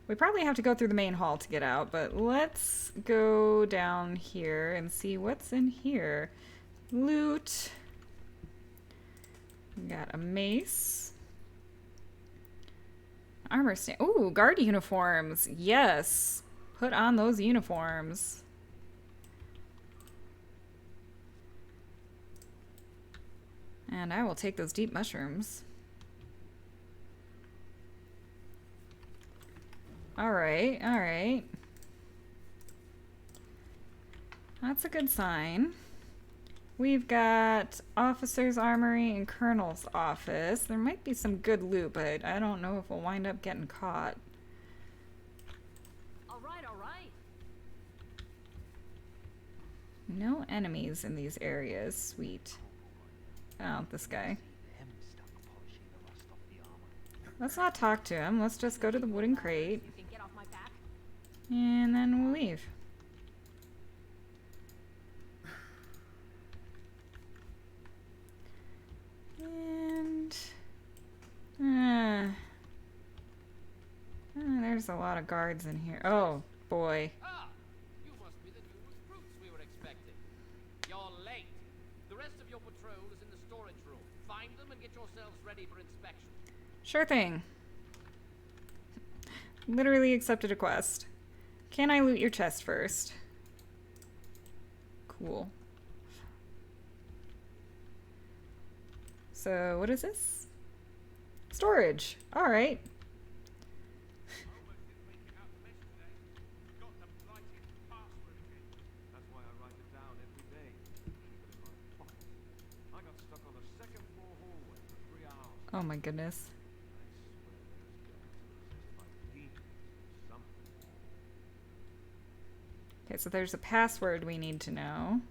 We probably have to go through the main hall to get out, but let's go down here and see what's in here. loot. We got a mace. Armor stand. Ooh, guard uniforms. Yes. Put on those uniforms. And I will take those deep mushrooms. Alright, alright. That's a good sign. We've got Officer's Armory and Colonel's Office. There might be some good loot, but I don't know if we'll wind up getting caught. Alright, alright. No enemies in these areas. Sweet. Oh, this guy. Let's not talk to him. Let's just go to the wooden crate. And then we'll leave. And there's a lot of guards in here. Oh boy. Ah, you must be the new recruits we were expecting. You're late. The rest of your patrol is in the storage room. Find them and get yourselves ready for inspection. Sure thing. Literally accepted a quest. Can I loot your chest first? Cool. So, what is this? Storage. Alright. That's why I write it down every day. I got stuck on the second floor hallway for 3 hours. Oh my goodness. Okay, so there's a password we need to know.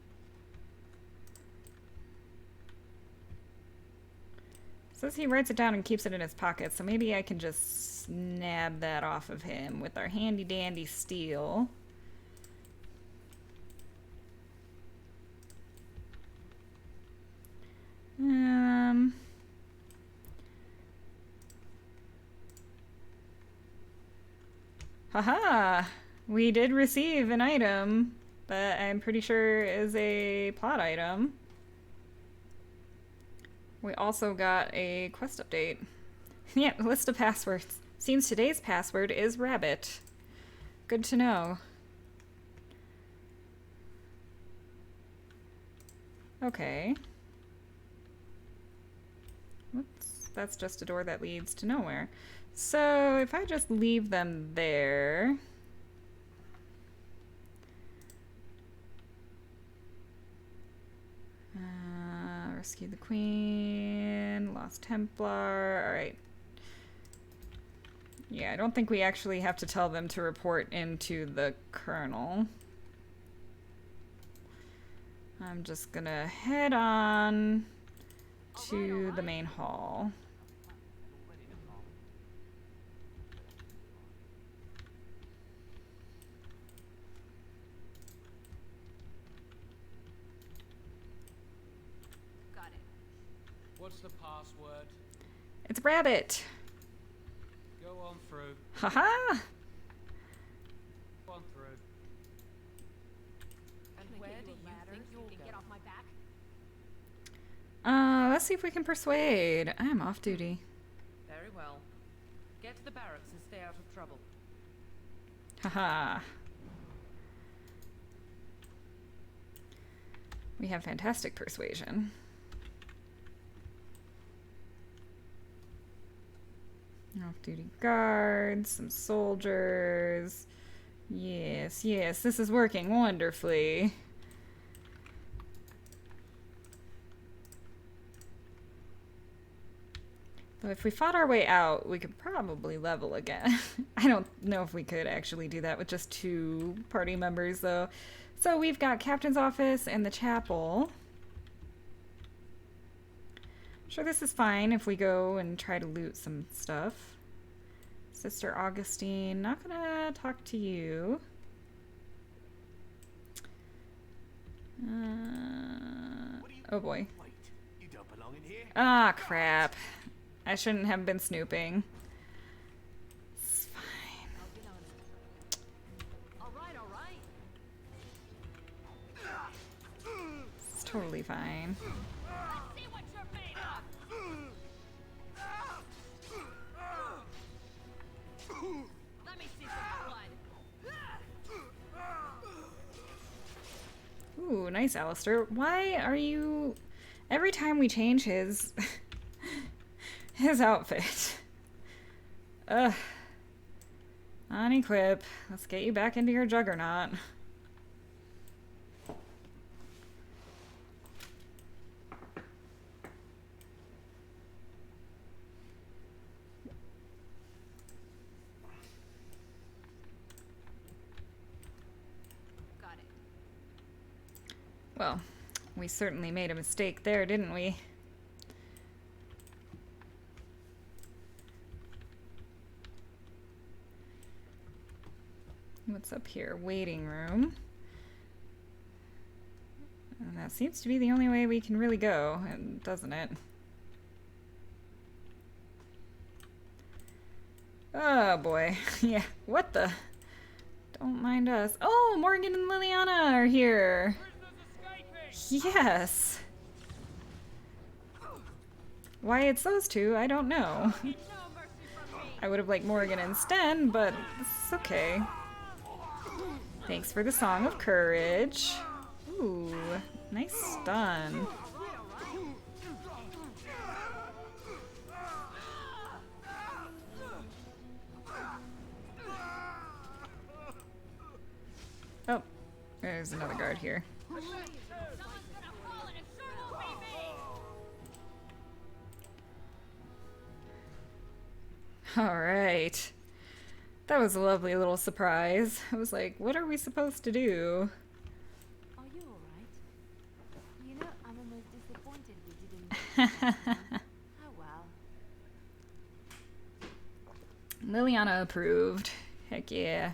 It says he writes it down and keeps it in his pocket, so maybe I can just snab that off of him with our handy dandy steel. Haha! We did receive an item that I'm pretty sure is a plot item. We also got a quest update. Yeah, list of passwords. Seems today's password is rabbit. Good to know. Okay. Whoops. That's just a door that leads to nowhere. So if I just leave them there... rescue the Queen, Lost Templar, alright. Yeah, I don't think we actually have to tell them to report into the Colonel. I'm just gonna head on to the main hall. What's the password? It's rabbit. Go on through. Haha! Go on through. And where do you think you can get off my back? Let's see if we can persuade. I'm off duty. Very well. Get to the barracks and stay out of trouble. Haha. We have fantastic persuasion. Off-duty guards, some soldiers. Yes, yes, this is working wonderfully. Though if we fought our way out, we could probably level again. I don't know if we could actually do that with just 2 party members, though. So we've got Captain's Office and the Chapel. Sure, this is fine if we go and try to loot some stuff. Sister Augustine, not gonna talk to you. Oh boy. You don't belong in here. Ah, crap. I shouldn't have been snooping. It's fine. totally fine. Let's see what you're made of. Let me see some blood. Ooh, nice, Alistair. Why are you... Every time we change his... his outfit. Ugh. Unequip. Let's get you back into your juggernaut. Got it. Well, we certainly made a mistake there, didn't we? What's up here? Waiting room. And that seems to be the only way we can really go, doesn't it? Oh boy. Yeah, what the? Don't mind us. Oh, Morrigan and Liliana are here. Yes. Why it's those two, I don't know. I would have liked Morrigan and Sten, but it's okay. Thanks for the Song of Courage. Ooh, nice stun. Oh, there's another guard here. All right. That was a lovely little surprise. I was like, what are we supposed to do? Are you alright? You know, I'm almost disappointed we didn't. Oh well. Liliana approved. Heck yeah.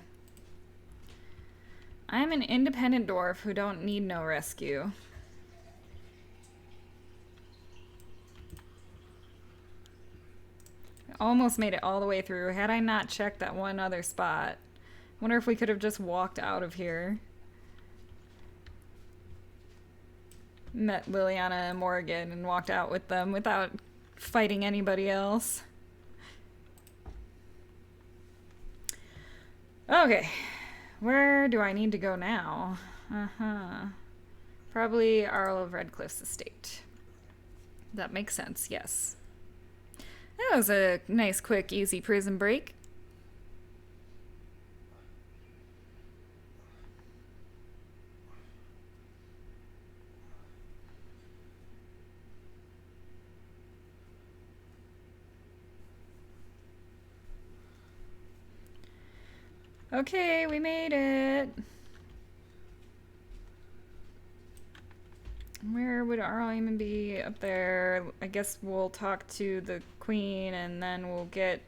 I'm an independent dwarf who don't need no rescue. Almost made it all the way through. Had I not checked that one other spot. Wonder if we could have just walked out of here. Met Liliana and Morrigan and walked out with them without fighting anybody else. Okay. Where do I need to go now? Probably Arl of Redcliff's estate. That makes sense, yes. That was a nice, quick, easy prison break. Okay, we made it. Where would Arl Eamon be? Up there. I guess we'll talk to the queen and then we'll get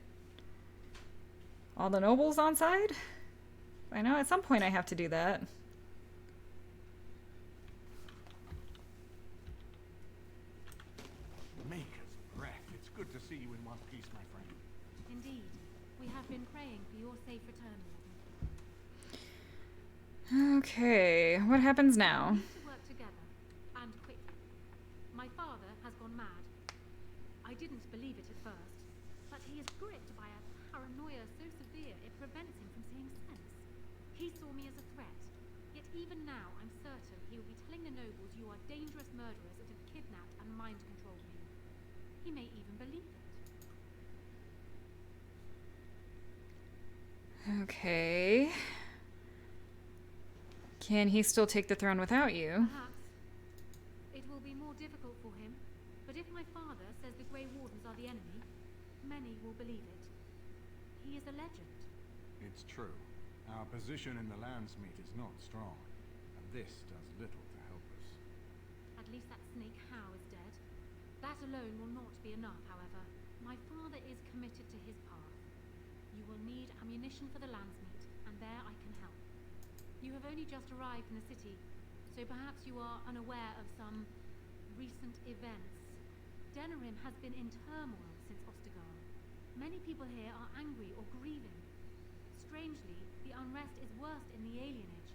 all the nobles on side? I know at some point I have to do that. Maker's breath. It's good to see you in one piece, my friend. Indeed. We have been praying for your safe return, Warden. Okay, what happens now? We need to work together, and quickly. My father has gone mad. I didn't believe it at first, but he is gripped by a paranoia so severe it prevents him from seeing sense. He saw me as a threat, yet even now I'm certain he will be telling the nobles you are dangerous murderers that have kidnapped and mind-controlled me. He may even believe it. Okay. Can he still take the throne without you? Perhaps. It will be more difficult for him, but if my father says the Grey Wardens are the enemy, many will believe it. He is a legend. It's true. Our position in the Landsmeet is not strong, and this does little to help us. At least that snake How is dead. That alone will not be enough, however. My father is committed to his path. You will need ammunition for the Landsmeet, and there I can help. You have only just arrived in the city, so perhaps you are unaware of some recent events. Denerim has been in turmoil since Ostergar. Many people here are angry or grieving. Strangely, the unrest is worst in the alienage.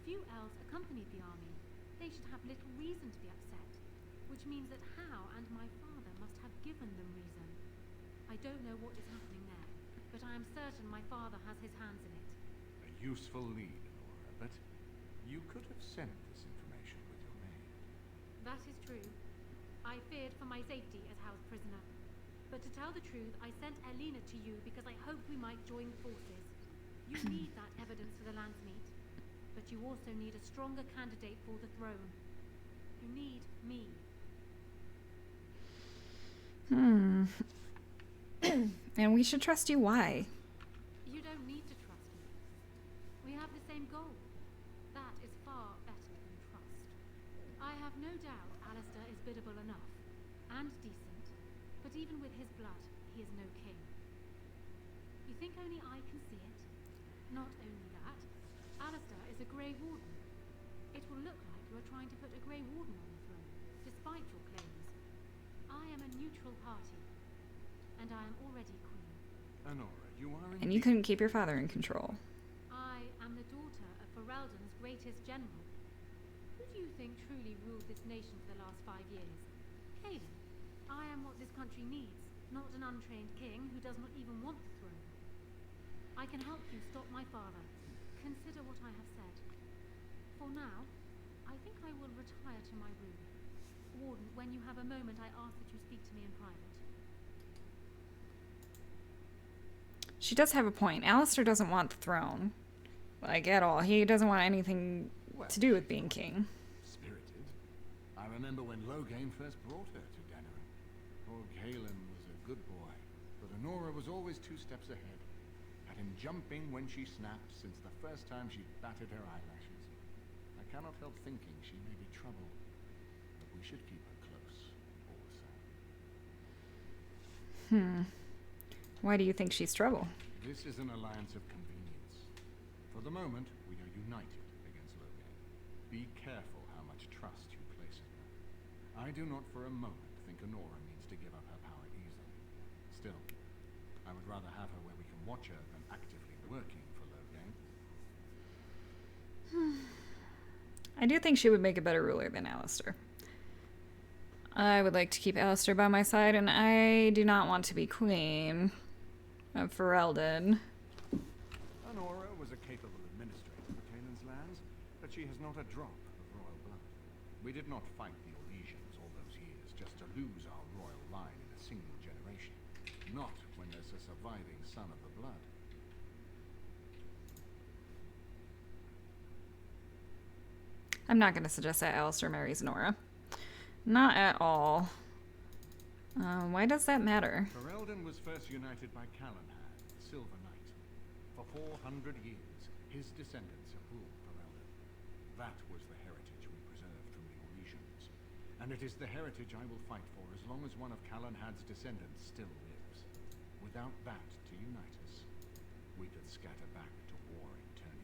Few elves accompanied the army. They should have little reason to be upset, which means that How and my father must have given them reason. I don't know what is happening there, but I am certain my father has his hands in it. A useful lead, Nora, but you could have sent this information with your maid. That is true. I feared for my safety as How's prisoner. But to tell the truth, I sent Elena to you because I hoped we might join forces. You need that evidence for the Landsmeet, but you also need a stronger candidate for the throne. You need me. And we should trust you. Why? You don't need to trust me. We have the same goal. That is far better than trust. I have no doubt Alistair is biddable enough, and decent, but even with his blood, he is no king. You think only I can see it? Not only that, Alistair is a Grey Warden. It will look like you are trying to put a Grey Warden on the throne, despite your claims. I am a neutral party, and I am already queen. Honora, you are And you couldn't keep your father in control. I am the daughter of Ferelden's greatest general. Who do you think truly ruled this nation for the last 5 years? Kaelin. I am what this country needs, not an untrained king who does not even want the throne. I can help you stop my father. Consider what I have said. For now, I think I will retire to my room. Warden, when you have a moment, I ask that you speak to me in private. She does have a point. Alistair doesn't want the throne. Like, at all. He doesn't want anything to do with being king. Spirited. I remember when Loghain first brought her to Denerim. Poor Kaelin was a good boy, but Honora was always 2 steps ahead. Had him jumping when she snapped since the first time she batted her eyelashes. I cannot help thinking she may be trouble, but we should keep her close all the same. Why do you think she's trouble? This is an alliance of convenience. For the moment, we are united against Loghain. Be careful how much trust you place in her. I do not for a moment think Honora means to give up her power easily. Still, I would rather have her where we can watch her than actively working for Loghain. I do think she would make a better ruler than Alistair. I would like to keep Alistair by my side, and I do not want to be queen of Ferelden. Honora was a capable administrator for Kaelin's lands, but she has not a drop of royal blood. We did not fight the Orlesians all those years just to lose our royal line in a single generation. Not when there's a surviving son of the blood. I'm not going to suggest that Alistair marries Nora. Not at all. Why does that matter? Ferelden was first united by Calenhad, the Silver Knight. For 400 years, his descendants have ruled Ferelden. That was the heritage we preserved from the Orlesians. And it is the heritage I will fight for as long as one of Calenhad's descendants still lives. Without that to unite us, we could scatter back to war in Ternians.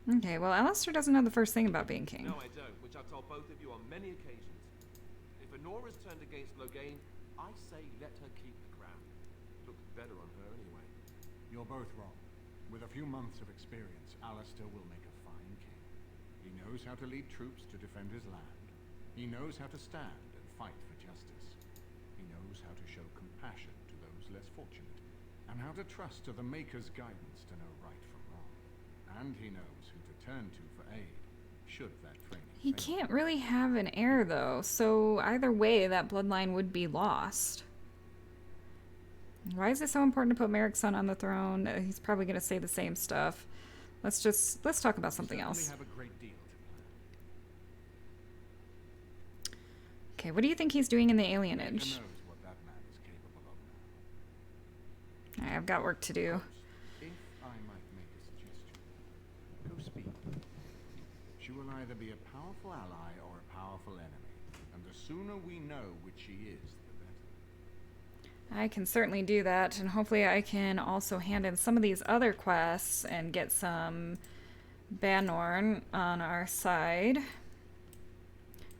Okay, well, Alistair doesn't know the first thing about being king. No, I don't, which I've told both of you on many occasions. If Honora's turned against Loghain, I say let her keep the crown. Looks better on her anyway. You're both wrong. With a few months of experience, Alistair will make a fine king. He knows how to lead troops to defend his land. He knows how to stand and fight for justice. He knows how to show compassion to those less fortunate, and how to trust to the Maker's guidance to know right from wrong. And he knows who to turn to for aid, should that training He fail. can't really have an heir, though, so either way, that bloodline would be lost. Why is it so important to put Merrick's son on the throne? He's probably going to say the same stuff. Let's talk about something else. Have a great deal to plan. Okay, what do you think he's doing in the alienage? Knows what that man is capable of now. I've got work to do. If I might make a suggestion, go speak. She will either be a powerful ally or a powerful enemy, and the sooner we know which she is, the better. I can certainly do that, and hopefully I can also hand in some of these other quests and get some Banorn on our side.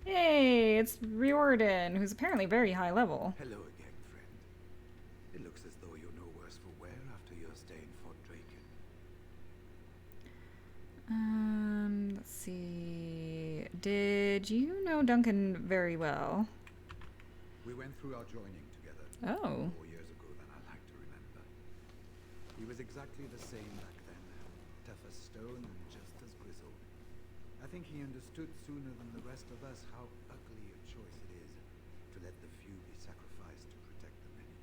Hey, it's Riordan, who's apparently very high level. Hello again, friend. It looks as though you're no worse for wear after your stay in Fort Draken. Did you know Duncan very well? We went through our joining together. Oh. 4 years ago than I like to remember. He was exactly the same back then. Tough as stone and just as grizzled. I think he understood sooner than the rest of us how ugly a choice it is to let the few be sacrificed to protect the many.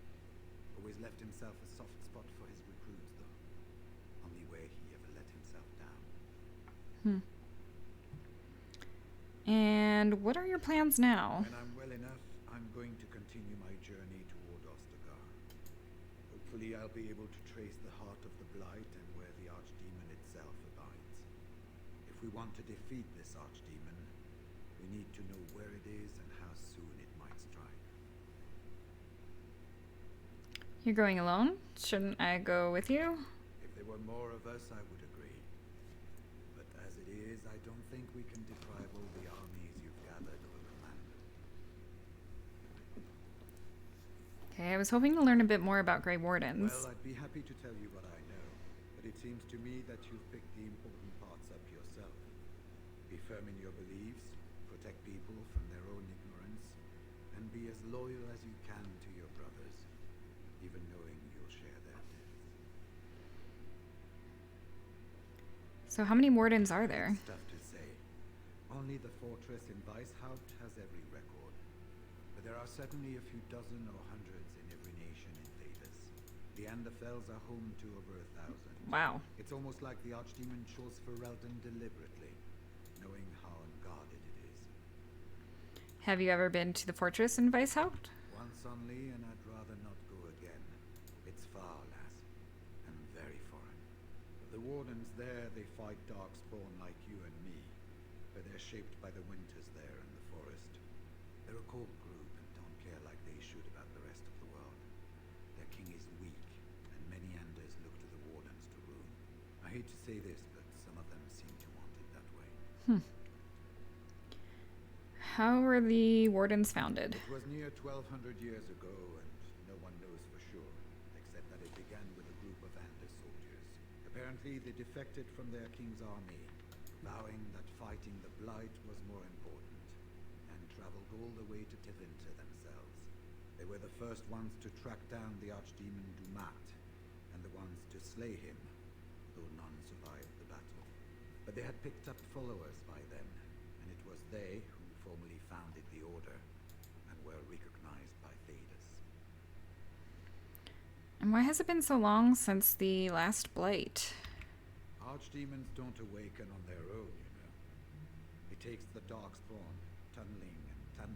Always left himself a soft spot for his recruits, though. Only way he ever let himself down. And what are your plans now? When I'm well enough, I'm going to continue my journey toward Ostagar. Hopefully I'll be able to trace the heart of the Blight and where the archdemon itself abides. If we want to defeat this archdemon, we need to know where it is and how soon it might strike. You're going alone? Shouldn't I go with you? If there were more of us, I would agree. But as it is, I don't think we can deprive all the armies you've gathered of a commander. Okay, I was hoping to learn a bit more about Grey Wardens. Well, I'd be happy to tell you what I know, but it seems to me that you've picked the important parts up yourself. Be firm in your beliefs, protect people from their own ignorance, and be as loyal as you can to your brothers, even knowing you'll share their death. So how many wardens are there? It's tough to say. Only the fortress in Weisshaupt has every record. But there are certainly a few dozen or hundreds in every nation in Thedas. The Anderfels are home to over 1,000. Wow. It's almost like the archdemon chose Ferelden deliberately, knowing how unguarded it is. Have you ever been to the fortress in Weisshaupt? Once only, and I'd rather not go again. It's far, lass, and very foreign. The wardens there, they fight darkspawn like you and me, but they're shaped by the winters there in the forest. They're a cold group and don't care like they should about the rest of the world. Their king is weak, and many Anders look to the wardens to rule. I hate to say this, but some of them seem to want it that way. How were the wardens founded? It was near 1,200 years ago, and no one knows for sure, except that it began with a group of Anders soldiers. Apparently, they defected from their king's army, vowing that fighting the Blight was more important, and traveled all the way to Tevinter themselves. They were the first ones to track down the archdemon Dumat, and the ones to slay him, though none survived the battle. But they had picked up followers by then, and it was they who formally founded the Order, and were recognized by Thedas. And why has it been so long since the last blight? Archdemons don't awaken on their own, you know. It takes the darkspawn tunneling and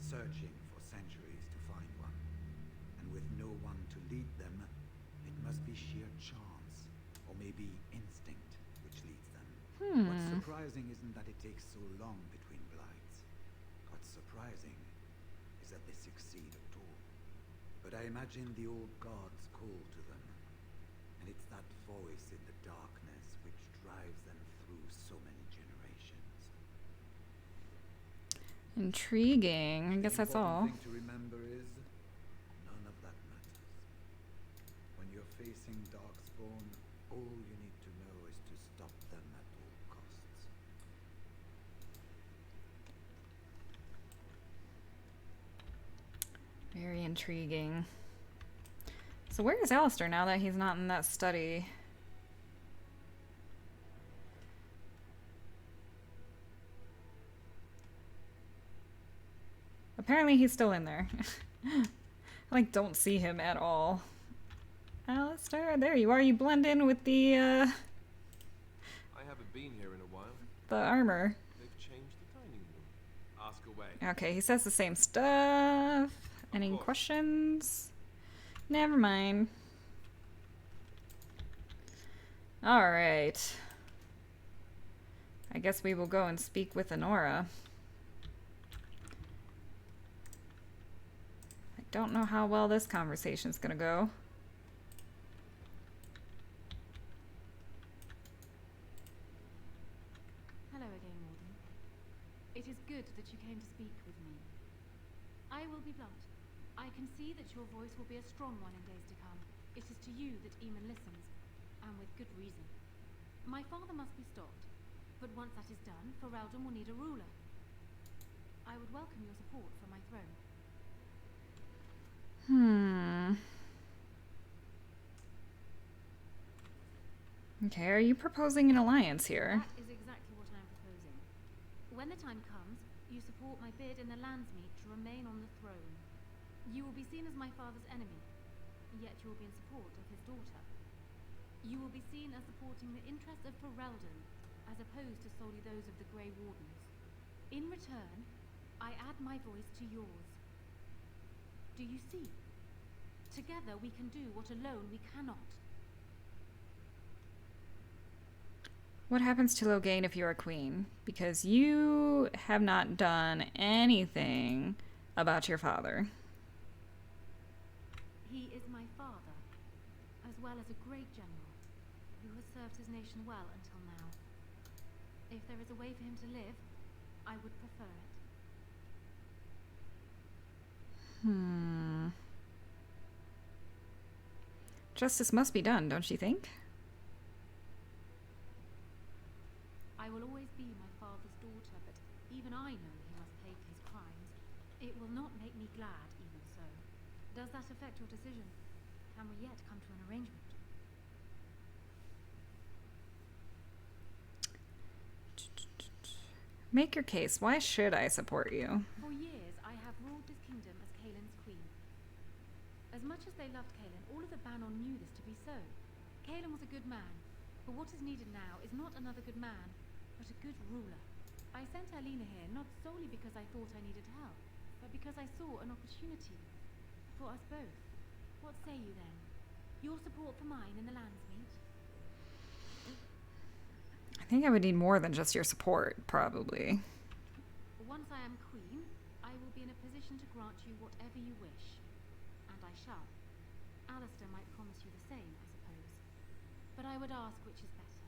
searching for centuries to find one. And with no one to lead them, it must be sheer chance, or maybe instinct, which leads them. What's surprising isn't that it takes so long between blights. What's surprising is that they succeed at all. But I imagine the old gods call to them, and it's that voice in the darkness which drives them through so many generations. Intriguing. I guess that's all. The important thing to remember is none of that matters. When you're facing darkspawn, all you need to know is to stop them at all costs. Very intriguing. So where is Alistair now that he's not in that study? Apparently he's still in there. I don't see him at all. Alistair, there you are. You blend in with the I haven't been here in a while. the armor. They've changed the dining room. Ask away. Okay, he says the same stuff. Any questions? Never mind. Alright. I guess we will go and speak with Honora. I don't know how well this conversation's gonna go. Hello again, Warden. It is good that you came to speak with me. I will be blunt. I can see that your voice will be a strong one in days to come. It is to you that Eamon listens, and with good reason. My father must be stopped. But once that is done, Ferelden will need a ruler. I would welcome your support for my throne. Okay, are you proposing an alliance here? That is exactly what I am proposing. When the time comes, you support my bid in the Landsmeet to remain on the throne. You will be seen as my father's enemy, yet you will be in support of his daughter. You will be seen as supporting the interests of Ferelden, as opposed to solely those of the Grey Wardens. In return, I add my voice to yours. Do you see? Together we can do what alone we cannot. What happens to Loghain if you're a queen? Because you have not done anything about your father. He is my father, as well as a great general, who has served his nation well until now. If there is a way for him to live, I would prefer it. Justice must be done, don't you think? I will always be my father's daughter, but even I know he must pay for his crimes. It will not make me glad, even so. Does that affect your decision? Can we yet come to an arrangement? Make your case. Why should I support you? For years, I have ruled this kingdom as Kaelin's queen. As much as they loved Kaelin, all of the Banon knew this to be so. Kaelin was a good man, but what is needed now is not another good man, but a good ruler. I sent Alina here not solely because I thought I needed help, but because I saw an opportunity for us both. What say you then? Your support for mine in the Landsmeet? I think I would need more than just your support, probably. Once I am queen, I will be in a position to grant you whatever you wish. And I shall. Alistair might promise you the same, I suppose. But I would ask which is better.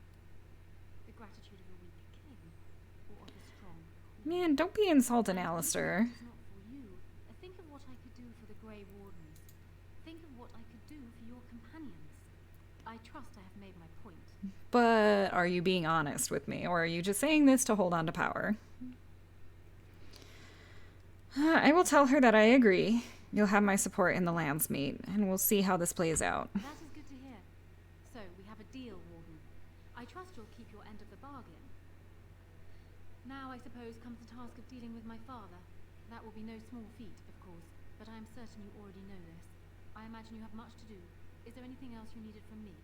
The gratitude of a weak king, or of a strong queen. Man, don't be insulting Alistair. It's not for you. Think of what I could do for the Grey Wardens. Think of what I could do for your companions. I trust I have made my point. But are you being honest with me, or are you just saying this to hold on to power? I will tell her that I agree. You'll have my support in the Landsmeet, and we'll see how this plays out. That is good to hear. So, we have a deal, Warden. I trust you'll keep your end of the bargain. Now, I suppose, comes the task of dealing with my father. That will be no small feat, of course, but I am certain you already know this. I imagine you have much to do. Is there anything else you needed from me?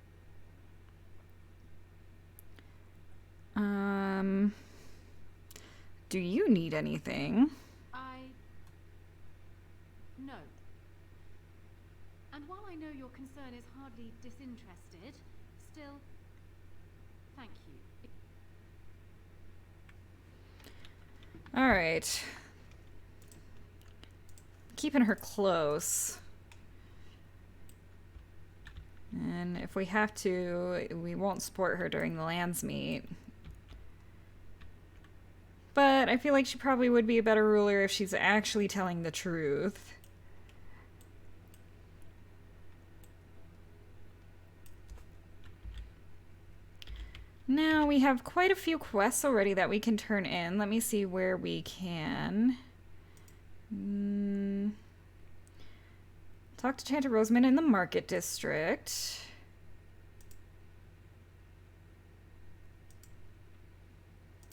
Do you need anything? No. And while I know your concern is hardly disinterested, still, thank you. All right. Keeping her close. And if we have to, we won't support her during the Landsmeet. But I feel like she probably would be a better ruler if she's actually telling the truth. Now, we have quite a few quests already that we can turn in. Let me see where we can. Talk to Chanter Rosamund in the Market District.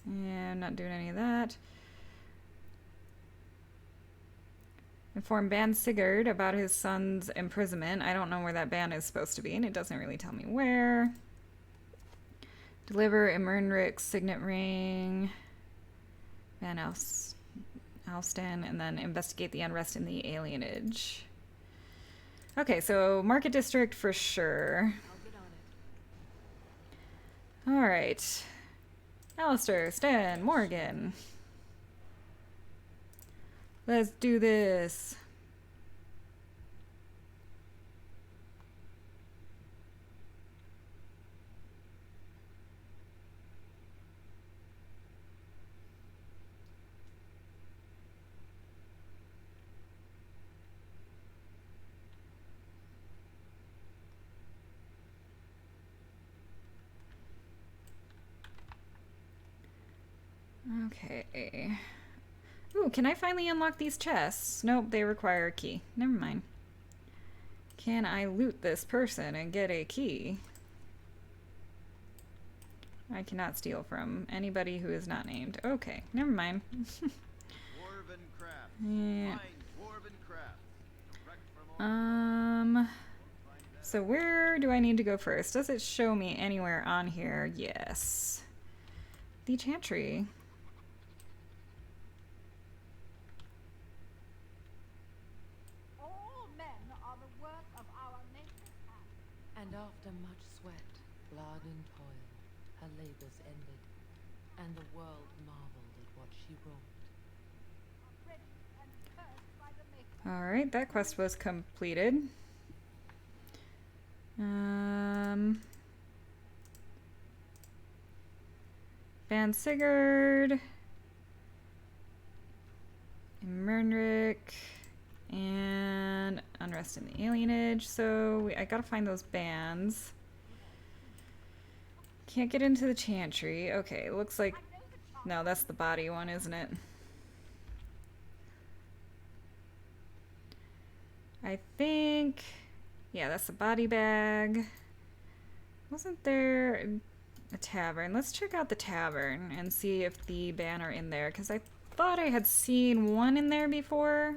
Yeah, I'm not doing any of that. Inform Ban Sigurd about his son's imprisonment. I don't know where that ban is supposed to be, and it doesn't really tell me where. Deliver Imernric's signet ring. Van Alston, and then investigate the unrest in the alienage. Okay, so Market District for sure. I'll get on it. Alright. Alistair, Stan, Morrigan. Let's do this. Okay. Ooh, can I finally unlock these chests? Nope, they require a key. Never mind. Can I loot this person and get a key? I cannot steal from anybody who is not named. Okay, never mind. Yeah. So where do I need to go first? Does it show me anywhere on here? Yes. The chantry. All men are the work of our nature's hand. And after much sweat, blood and toil, her labors ended, and the world marveled at what she wrought. Alright, that quest was completed. Van Sigurd, Mernrick, and Unrest in the Alienage. So I gotta find those bands. Can't get into the chantry. Okay, looks like... No, that's the body one, isn't it? I think... Yeah, that's the body bag. Wasn't there a tavern? Let's check out the tavern and see if the banner in there, because I thought I had seen one in there before.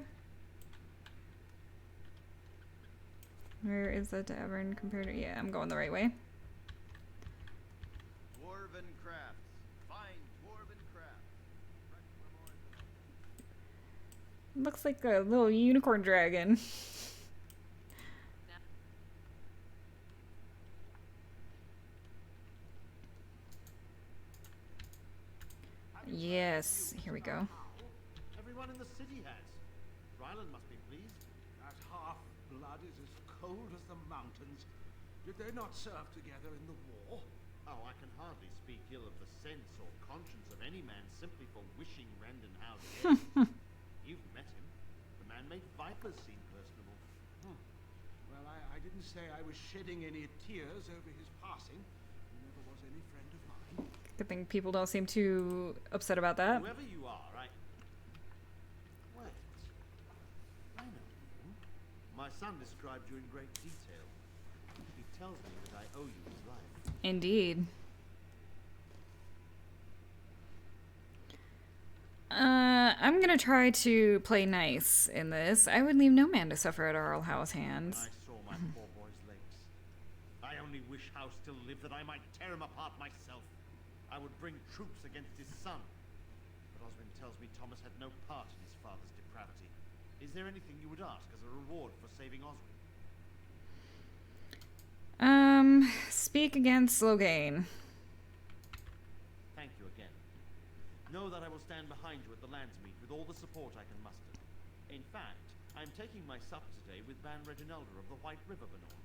Where is the tavern compared to... Yeah, I'm going the right way. Dwarven crafts. Fine dwarven crafts. Looks like a little unicorn dragon. Yes, here we go. Everyone in the city has. Ryland must be pleased. That half-blood is as cold as the mountains. Did they not serve together in the war? Oh, I can hardly speak ill of the sense or conscience of any man simply for wishing Randon Howe dead. You've met him. The man made vipers seem personable. Well, I didn't say I was shedding any tears over his passing. He never was any friend of mine. Good thing people don't seem too upset about that. Whoever you are, Wait. I know you. My son described you in great detail. He tells me that I owe you his life. Indeed. I'm gonna try to play nice in this. I would leave no man to suffer at Arl Howe's hands. I saw my poor boy's legs. I only wish Howe still lived that I might tear him apart myself. I would bring troops against his son. But Oswin tells me Thomas had no part in his father's depravity. Is there anything you would ask as a reward for saving Oswin? Speak against Loghain. Thank you again. Know that I will stand behind you at the Landsmeet with all the support I can muster. In fact, I'm taking my supper today with Ban Reginalda of the White River Benorn.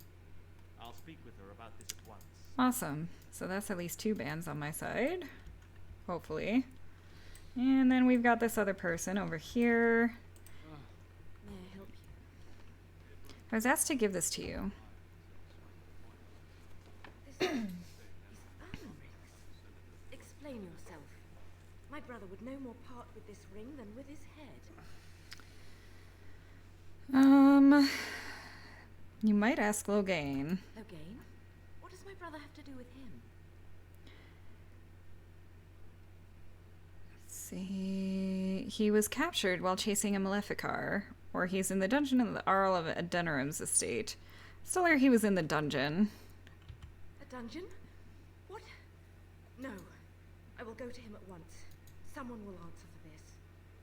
I'll speak with her about this at once. Awesome. So that's at least 2 bands on my side. Hopefully. And then we've got this other person over here. May I help you? I was asked to give this to you. Explain yourself. My brother would no more part with this ring than with his head. You might ask Loghain. Loghain? What does my brother have to do with him? Let's see. He was captured while chasing a Maleficar, or he's in the dungeon of the Arl of Denerim's estate. Still here, he was in the dungeon. A dungeon? What? No. I will go to him at once. Someone will answer for this.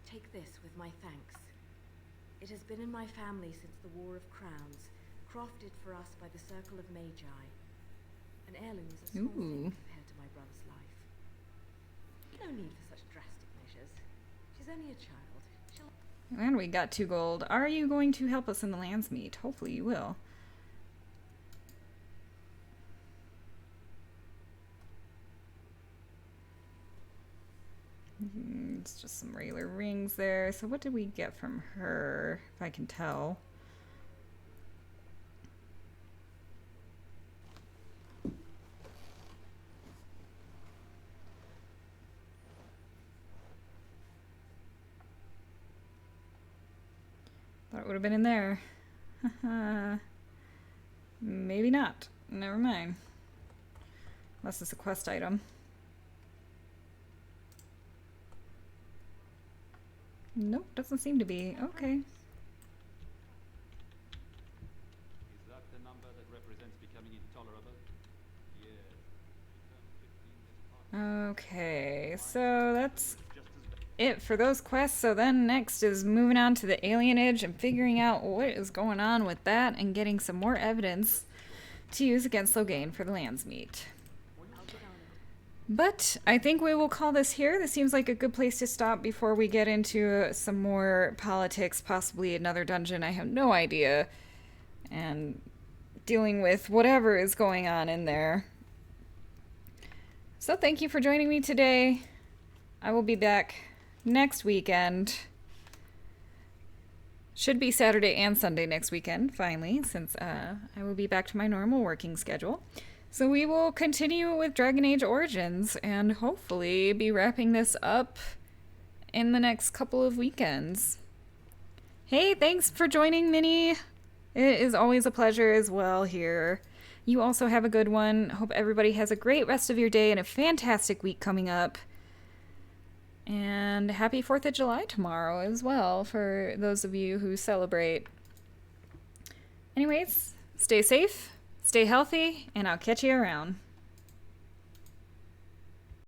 Take this with my thanks. It has been in my family since the War of Crowns, crafted for us by the Circle of Magi. An heirloom is a small thing compared to my brother's life. No need for such drastic measures. She's only a child. And we got 2 gold. Are you going to help us in the Landsmeet? Hopefully you will. It's just some regular rings there. So what did we get from her, if I can tell? Thought it would have been in there. Maybe not. Never mind. Unless it's a quest item. Nope, doesn't seem to be. Okay. Is that the number that represents becoming intolerable? Yes. Okay, so that's it for those quests. So then next is moving on to the alienage and figuring out what is going on with that and getting some more evidence to use against Loghain for the Landsmeet. But I think we will call this here. This seems like a good place to stop before we get into some more politics, possibly another dungeon. I have no idea. And dealing with whatever is going on in there. So thank you for joining me today. I will be back next weekend. Should be Saturday and Sunday next weekend, finally, since I will be back to my normal working schedule. So we will continue with Dragon Age Origins and hopefully be wrapping this up in the next couple of weekends. Hey, thanks for joining, Minnie. It is always a pleasure as well here. You also have a good one. Hope everybody has a great rest of your day and a fantastic week coming up. And happy 4th of July tomorrow as well for those of you who celebrate. Anyways, stay safe. Stay healthy, and I'll catch you around.